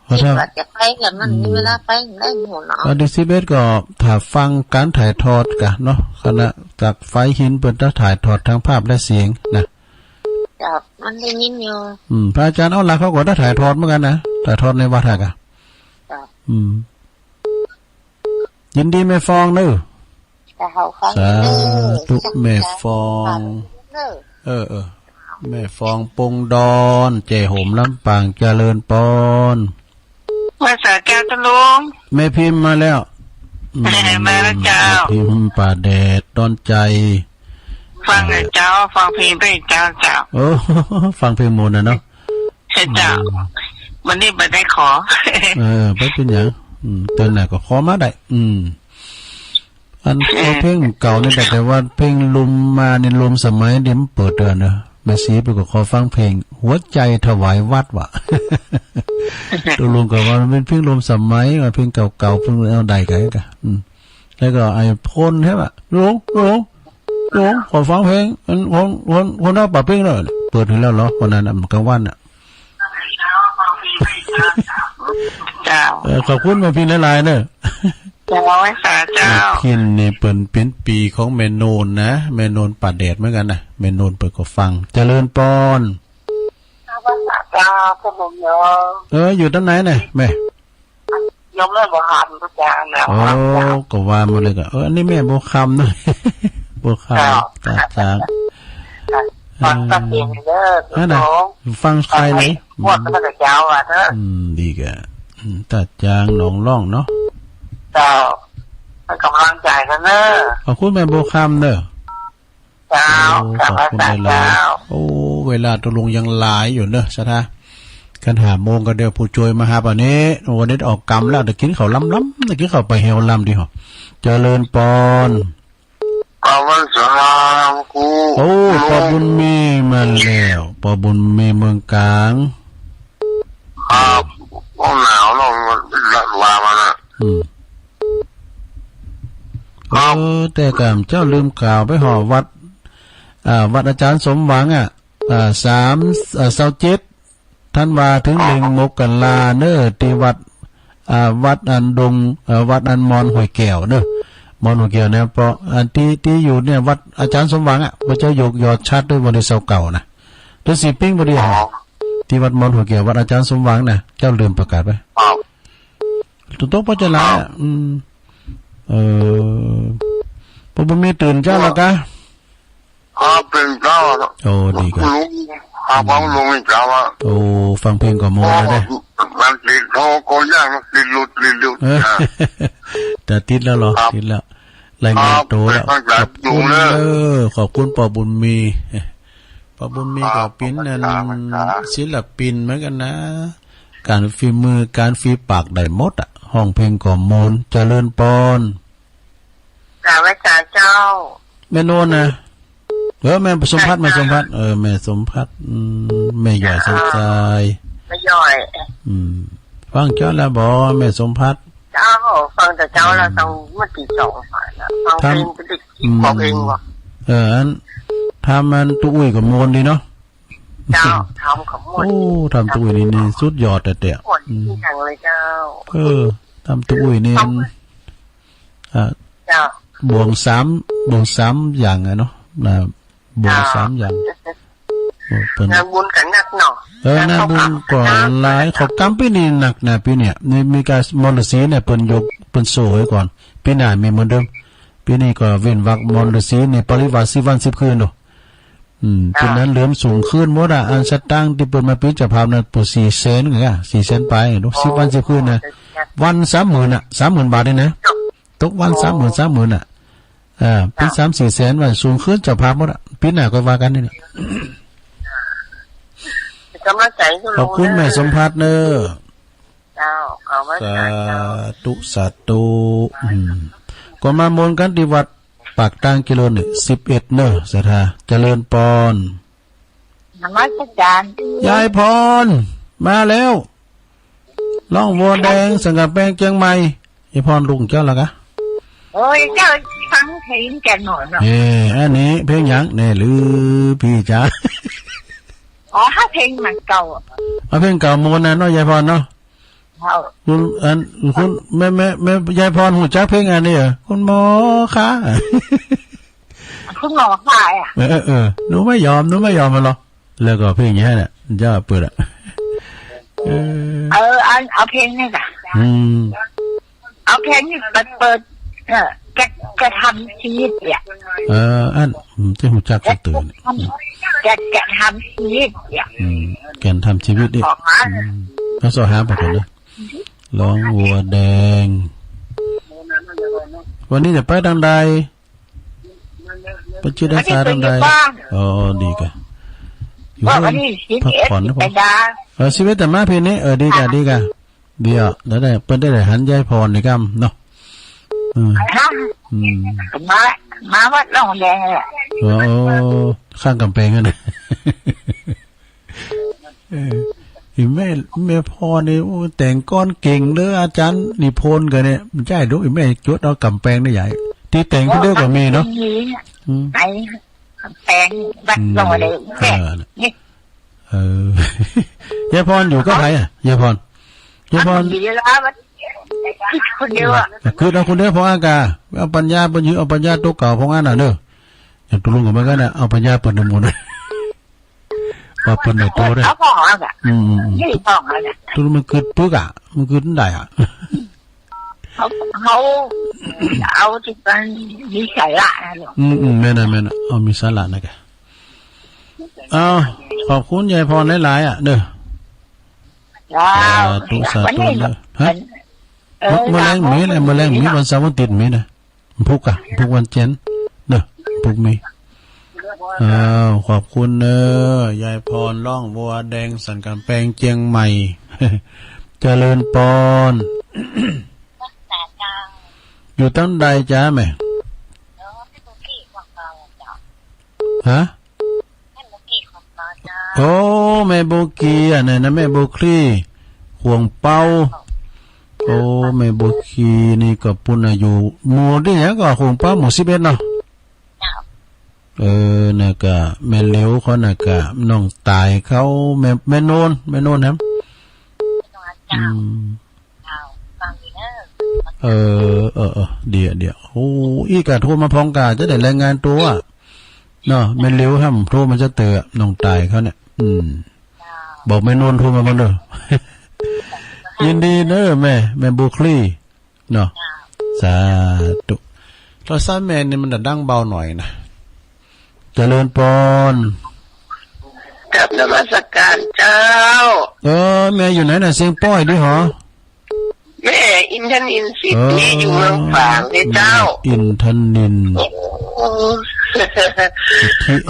คิดว่าจะไปกันมันมีเวลาไปได้หมดเนาะดิซิเบตก็ถ้าฟังการถ่ายทอดกันเนาะคณะจากไฟหินเปิดถ่ายทอดทั้งภาพและเสียงนะจ้ะมันได้ยินอยู่พระอาจารย์เอาละเขาก็ได้ถ่ายทอดเหมือนกันนะถ่ายทอดในวัดกันจ้ะยินดีแม่ฟองเด้อสาธุแม่ฟองแม่ฟองปงดอนเจโหมลำปางเจริญปอนภาษาแก้วตะลุงแม่พิมพ์มาแล้วมาแล้วเจ้าพิมพ์ป่าแดดตอนใจฟังเจ้าฟังเพลงด้วยเจ้าโอ้ฟังเพลงโมนนะเนาะเจ้าวันนี้ไม่ได้ขอไม่เป็นอย่างตอนไหนก็ขอมาได้อันเพลงเก่านี่แต่ว่าเพลงลมมาในลมสมัยเดี๋ยวเปิดเดือนนะแม่ซีไปก็ขอฟังเพลงหัวใจถวายวัดว่ะตัวลุงก็ว่ามันเป็นเพลงลมสมัยว่าเพลงเก่าๆเพลงเอาใดกัน แล้วก็ไอ้พ่นใช่ป่ะลุงขอฟังเพลงคนน่าปะเป้งเลยเปิดถึงแล้วเหรอคนนั้นกลางวันอ่ะเจ้าขอบคุณแม่พินหลายๆเนอะเจ้าไว้สาเจ้าพินนี่เป็นปีของแม่โนนนะแม่โนนป่าแดดเหมือนกันนะแม่โนนเปิดก็ฟังเจริญปอนเจ้าพ่อผมยออยู่ตั้งไหนเนี่ยแม่ยอมเล่นบ่หันทุกอย่างแล้วโอ้ก็ว่ามาเลยก็อันนี้แม่โบคำด้วยโบคำตาจางฟังตัดเองเด้อน้องฟังใครไหนพวกก็จะเจ้าอ่ะเด้อดีแกตาจางหนองร่องเนาะเจ้าให้กำลังใจกันเนอะขอบคุณแม่โบคำเนอะเจ้าขอบคุณเจ้าโอ้เวลาตกลงยังหลายอยู่เนอะชะท่ากันหาโมงก็เดี๋ยวผู้ช่วยมาหาป่ะนี้วันนี้ออกกรรมแล้วเดี๋ยวกินเขาล้ำเดี๋ยวกินเขาไปเฮลล้ำดีหรอเจริญปอนวันสามกูโอ้ปอบุญมีมาแล้วปอบุญมีเมืองกลางหนาวลงว่ามันอ่ะแต่กามเจ้าลืมข่าวไปห่อวัดอาจารย์สมหวัง3/27ท่านว่าถึง1 มกราเนอที่วัดอันดงวัดอันมอนห้วยแก้วเนอะมอนหัวเกี่ยวเนี่ยเพราะอันที่อยู่เนี่ยวัดอาจารย์สมหวังพระเจ้ายกยอดชัดด้วยบริษัทเก่านะด้วยสีปิ้งบริหารที่วัดมอนหัวเกี่ยววัดอาจารย์สมหวังนะเจ้าลืมประกาศไปตุ๊กพระเจ้าละพระบุญมีตื่นเจ้าละกะเป็นเจ้าโอ้ดีกันฟังลงอีกแล้วโอ้ฟังเพลงก่อนโมนะได้มันติดโทรก็ยากติดหลุดแต่ติดแล้วเหรอติดแล้วรายงานโตแล้วขอบคุณปอบุญมีกับปิ้นนั่นศิลปินเหมือนกันนะการฝีมือการฝีปากได้หมดอ่ะห้องเพลงก่อมนเจริญปอนกราบไหว้เจ้าแม่โนนนะแม่สมพัฒน์แม่สมพัฒน์แม่สมพัฒน์แม่ใหญ่สมใจแม่ใหญ่ฟังเจ้าแล้วบ่แม่สมพัฒน์เจ้าฟังแต่เจ้าแล้วต้องมาตี2ฝ่ายแล้วฟังเพลงเป็นติดบอกเองว่ะอันทำมันตุ้ยกับโมนดีเนาะเจ้าทำกับโมนโอ้ทำตุ้ยนี่สุดยอดแต่ที่จังเลยเจ้าทำตุ้ยนี่เจ้าบวง3อย่างไงเนาะบวง3อย่างงานบุญกันหนักเนาะงานบุญก่อนหลายเขากำปีนี้หนักนะปีเนี่ยนี่มีการมรสีเนี่ยเปิ้นยกเปิ้นโซ่ไว้ก่อนปีหน้ามีเหมือนเดิมปีนี้ก็เว้นวรรคมรสีในปริวาส10 วัน 10 คืนเนาะปีนั้นเหลื่อมสูงขึ้นหมดอ่ะอันสตางค์ที่เปิ้นมาเป็นเจ้าภาพน่ะปุ4 แสนไง4 แสนไปเนาะ10 วัน 10 คืนน่ะวัน 30,000 น่ะ 30,000 บาทนี่นะตกวัน 30,000 น่ะเป็น3-4 แสนว่าสูงขึ้นเจ้าภาพหมดอ่ะปีหน้าก็ว่ากันนี่กำลังใจขอบคุณแม่สมภัทรเนอะเจ้าขอบคุณสาธุก็มามนกันที่วัดปากตางกิโลนี่11เนอะสถาเจริญปอนนมัสการยายพรมาแล้วล่องวัวแดงสังกัดแป้งเชียงใหม่ยายพรลุงเจ้าละกะโอ้ยเจ้าฟังเพลงแกหน่อยเนาะอันนี้เพลงหยังแน่หรือพี่จ๋าถ้าเพลงมันเก่าเพลงเก่าโมนนะเนาะยายพรเนาะคุณแม่ยายพรหูจักเพลงอันนี้เหรอคุณหมอคะคุณหมอค่ะหนูไม่ยอมมาหรอแล้วก็เพลงนี้แหละย่าเปิดเอาเพลงนี่ค่ะเอาเพลงนี่เปิดแกทำชีวิตเนี่ยอันที่หูจักก็ตื่นแกทำชีวิตเนี่ยแกทำชีวิตเนี่ยเขาสอหาประกอบนะร้องวัวแดงวันนี้จะไปทางใดไปชื่อได้สาทางใดดีกันอยู่ที่พักผ่อนนะผมชีวิตแต่มาเพลงนี้ดีกันเดี๋ยวแล้วได้เปิ้นได้หันยายพรในกำเนาะมาวัดร่องแดงเลยข้างกำแพงนั่น อีแม่พ่อนี่โอ้แต่งก้อนเก่งเด้ออาจารย์นิพนธ์กันเนี่ยมันใช่ดูอีแม่จดเอากำแพงได้ใหญ่ที่แต่งก็เด้อก็มีเนาะไปกำแพงวัดรอเลยยายพรอยู่กับใครอ่ะยายพรดีแล้วมันคนเดียวอ่ะคือเอาคนเดียวพออากาเอาปัญญาปัญญาเอาปัญญาตัวเก่าพองอันน่ะเด้ออย่างตุลุงกับมันก็น่ะเอาปัญญาเปิดน้ำมนต์ว่าเปิดในตัวได้เอาพ่ออ่ะยี่พ่ออ่ะตุลุงมันเกิดปึ๊กอ่ะมันเกิดได้อ่ะเขาเอาที่เป็นมีสาระนะลูกแม่น่ะเอามีสาระนะแกเอาขอบคุณยายพรหลายๆอ่ะเด้อตุสาธุเด้อฮะแมลงมีวันเสาร์วันติดมีนะพุกวันเจนเด้อพุกมีขอบคุณเด้อยายพรล่องบัวแดงสันกำแพงเจียงใหม่เจริญปอนอยู่ตั้งใดจ้าแม่ฮะโอ้แม่โบกี้อ่ะเนี่ยนะแม่โบคลี่ห่วงเป้าโอ้แม่โบกี้นี่ก็ปุ่นอยู่หมู่ที่ไหนก็ห่วงเป้าหมู่11เนาะน่ะก็แม่เหลวเขาน่ะก็น้องตายเขาแม่โนนครับเดี๋ยวโอ้อีกะโทรมาพองกาจะได้รายงานตัวเนาะแม่เหลวห้ำโทรมันจะเตะน้องตายเขาเนี่ยบอกแม่โนนโทรมาบ้างเด้อยินดีเด้อแม่บุคลีเนาะสาธุโทรศัพท์แม่นี่มันดังเบาหน่อยนะเจริญปอนกับนมัสการเจ้าแม่อยู่ไหนน่ะเสียงป้อยดิหรอแม่อินทนินสิทธิ์นี่อยู่เมืองฝางเนี่ยเจ้าอินทนินโ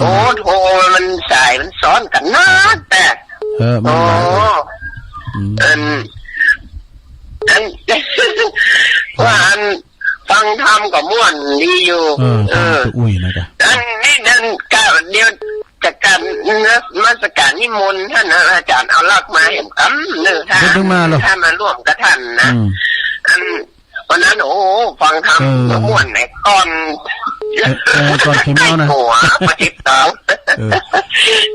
อ้โหมันสายมันซ้อนกันนะแต่มันว่าฟังธรรมกับม่วนดีอยู่อุ้ยนะจ๊ะนั่นก้าวเดียวจากการมาสการนิมนต์ท่านอาจารย์เอาลักมาเห็นกันเนื้อท่านมาร่วมกับท่านนะวันนั้นโอ้ฟังธรรมม่วนไหนก่อนเข็มเอานะหัวปฏิบัติ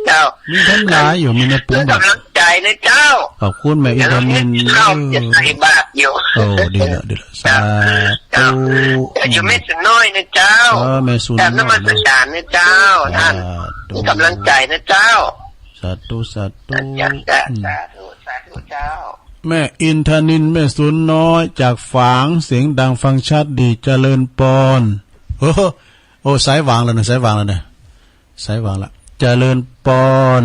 เจ้ามีท่านร้ายอยู่มีในปุ่มกำลังใจนะเจ้าขอบคุณแม่อินทนินเข้าจะใส่บาตรอยู่โอ้ดีละสาธุอยู่ไม่สุดน้อยนะเจ้าแม่สุนแต่น้ำมันสารนะเจ้าท่านกำลังใจนะเจ้าสาธุสาธุเจ้าแม่อินทนินแม่สุนน้อยจากฝางเสียงดังฟังชัดดีเจริญปอนโอ้สายวางแล้วนะสายวางละเจริญปอน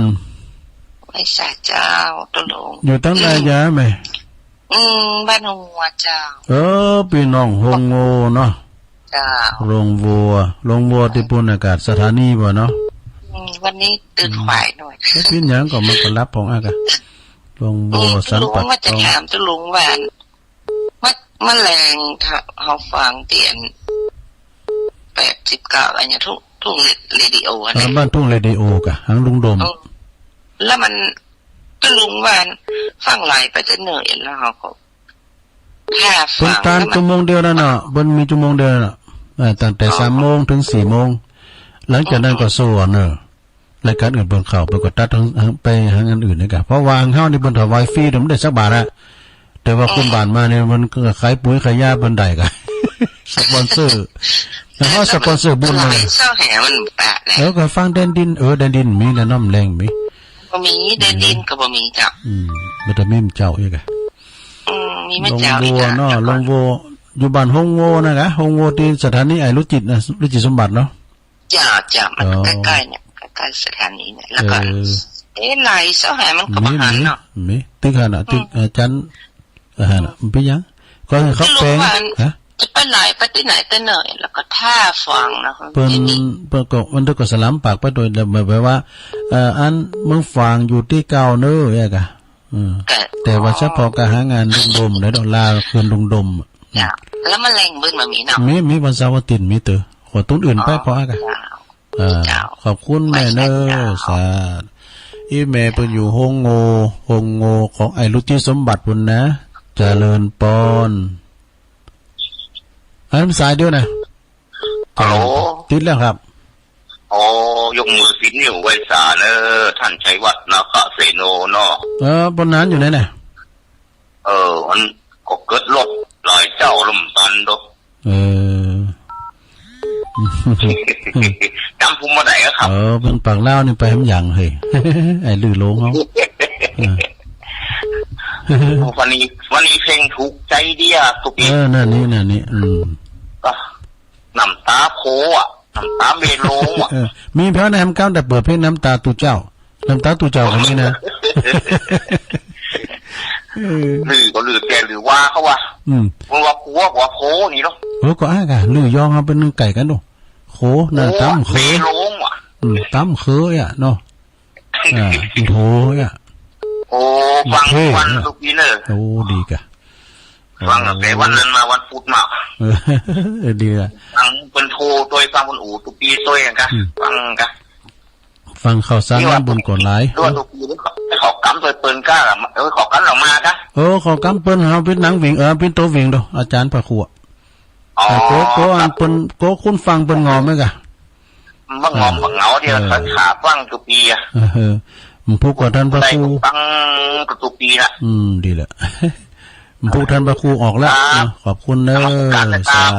ไว้สาเจ้าตุลงอยู่ตั้งแต่ยาไหมบ้านหงวัวเจ้าพี่น้องหงโงเนาะเจ้าโรงวัวที่ปุ่นอากาศสถานีบ่เนาะวันนี้ตื่นควายหน่อยพี่หยังก็มันก็รับของอากาศโรงวัวสันปัดว่าจะถามตุลงหวานมะแรงเขาฟังเตียน89อะไรเนี่ยทุ่งเรดิโอนะบ้านทุ่งเรดิโอกะหางลุงดมแล้วมันก็ลุงวานฟังไหลไปจะเหนื่อยแล้วเขาก็ถ้าฟังตามชั่วโมงเดียวนั่นน่ะบนมีชั่วโมงเดียวน่ะตั้งแต่3 โมงถึง4 โมงหลังจากนั้นก็โซ่เนอะรายการอื่นบนข่าวไปกดตัดทั้งไปหางานอื่นนี่กะเพราะวางเข้าในบนถวายฟรีเดี๋ยวมันได้สักบาทอะแต่ว่าคุณบานมาเนี่ยมันก็ขายปุ๋ยขายยาบนใดกันสปอนเซอร์แล้วก็สปอนเซอร์บุญเลยแล้วก็ฟังแดนดินแดนดินมีแล้วน้ำแรงมีบ่มีแดนดินก็บ่มีเจ้ามันจะมีเจ้าอีกอ่ะมีไม่เจ้าอีกเนาะลงโวอยู่บ้านฮงโวนะคะฮงโวที่สถานีไอ้รุจิตนะรุจิตสมบัติเนาะจ้ามันใกล้ๆเนี่ยใกล้สถานีเนี่ยแล้วก็ไหลเสาหามันก็บ่หันเนาะมีตึกหันน่ะตึกอาจารย์หันน่ะมันเป็นยังก็เขาแปลงฮะจะไปไหนไปที่ไหนแต่เหนื่อยแล้วก็ท่าฟังนะเปิ้นก็มันก็สลัมปากไปโดยแบบว่าอันมึงฟังอยู่ที่เก่าเน้อแยกะแต่ว่าเฉพาะการหางานดุงดมได้ดอกลาคืนดุงดมแล้วมันแรงบึ้นมามีเนาะมีวันเสาร์อาทิตย์มีเตอขอตุ้นอื่นไปพออ่ะขอบคุณแม่เน้อสา อีแม่เพิ่นอยู่โฮงโงของไอ้ลุจิสมบัติพุ่นนะเจริญปอนอันสายเดียวนะฮัลโหลติดแล้วครับอ๋อยกมือสินิ้วไว้สาเนอท่านชัยวัฒน์นาคเสโนเนาะบนนั้นอยู่ไหนน่ะมันก็เกิดลบหลายเจ้าลมตันดอกจำภูมิมาได้ครับเป็นปากเล่านี่ไปทำอย่างเฮ้ยไอ้ลือโลงเขาวันนี้เพลงถูกใจดีอ่ะทุกปีนั่นนี่น้ำตาโพอ่ะน้ำตาเมโลอ่ะมีเพลงในก้าวแต่เปิดเพลงน้ำตาตูเจ้าคนนี้นะหรือก็หรือแกหรือว่าเขาว่าว่าโพว่าโพนี่เนาะก็อ้ากะลือยองเขาเป็นไก่กันดูโคน่ะตั้มเคยตั้มเคยอ่ะเนาะโถอ่ะโอ้ฟังวันทุกปีเนอะโอ้ดีกะฟังแต่วันนั้นมาวันพุธมาดีอ่ะฟังเป็นโทตัวฟังคนอู่ทุกปีตัวอย่างกันฟังข่าวสารบนก่อนไลฟ์ด้วยทุกปีนี่เขากำตัวเปิ้นก้าขอกำเรามากันขอกำเปิ้นเขาเป็นหนังวิ่งเป็นโตวิ่งดูอาจารย์พระครูโกอันเปิ้นโกคุณฟังเปิ้นงอไหมกะมันงอมบังเงาเดียวขาฟังทุกปีอ่ะมันพูดกับท่านพระครูฟังทุกปีละดีแหละมันพูดท่านพระครูออกแล้วขอบคุณเนอ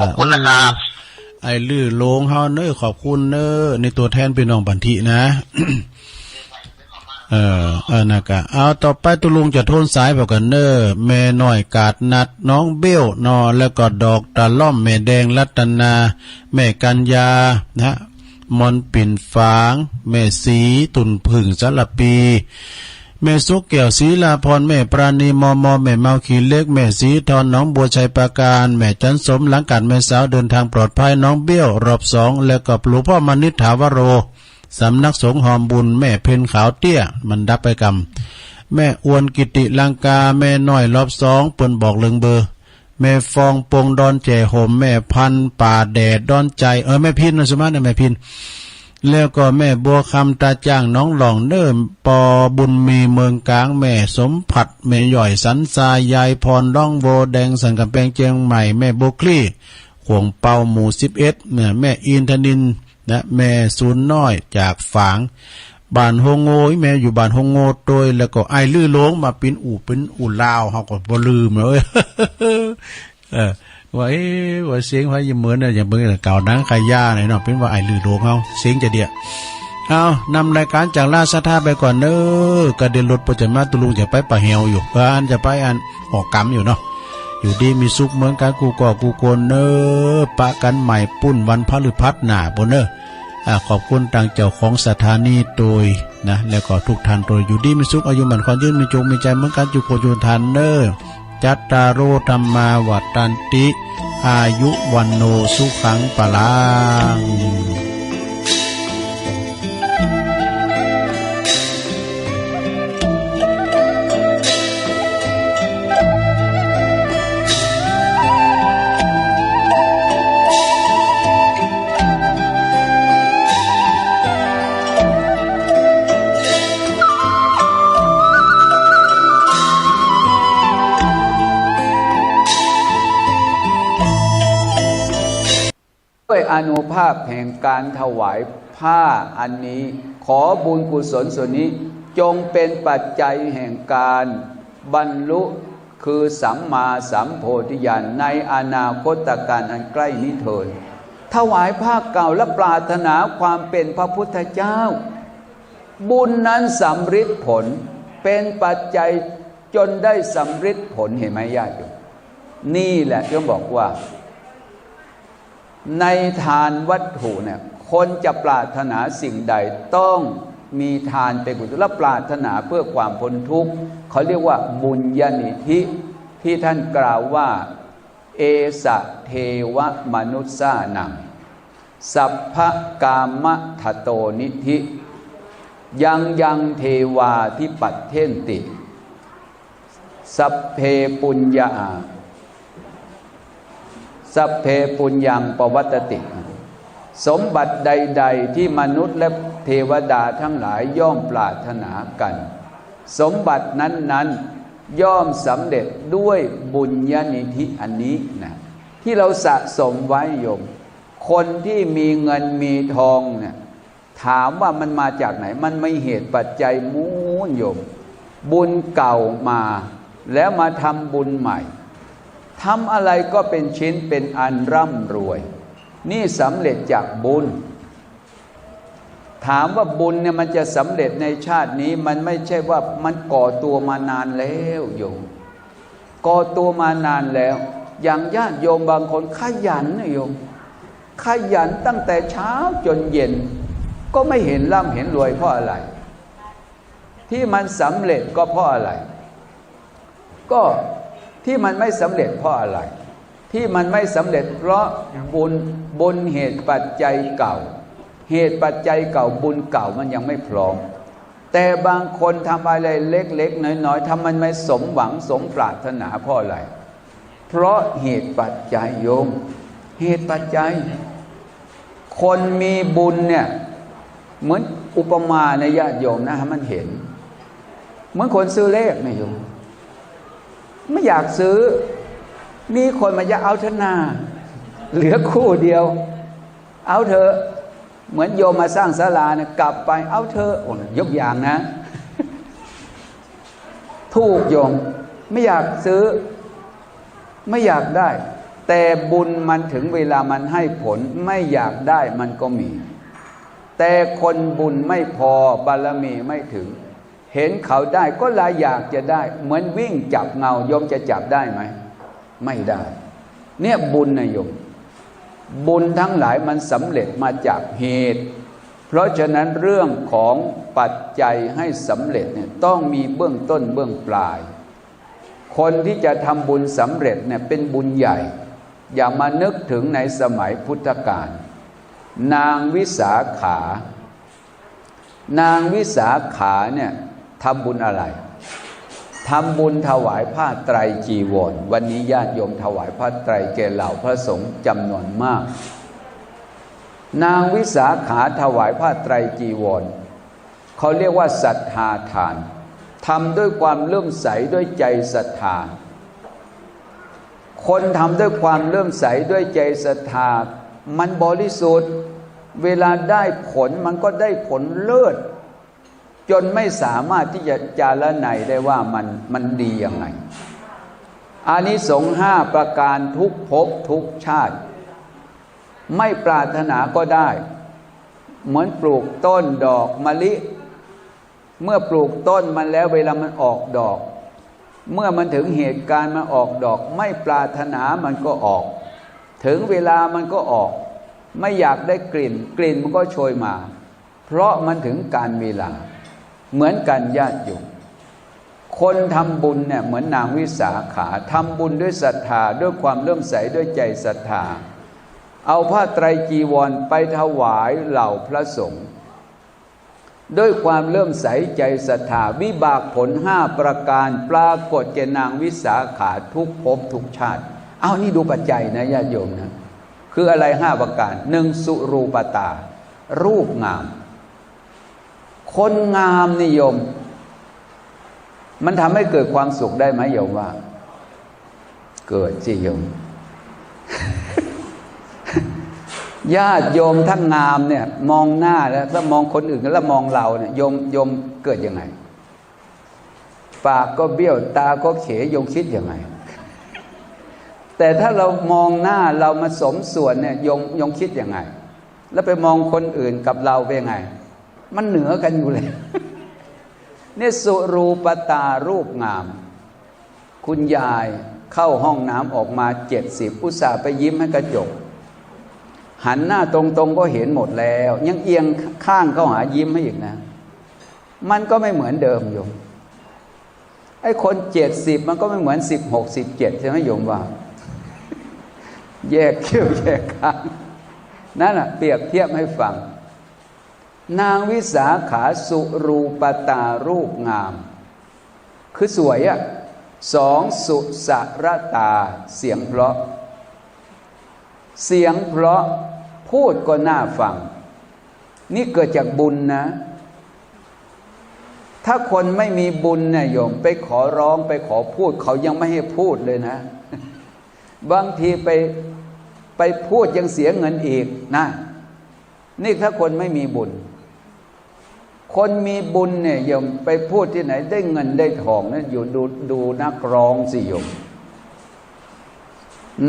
ขอบคุณนะครับไอ้ลื่อโลงเฮาเนอขอบคุณเนอในตัวแทนพี่น้องบันทินะนะคะเอาต่อไปตุลุงจะโทนสายบอกกันเนอแม่น้อยกาดนัดน้องเบี้ยวนอแล้วก็ดอกตะล่อมแม่แดงรัตนาแม่กัญญานะมอนปิ่นฝางแม่สีตุนผึ่งสารปีแม่สุกแก้วศรีลาพรแม่ปราณีมอแม่เมาขีเล็กแม่สีทอนน้องบัวชัยปราการแม่จันสมหลังการแม่สาวเดินทางปลอดภัยน้องเบี้ยวรอบ2แล้วก็หลวงพ่อมณิษฐาวโรสำนักสงฆ์หอมบุญแม่เพนขาวเตี้ยมันดับไปกรรมแม่อวนกิติลังกาแม่น้อยรอบ2เปิ้นบอกเลิงเบอร์แม่ฟองปงดอนแจ่ห่มแม่พันป่าแดดดอนใจแม่พินนะสมัติแม่พินแล้วก็แม่บัวคำตาจ้างน้องหลองเนิ่มปอบุญมีเมืองกลางแม่สมผัดแม่ย่อยสันทรายยายพรร่องโวแดงสันกำแพงเจียงใหม่แม่โบคลี่ขวงเป่าหมู่11แม่อินทนินนะแม่ศูนย์น้อยจากฝางบ้านโฮงโง่แม่อยู่บ้านโฮงโง่โดยแล้วก็ไอ้ลื่อโลงมาเป็นอู่ลาวเฮาก็บ่ลืมเลยว่าเสียงพระยิ้มเหมือนเนี่ยอย่างเมื่อเก่านังขย่าหน่อยเนาะเป็นว่าไอ้ลือโลงเฮาเสียงจะเดียเอานำรายการจากราชท่าไปก่อนเด้อกระเด็นรถประจันมาตุลุงจะไปปะเหี่ยวอยู่บ้านจะไปอันออกกรรมอยู่เนาะอยู่ดีมีสุขเหมือนกันกูก่อกูโกนเนอปะกันใหม่ปุ้นวันพฤหัสหน้าบนเนอขอบคุณทางเจ้าของสถานีโดยนะแล้วก็ทุกท่านโดยอยู่ดีมีสุขอายุมันความยืนมีจงมีใจเหมือนกันจุโกจุทานเนอจัตตารโอธรรมาวัฏันติอายุวันโนสุขังปะลังด้วยอานุภาพแห่งการถวายผ้าอันนี้ขอบุญกุศลส่วนนี้จงเป็นปัจจัยแห่งการบรรลุคือสัมมาสัมโพธิญาณในอนาคตการอันใกล้นี้เถิดถวายผ้าเก่าและปรารถนาความเป็นพระพุทธเจ้าบุญนั้นสำฤทธิ์ผลเป็นปัจจัยจนได้สำฤทธิ์ผลเห็นไหมญาติโยมนี่แหละที่บอกว่าในทานวัตถุเนี่ยคนจะปรารถนาสิ่งใดต้องมีทานเป็นกุศลและปรารถนาเพื่อความพ้นทุกข์เขาเรียกว่าบุญญาณิธิที่ท่านกล่าวว่าเอสะเทวมนุสสานังสัพพกามทัตโตนิธิยังเทวาทิปัตเทนติสัพเพปุญญาสัพเพปุญญังปวัตติ สมบัติใดๆที่มนุษย์และเทวดาทั้งหลายย่อมปรารถนากันสมบัตินั้นๆย่อมสำเร็จด้วยบุญญาณิธิอันนี้นะที่เราสะสมไว้โยมคนที่มีเงินมีทองเนี่ยถามว่ามันมาจากไหนมันไม่เหตุปัจจัยมูลโยมบุญเก่ามาแล้วมาทำบุญใหม่ทำอะไรก็เป็นชิ้นเป็นอันร่ำรวยนี่สำเร็จจากบุญถามว่าบุญเนี่ยมันจะสำเร็จในชาตินี้มันไม่ใช่ว่ามันก่อตัวมานานแล้วโยมก่อตัวมานานแล้วอย่างญาติโยมบางคนขยันนะโยมขยันตั้งแต่เช้าจนเย็นก็ไม่เห็นร่ำเห็นรวยเพราะอะไรที่มันสำเร็จก็เพราะอะไรก็ที่มันไม่สำเร็จเพราะอะไรที่มันไม่สำเร็จเพราะบุญเหตุปัจจัยเก่าเหตุปัจจัยเก่าบุญเก่ามันยังไม่พร้อมแต่บางคนทำอะไรเล็กๆน้อยๆทำมันไม่สมหวังสมปรารถนาเพราะอะไรเพราะเหตุปัจจัยโยมเหตุปัจจัยคนมีบุญเนี่ยเหมือนอุปมาในญาติโยมนะมันเห็นเหมือนคนซื้อเลขนะโยมไม่อยากซื้อมีคนมาจะเอาเถอะนาเหลือคู่เดียวเอาเถอะเหมือนโยมมาสร้างศาลาเนี่ยกลับไปเอาเถอะยกอย่างนะถูกโยมไม่อยากซื้อไม่อยากได้แต่บุญมันถึงเวลามันให้ผลไม่อยากได้มันก็มีแต่คนบุญไม่พอบารมีไม่ถึงเห็นเขาได้ก็ละอยากจะได้เหมือนวิ่งจับเงาโยมจะจับได้ไหมไม่ได้เนี่ยบุญนะโยมบุญทั้งหลายมันสำเร็จมาจากเหตุเพราะฉะนั้นเรื่องของปัจจัยให้สำเร็จเนี่ยต้องมีเบื้องต้นเบื้องปลายคนที่จะทำบุญสำเร็จเนี่ยเป็นบุญใหญ่อย่ามานึกถึงในสมัยพุทธกาลนางวิสาขเนี่ยทำบุญอะไรทำบุญถวายผ้าไตรจีวรวันนี้ญาติโยมถวายผ้าไตรแก่เหล่าพระสงฆ์จำนวนมากนางวิสาขาถวายผ้าไตรจีวรเขาเรียกว่าศรัทธาทานทำด้วยความเลื่อมใสด้วยใจศรัทธาคนทำด้วยความเลื่อมใสด้วยใจศรัทธามันบริสุทธิ์เวลาได้ผลมันก็ได้ผลเลิศจนไม่สามารถที่จะจาระไนได้ว่ามันดียังไงอานิสงส์5ประการทุกภพทุกชาติไม่ปรารถนาก็ได้เหมือนปลูกต้นดอกมะลิเมื่อปลูกต้นมันแล้วเวลามันออกดอกเมื่อมันถึงเหตุการณ์มาออกดอกไม่ปรารถนามันก็ออกถึงเวลามันก็ออกไม่อยากได้กลิ่นมันก็โชยมาเพราะมันถึงการเวลาเหมือนกันญาติโยมคนทำบุญเนี่ยเหมือนนางวิสาขาทำบุญด้วยศรัทธาด้วยความเลื่อมใสด้วยใจศรัทธาเอาผ้าไตรจีวรไปถวายเหล่าพระสงฆ์ด้วยความเลื่อมใสใจศรัทธาวิบากผล5ประการปรากฏแก่นางวิสาขาทุกภพทุกชาติเอานี่ดูปัจจัยนะญาติโยมนะคืออะไร5ประการ1สุรูปตารูปงามคนงามนิยมมันทำให้เกิดความสุขได้ไหมโยมว่าเกิดสิโยม ญาติโยมท่านงามเนี่ยมองหน้าแล้วถ้ามองคนอื่นแล้วมองเราเนี่ยโยมเกิดยังไงปากก็เบี้ยวตาก็เขยโยมคิดยังไงแต่ถ้าเรามองหน้าเรามาสมส่วนเนี่ยโยมคิดยังไงแล้วไปมองคนอื่นกับเราเป็นยังไงมันเหนือกันอยู่เลยเนี่ยสุรูปตารูปงามคุณยายเข้าห้องน้ำออกมา70อุตส่าห์ไปยิ้มให้กระจกหันหน้าตรงๆก็เห็นหมดแล้วยังเอียงข้างเข้าหายิ้มให้อีกนะมันก็ไม่เหมือนเดิมโยมไอ้คน70มันก็ไม่เหมือน16 17ใช่ไหมโยมว่าแยกเขี้ยวแยกข้างนั่นน่ะเปรียบเทียบให้ฟังนางวิสาขาสุรูปตารูปงามคือสวยอ่ะ2สุสรตาเสียงเพราะ พูดก็น่าฟังนี่เกิดจากบุญนะถ้าคนไม่มีบุญเนี่ยโยมไปขอร้องไปขอพูดเขายังไม่ให้พูดเลยนะบางทีไปพูดยังเสียเงินอีกนะนี่ถ้าคนไม่มีบุญคนมีบุญเนี่ยโยมไปพูดที่ไหนได้เงินได้ทองนะอยู่ดูนักร้องสิโยม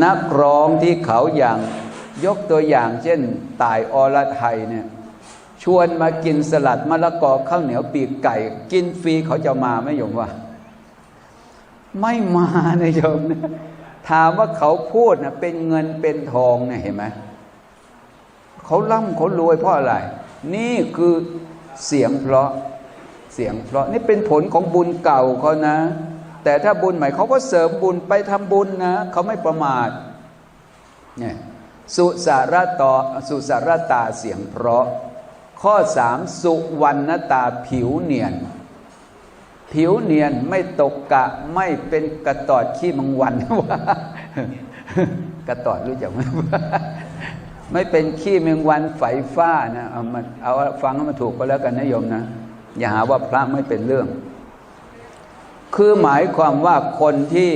นักร้องที่เขาอย่างยกตัวอย่างเช่นต่ายอรไทยเนี่ยชวนมากินสลัดมะละกอข้าวเหนียวปีกไก่กินฟรีเขาจะมาไหมโยมว่าไม่มานะโยมนะถามว่าเขาพูดนะเป็นเงินเป็นทองเนี่ยเห็นไหมเขาร่ำเขารวยเพราะอะไรนี่คือเสียงเพราะนี่เป็นผลของบุญเก่าเขานะแต่ถ้าบุญใหม่เขาก็เสริมบุญไปทำบุญนะเขาไม่ประมาทเนี่ยสุสารตาเสียงเพราะข้อ3สุวรรณตาผิวเนียนไม่ตกกะไม่เป็นกระตอดขี้มังวันว่ากระตอดรู้จักไหมไม่เป็นขี้แมงวันไฝฟ้านะเอาฟังให้มันถูกก็แล้วกันนะโยมนะอย่าหาว่าพระไม่เป็นเรื่องคือหมายความว่าคนที่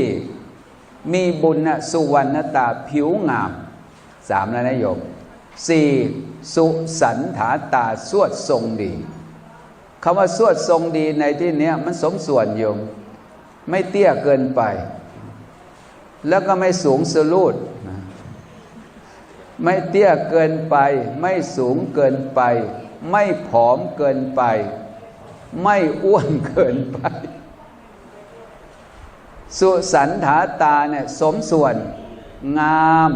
มีบุญนะสุวรรณตาผิวงาม3แล้วนะโยม4สุสันถาตาสวดทรงดีคำว่าสวดทรงดีในที่นี้มันสมส่วนโยมไม่เตี้ยเกินไปแล้วก็ไม่สูงสลูดไม่เตี้ยเกินไปไม่สูงเกินไปไม่ผอมเกินไปไม่อ้วนเกินไปสุสันถาตาเนี่ยสมส่วนงาม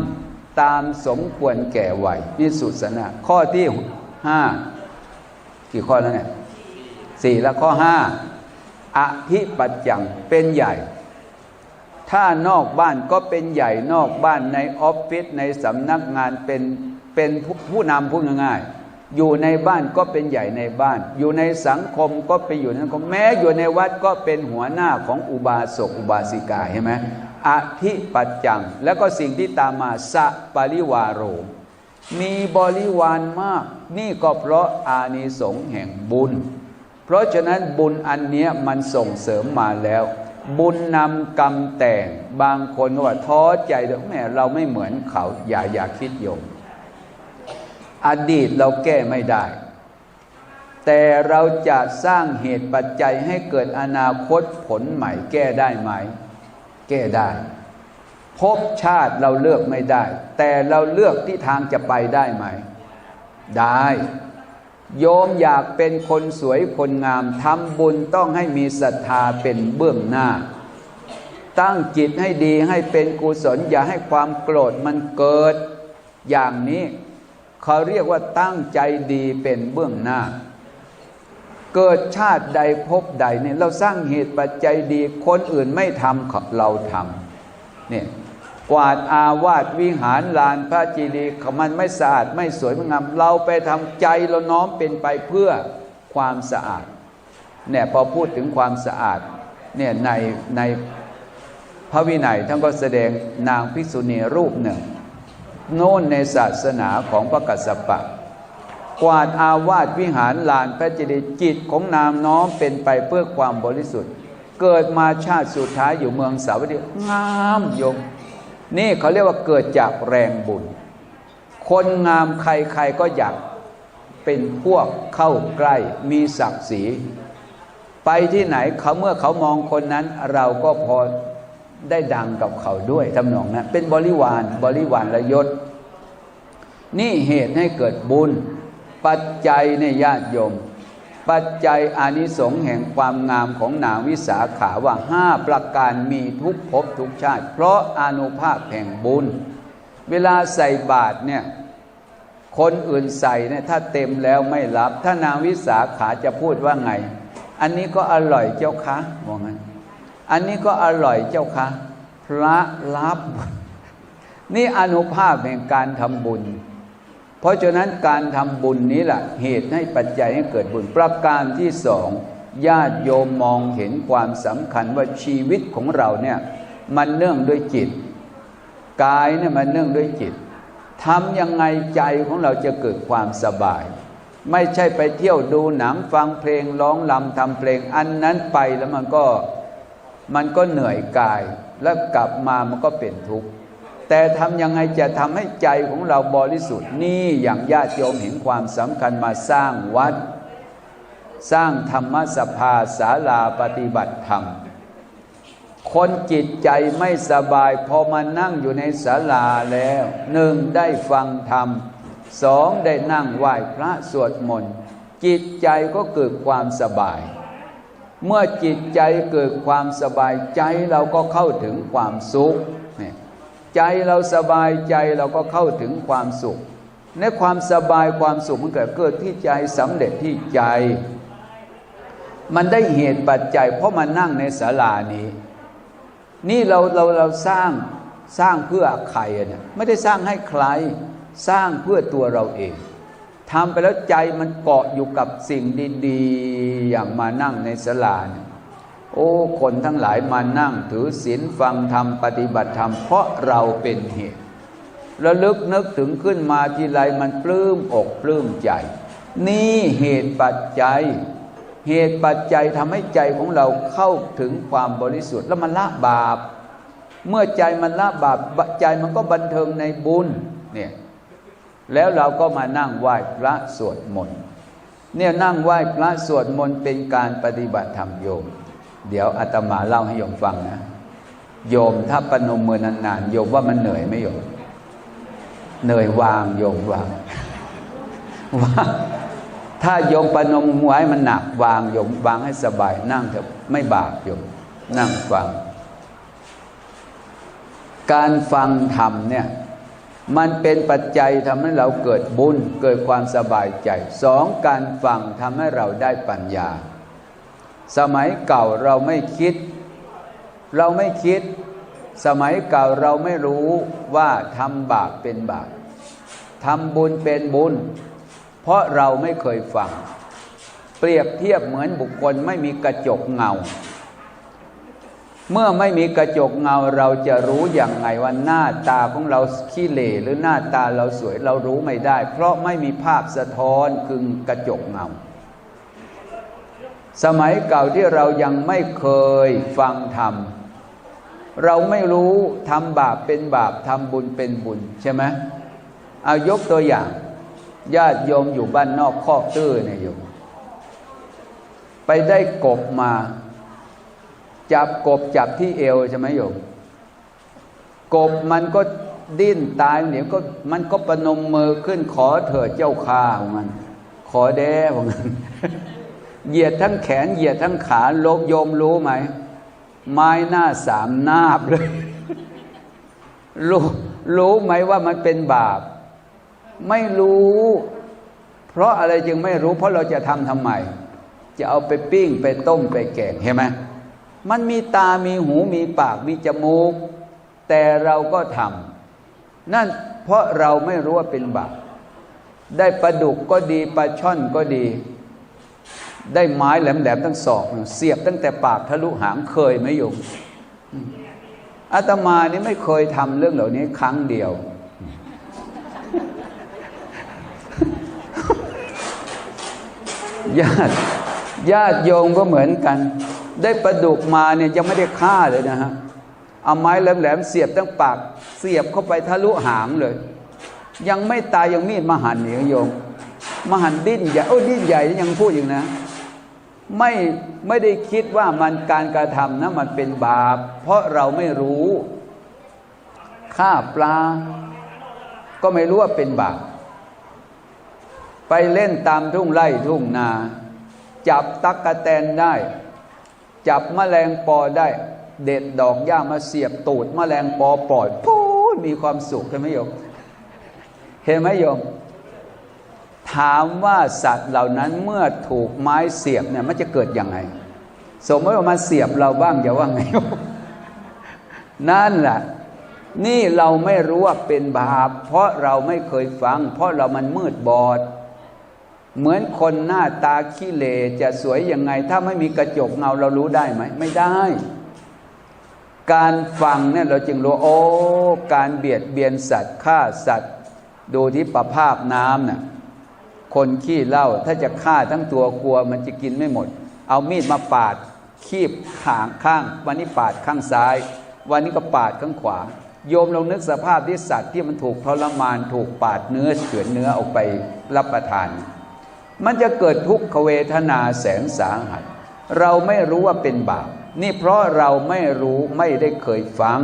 ตามสมควรแก่วัยนี่สุสันนะข้อที่5กี่ข้อแล้วเนี่ย4แล้วข้อ5อภิปัจจังเป็นใหญ่ถ้านอกบ้านก็เป็นใหญ่นอกบ้านในออฟฟิศในสำนักงานเป็นผู้นำพูดง่ายๆอยู่ในบ้านก็เป็นใหญ่ในบ้านอยู่ในสังคมก็ไปอยู่ในสังคมแม้อยู่ในวัดก็เป็นหัวหน้าของอุบาสกอุบาสิกาเห็นไหมอภิปัจจังแล้วก็สิ่งที่ตามมาสัปริวาโรมีบริวารมากนี่ก็เพราะอานิสงส์แห่งบุญเพราะฉะนั้นบุญอันเนี้ยมันส่งเสริมมาแล้วบุญนำกรรมแต่งบางคนก็ว่าท้อใจแม่เราไม่เหมือนเขาอย่าคิดโยมอดีตเราแก้ไม่ได้แต่เราจะสร้างเหตุปัจจัยให้เกิดอนาคตผลใหม่แก้ได้ไหมแก้ได้ภพชาติเราเลือกไม่ได้แต่เราเลือกที่ทางจะไปได้ไหมได้โยมอยากเป็นคนสวยคนงามทำบุญต้องให้มีศรัทธาเป็นเบื้องหน้าตั้งจิตให้ดีให้เป็นกุศลอย่าให้ความโกรธมันเกิดอย่างนี้เขาเรียกว่าตั้งใจดีเป็นเบื้องหน้าเกิดชาติใดภพใดเนี่ยเราสร้างเหตุปัจจัยดีคนอื่นไม่ทำเราทำเนี่ยกวาดอาวาสวิหารลานพระเจดีย์มันไม่สะอาดไม่สวยไม่งามเราไปทำใจเราน้อมเป็นไปเพื่อความสะอาดเนี่ยพอพูดถึงความสะอาดเนี่ยในพระวินัยท่านก็แสดงนางภิกษุณีรูปหนึ่งโน่นในศาสนาของพระกัสสปะกวาดอาวาสวิหารลานพระเจดีย์จิตของนางน้อมเป็นไปเพื่อความบริสุทธิ์เกิดมาชาติสุดท้ายอยู่เมืองสาวัตถีงามโยมนี่เขาเรียกว่าเกิดจากแรงบุญคนงามใครๆก็อยากเป็นพวกเข้าใกล้มีศักดิ์ศรีไปที่ไหนเขาเมื่อเขามองคนนั้นเราก็พอได้ดังกับเขาด้วยทำนองนั้นเป็นบริวารและยศนี่เหตุให้เกิดบุญปัจจัยในญาติโยมปัจจัยอานิสงส์แห่งความงามของนางวิสาขาว่า5ประการมีทุกภพทุกชาติเพราะอานุภาพแห่งบุญเวลาใส่บาตรเนี่ยคนอื่นใส่เนี่ยถ้าเต็มแล้วไม่รับถ้านางวิสาขาจะพูดว่าไงอันนี้ก็อร่อยเจ้าคะว่างั้นอันนี้ก็อร่อยเจ้าคะพระรับนี่อานุภาพแห่งการทำบุญเพราะฉะนั้นการทำบุญนี้แหละเหตุให้ปัจจัยให้เกิดบุญประการที่2ญาติโยมมองเห็นความสำคัญว่าชีวิตของเราเนี่ยมันเนื่องด้วยจิตกายเนี่ยมันเนื่องด้วยจิต ทำยังไงใจของเราจะเกิดความสบายไม่ใช่ไปเที่ยวดูหนังฟังเพลงร้องรำทำเพลงอันนั้นไปแล้วมันก็เหนื่อยกายแล้วกลับมามันก็เป็นทุกข์แต่ทำยังไงจะทำให้ใจของเราบริสุทธิ์นี่อย่างญาติโยมเห็นความสำคัญมาสร้างวัดสร้างธรรมสภาศาลาปฏิบัติธรรมคนจิตใจไม่สบายพอมานั่งอยู่ในศาลาแล้วหนึ่งได้ฟังธรรมสองได้นั่งไหว้พระสวดมนต์จิตใจก็เกิดความสบายเมื่อจิตใจเกิดความสบายใจเราก็เข้าถึงความสุขใจเราสบายใจเราก็เข้าถึงความสุขในความสบายความสุขมันเกิดที่ใจสำเร็จที่ใจมันได้เหตุปัจจัยเพราะมานั่งในศาลานี้นี่เราสร้างเพื่อใครเนี่ยไม่ได้สร้างให้ใครสร้างเพื่อตัวเราเองทำไปแล้วใจมันเกาะอยู่กับสิ่งดีๆอย่างมานั่งในศาลาเนี่ยโอ้คนทั้งหลายมานั่งถือศีลฟังธรรมปฏิบัติธรรมเพราะเราเป็นเหตุระลึกนึกถึงขึ้นมาทีไรมันปลื้มอกปลื้มใจนี่เหตุปัจจัยทำให้ใจของเราเข้าถึงความบริสุทธิ์แล้วมันละบาปเมื่อใจมันละบาปใจมันก็บันเทิงในบุญเนี่ยแล้วเราก็มานั่งไหว้พระสวดมนต์เนี่ยนั่งไหว้พระสวดมนต์เป็นการปฏิบัติธรรมโยมเดี๋ยวอาตมาเล่าให้โยมฟังนะโยมถ้าประนมมือนานๆโยมว่ามันเหนื่อยไหมโยมเหนื่อยวางโยมวางถ้าโยมประนมมือให้มันหนักวางโยมวางให้สบายนั่งเถอะไม่บาปโยมนั่งฟังการฟังธรรมเนี่ยมันเป็นปัจจัยทำให้เราเกิดบุญเกิดความสบายใจสองการฟังทำให้เราได้ปัญญาสมัยเก่าเราไม่คิดสมัยเก่าเราไม่รู้ว่าทำบาปเป็นบาปทำบุญเป็นบุญเพราะเราไม่เคยฟังเปรียบเทียบเหมือนบุคคลไม่มีกระจกเงาเมื่อไม่มีกระจกเงาเราจะรู้อย่างไงว่าหน้าตาของเราขี้เหร่หรือหน้าตาเราสวยเรารู้ไม่ได้เพราะไม่มีภาพสะท้อนคือกระจกเงาสมัยเก่าที่เรายังไม่เคยฟังธรรมเราไม่รู้ทำบาปเป็นบาปทำบุญเป็นบุญใช่ไหมเอายกตัวอย่างญาติโยมอยู่บ้านนอกคอกตื้อเนี่ยโยมไปได้กบมาจับกบจับที่เอวใช่ไหมโยมกบมันก็ดิ้นตายเดี๋ยวก็มันก็ประนมมือขึ้นขอเถิดเจ้าข้าของมันขอแด่ของมันเหยียดทั้งแขนเหยียดทั้งขาลบโยมรู้ไหมไม้หน้าสามนาบเลยรู้ไหมว่ามันเป็นบาปไม่รู้เพราะอะไรจึงไม่รู้เพราะเราจะทำไมจะเอาไปปิ้งไปต้มไปแกงเห็นไหมมันมีตามีหูมีปากมีจมูกแต่เราก็ทำนั่นเพราะเราไม่รู้ว่าเป็นบาปได้ปลาดุกก็ดีปลาช่อนก็ดีได้ไม้แหลมๆทั้งศอกเสียบตั้งแต่ปากทะลุหางเคยไหมโยมอาตมานี่ไม่เคยทำเรื่องเหล่านี้ครั้งเดียวญาติโยมก็เหมือนกันได้ปลาดุกมาเนี่ยยังไม่ได้ฆ่าเลยนะฮะเอาไม้แหลมๆเสียบตั้งปากเสียบเข้าไปทะลุหางเลยยังไม่ตายยังมีดมาหั่นอีกโยมมาหั่นดิ้นใหญ่ดิ้นใหญ่ยังพูดอย่างนะไม่ได้คิดว่ามันการกระทำนะมันเป็นบาปเพราะเราไม่รู้ฆ่าปลาก็ไม่รู้ว่าเป็นบาปไปเล่นตามทุ่งไร่ทุ่งนาจับตั๊กแตนได้จับแมลงปอได้เด็ดดอกหญ้ามาเสียบตูดแมลงปอปล่อยพูดมีความสุขเห็นไหมโยมเห็นไหมโยมถามว่าสัตว์เหล่านั้นเมื่อถูกไม้เสียบเนี่ยมันจะเกิดยังไงสมมติว่ามันเสียบเราบ้างอย่าว่าไงนั่นแหละนี่เราไม่รู้ว่าเป็นบาปเพราะเราไม่เคยฟังเพราะเรามันมืดบอดเหมือนคนหน้าตาขี้เหร่จะสวยยังไงถ้าไม่มีกระจกเงาเรารู้ได้ไหมไม่ได้การฟังเนี่ยเราจึงรู้โอ้การเบียดเบียนสัตว์ฆ่าสัตว์ ดูที่ประภาพน้ำน่ะคนขี้เหล้าถ้าจะฆ่าทั้งตัวกลัวมันจะกินไม่หมดเอามีดมาปาดคีบข้างวันนี้ปาดข้างซ้ายวันนี้ก็ปาดข้างขวาโยมลองนึกสภาพที่สัตว์ที่มันถูกทรมานถูกปาดเนื้อเฉือนเนื้อออกไปรับประทานมันจะเกิดทุกขเวทนาแสนสาหัสเราไม่รู้ว่าเป็นบาปนี่เพราะเราไม่รู้ไม่ได้เคยฟัง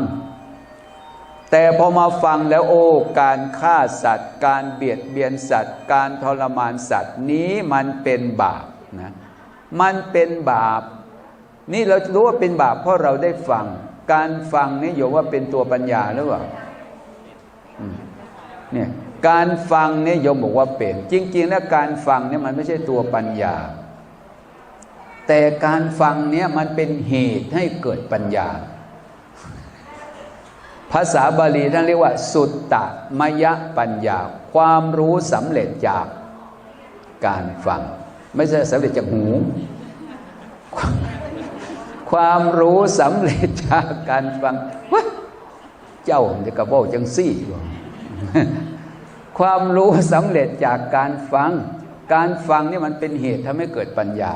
แต่พอมาฟังแล้วโอ้การฆ่าสัตว์การเบียดเบียนสัตว์การทรมานสัตว์นี้มันเป็นบาปนะมันเป็นบาปนี่เรารู้ว่าเป็นบาปเพราะเราได้ฟังการฟังนี่โยมว่าเป็นตัวปัญญาหรือเปล่าเนี่ยการฟังนี่โยมบอกว่าเป็นจริงๆแล้วการฟังเนี่ยมันไม่ใช่ตัวปัญญาแต่การฟังเนี่ยมันเป็นเหตุให้เกิดปัญญาภาษาบาลีท่านเรียกว่าสุตตมยปัญญาความรู้สำเร็จจากการฟังไม่ใช่สำเร็จจากหูความรู้สำเร็จจากการฟังเจ้าจะกระโบจังซี่ความรู้สำเร็จจากการฟังการฟังนี่มันเป็นเหตุทำให้เกิดปัญญา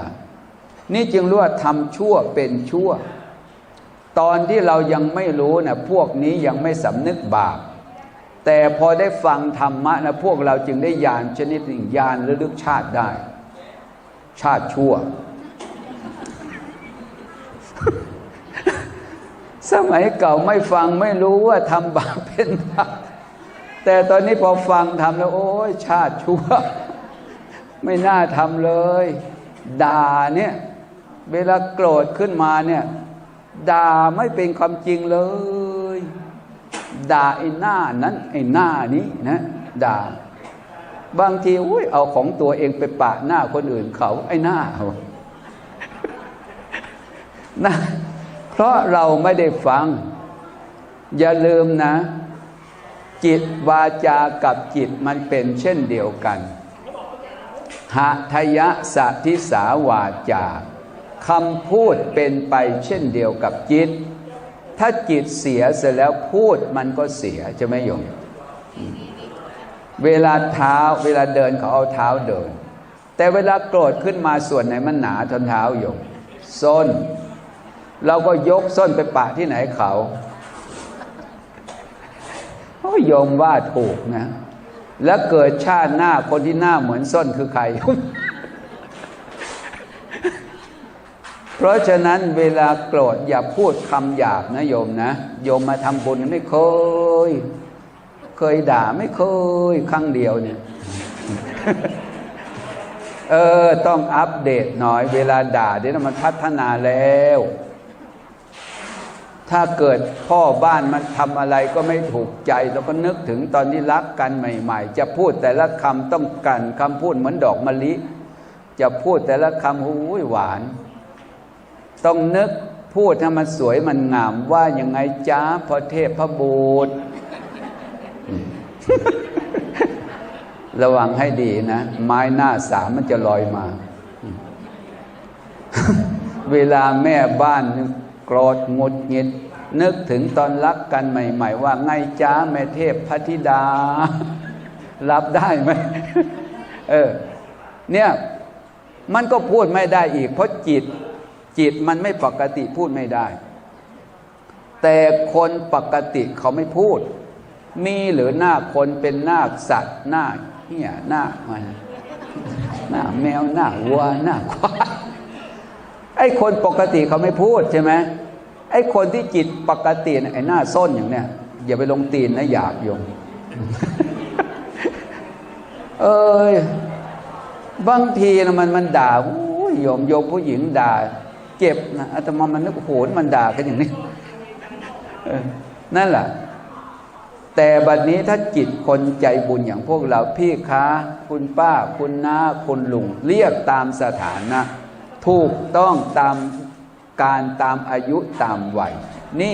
นี่จึงรู้ว่าทำชั่วเป็นชั่วตอนที่เรายังไม่รู้นะพวกนี้ยังไม่สำนึกบาปแต่พอได้ฟังธรรมะนะพวกเราจึงได้ญาณชนิดหนึ่งญาณระลึกชาติได้ชาติชั่ว สมัยเก่าไม่ฟังไม่รู้ว่าทำบาปเป็นบาปแต่ตอนนี้พอฟังทำแล้วโอ้ยชาติชั่ว ไม่น่าทำเลยด่าเนี่ยเวลาโกรธขึ้นมาเนี่ยด่าไม่เป็นความจริงเลยด่าไอ้หน้านั้นไอ้หน้านี้นะด่าบางทีอุ้ยเอาของตัวเองไปปะหน้าคนอื่นเขาไอ้หน้าเขานะเพราะเราไม่ได้ฟังอย่าลืมนะจิตวาจากับจิตมันเป็นเช่นเดียวกันหทยะสะทิสาวาจาคำพูดเป็นไปเช่นเดียวกับจิตถ้าจิตเสียเสร็จแล้วพูดมันก็เสียจะไม่ยอมเวลาเดินเขาเอาเท้าเดินแต่เวลาโกรธขึ้นมาส่วนไหนมันหนาทนเท้าโยมส้นเราก็ยกส้นไปปะที่ไหนเขาโยมว่าถูกนะแล้วเกิดชาติหน้าคนที่หน้าเหมือนส้นคือใคร เพราะฉะนั้นเวลาโกรธอย่าพูดคำหยาบนะโยมนะโยมมาทำบุญไม่เคยด่าไม่เคยครั้งเดียวเนี่ย ต้องอัปเดตหน่อยเวลาด่าเดี๋ยวมันพัฒนาแล้วถ้าเกิดพ่อบ้านมันทำอะไรก็ไม่ถูกใจเราก็นึกถึงตอนที่รักกันใหม่ๆจะพูดแต่ละคำต้องกันคำพูดเหมือนดอกมะลิจะพูดแต่ละคำหูยหวานต้องนึกพูดให้มันสวยมันงามว่ายังไงจ้าพอเทพพระบูตร ระวังให้ดีนะไม้หน้าสามมันจะลอยมา เวลาแม่บ้านโกรธหงุดหงิดนึกถึงตอนรักกันใหม่ๆว่าไงจ้าแม่เทพพระธิดา รับได้ไหม เนี่ยมันก็พูดไม่ได้อีกเพราะจิตมันไม่ปกติพูดไม่ได้แต่คนปกติเขาไม่พูดมีหรือหน้าคนเป็นหน้าสัตว์หน้าเหี้ยหน้ามันหน้าแมวหน้าวัวหน้าควายไอ้คนปกติเขาไม่พูดใช่ไหมไอ้คนที่จิตปกติไอ้หน้าส้นอย่างเนี้ยอย่าไปลงตีนนะอยากโยม บางทีนะมันด่าโยมผู้หญิงด่าเจ็บนะอาตมามันนึกโหนมันด่ากันอย่างนี้ นั่นแหละแต่บัดนี้ถ้าจิตคนใจบุญอย่างพวกเราพี่ค้าคุณป้าคุณน้าคุณลุงเรียกตามสถานะถูกต้องตามการตามอายุตามวัยนี่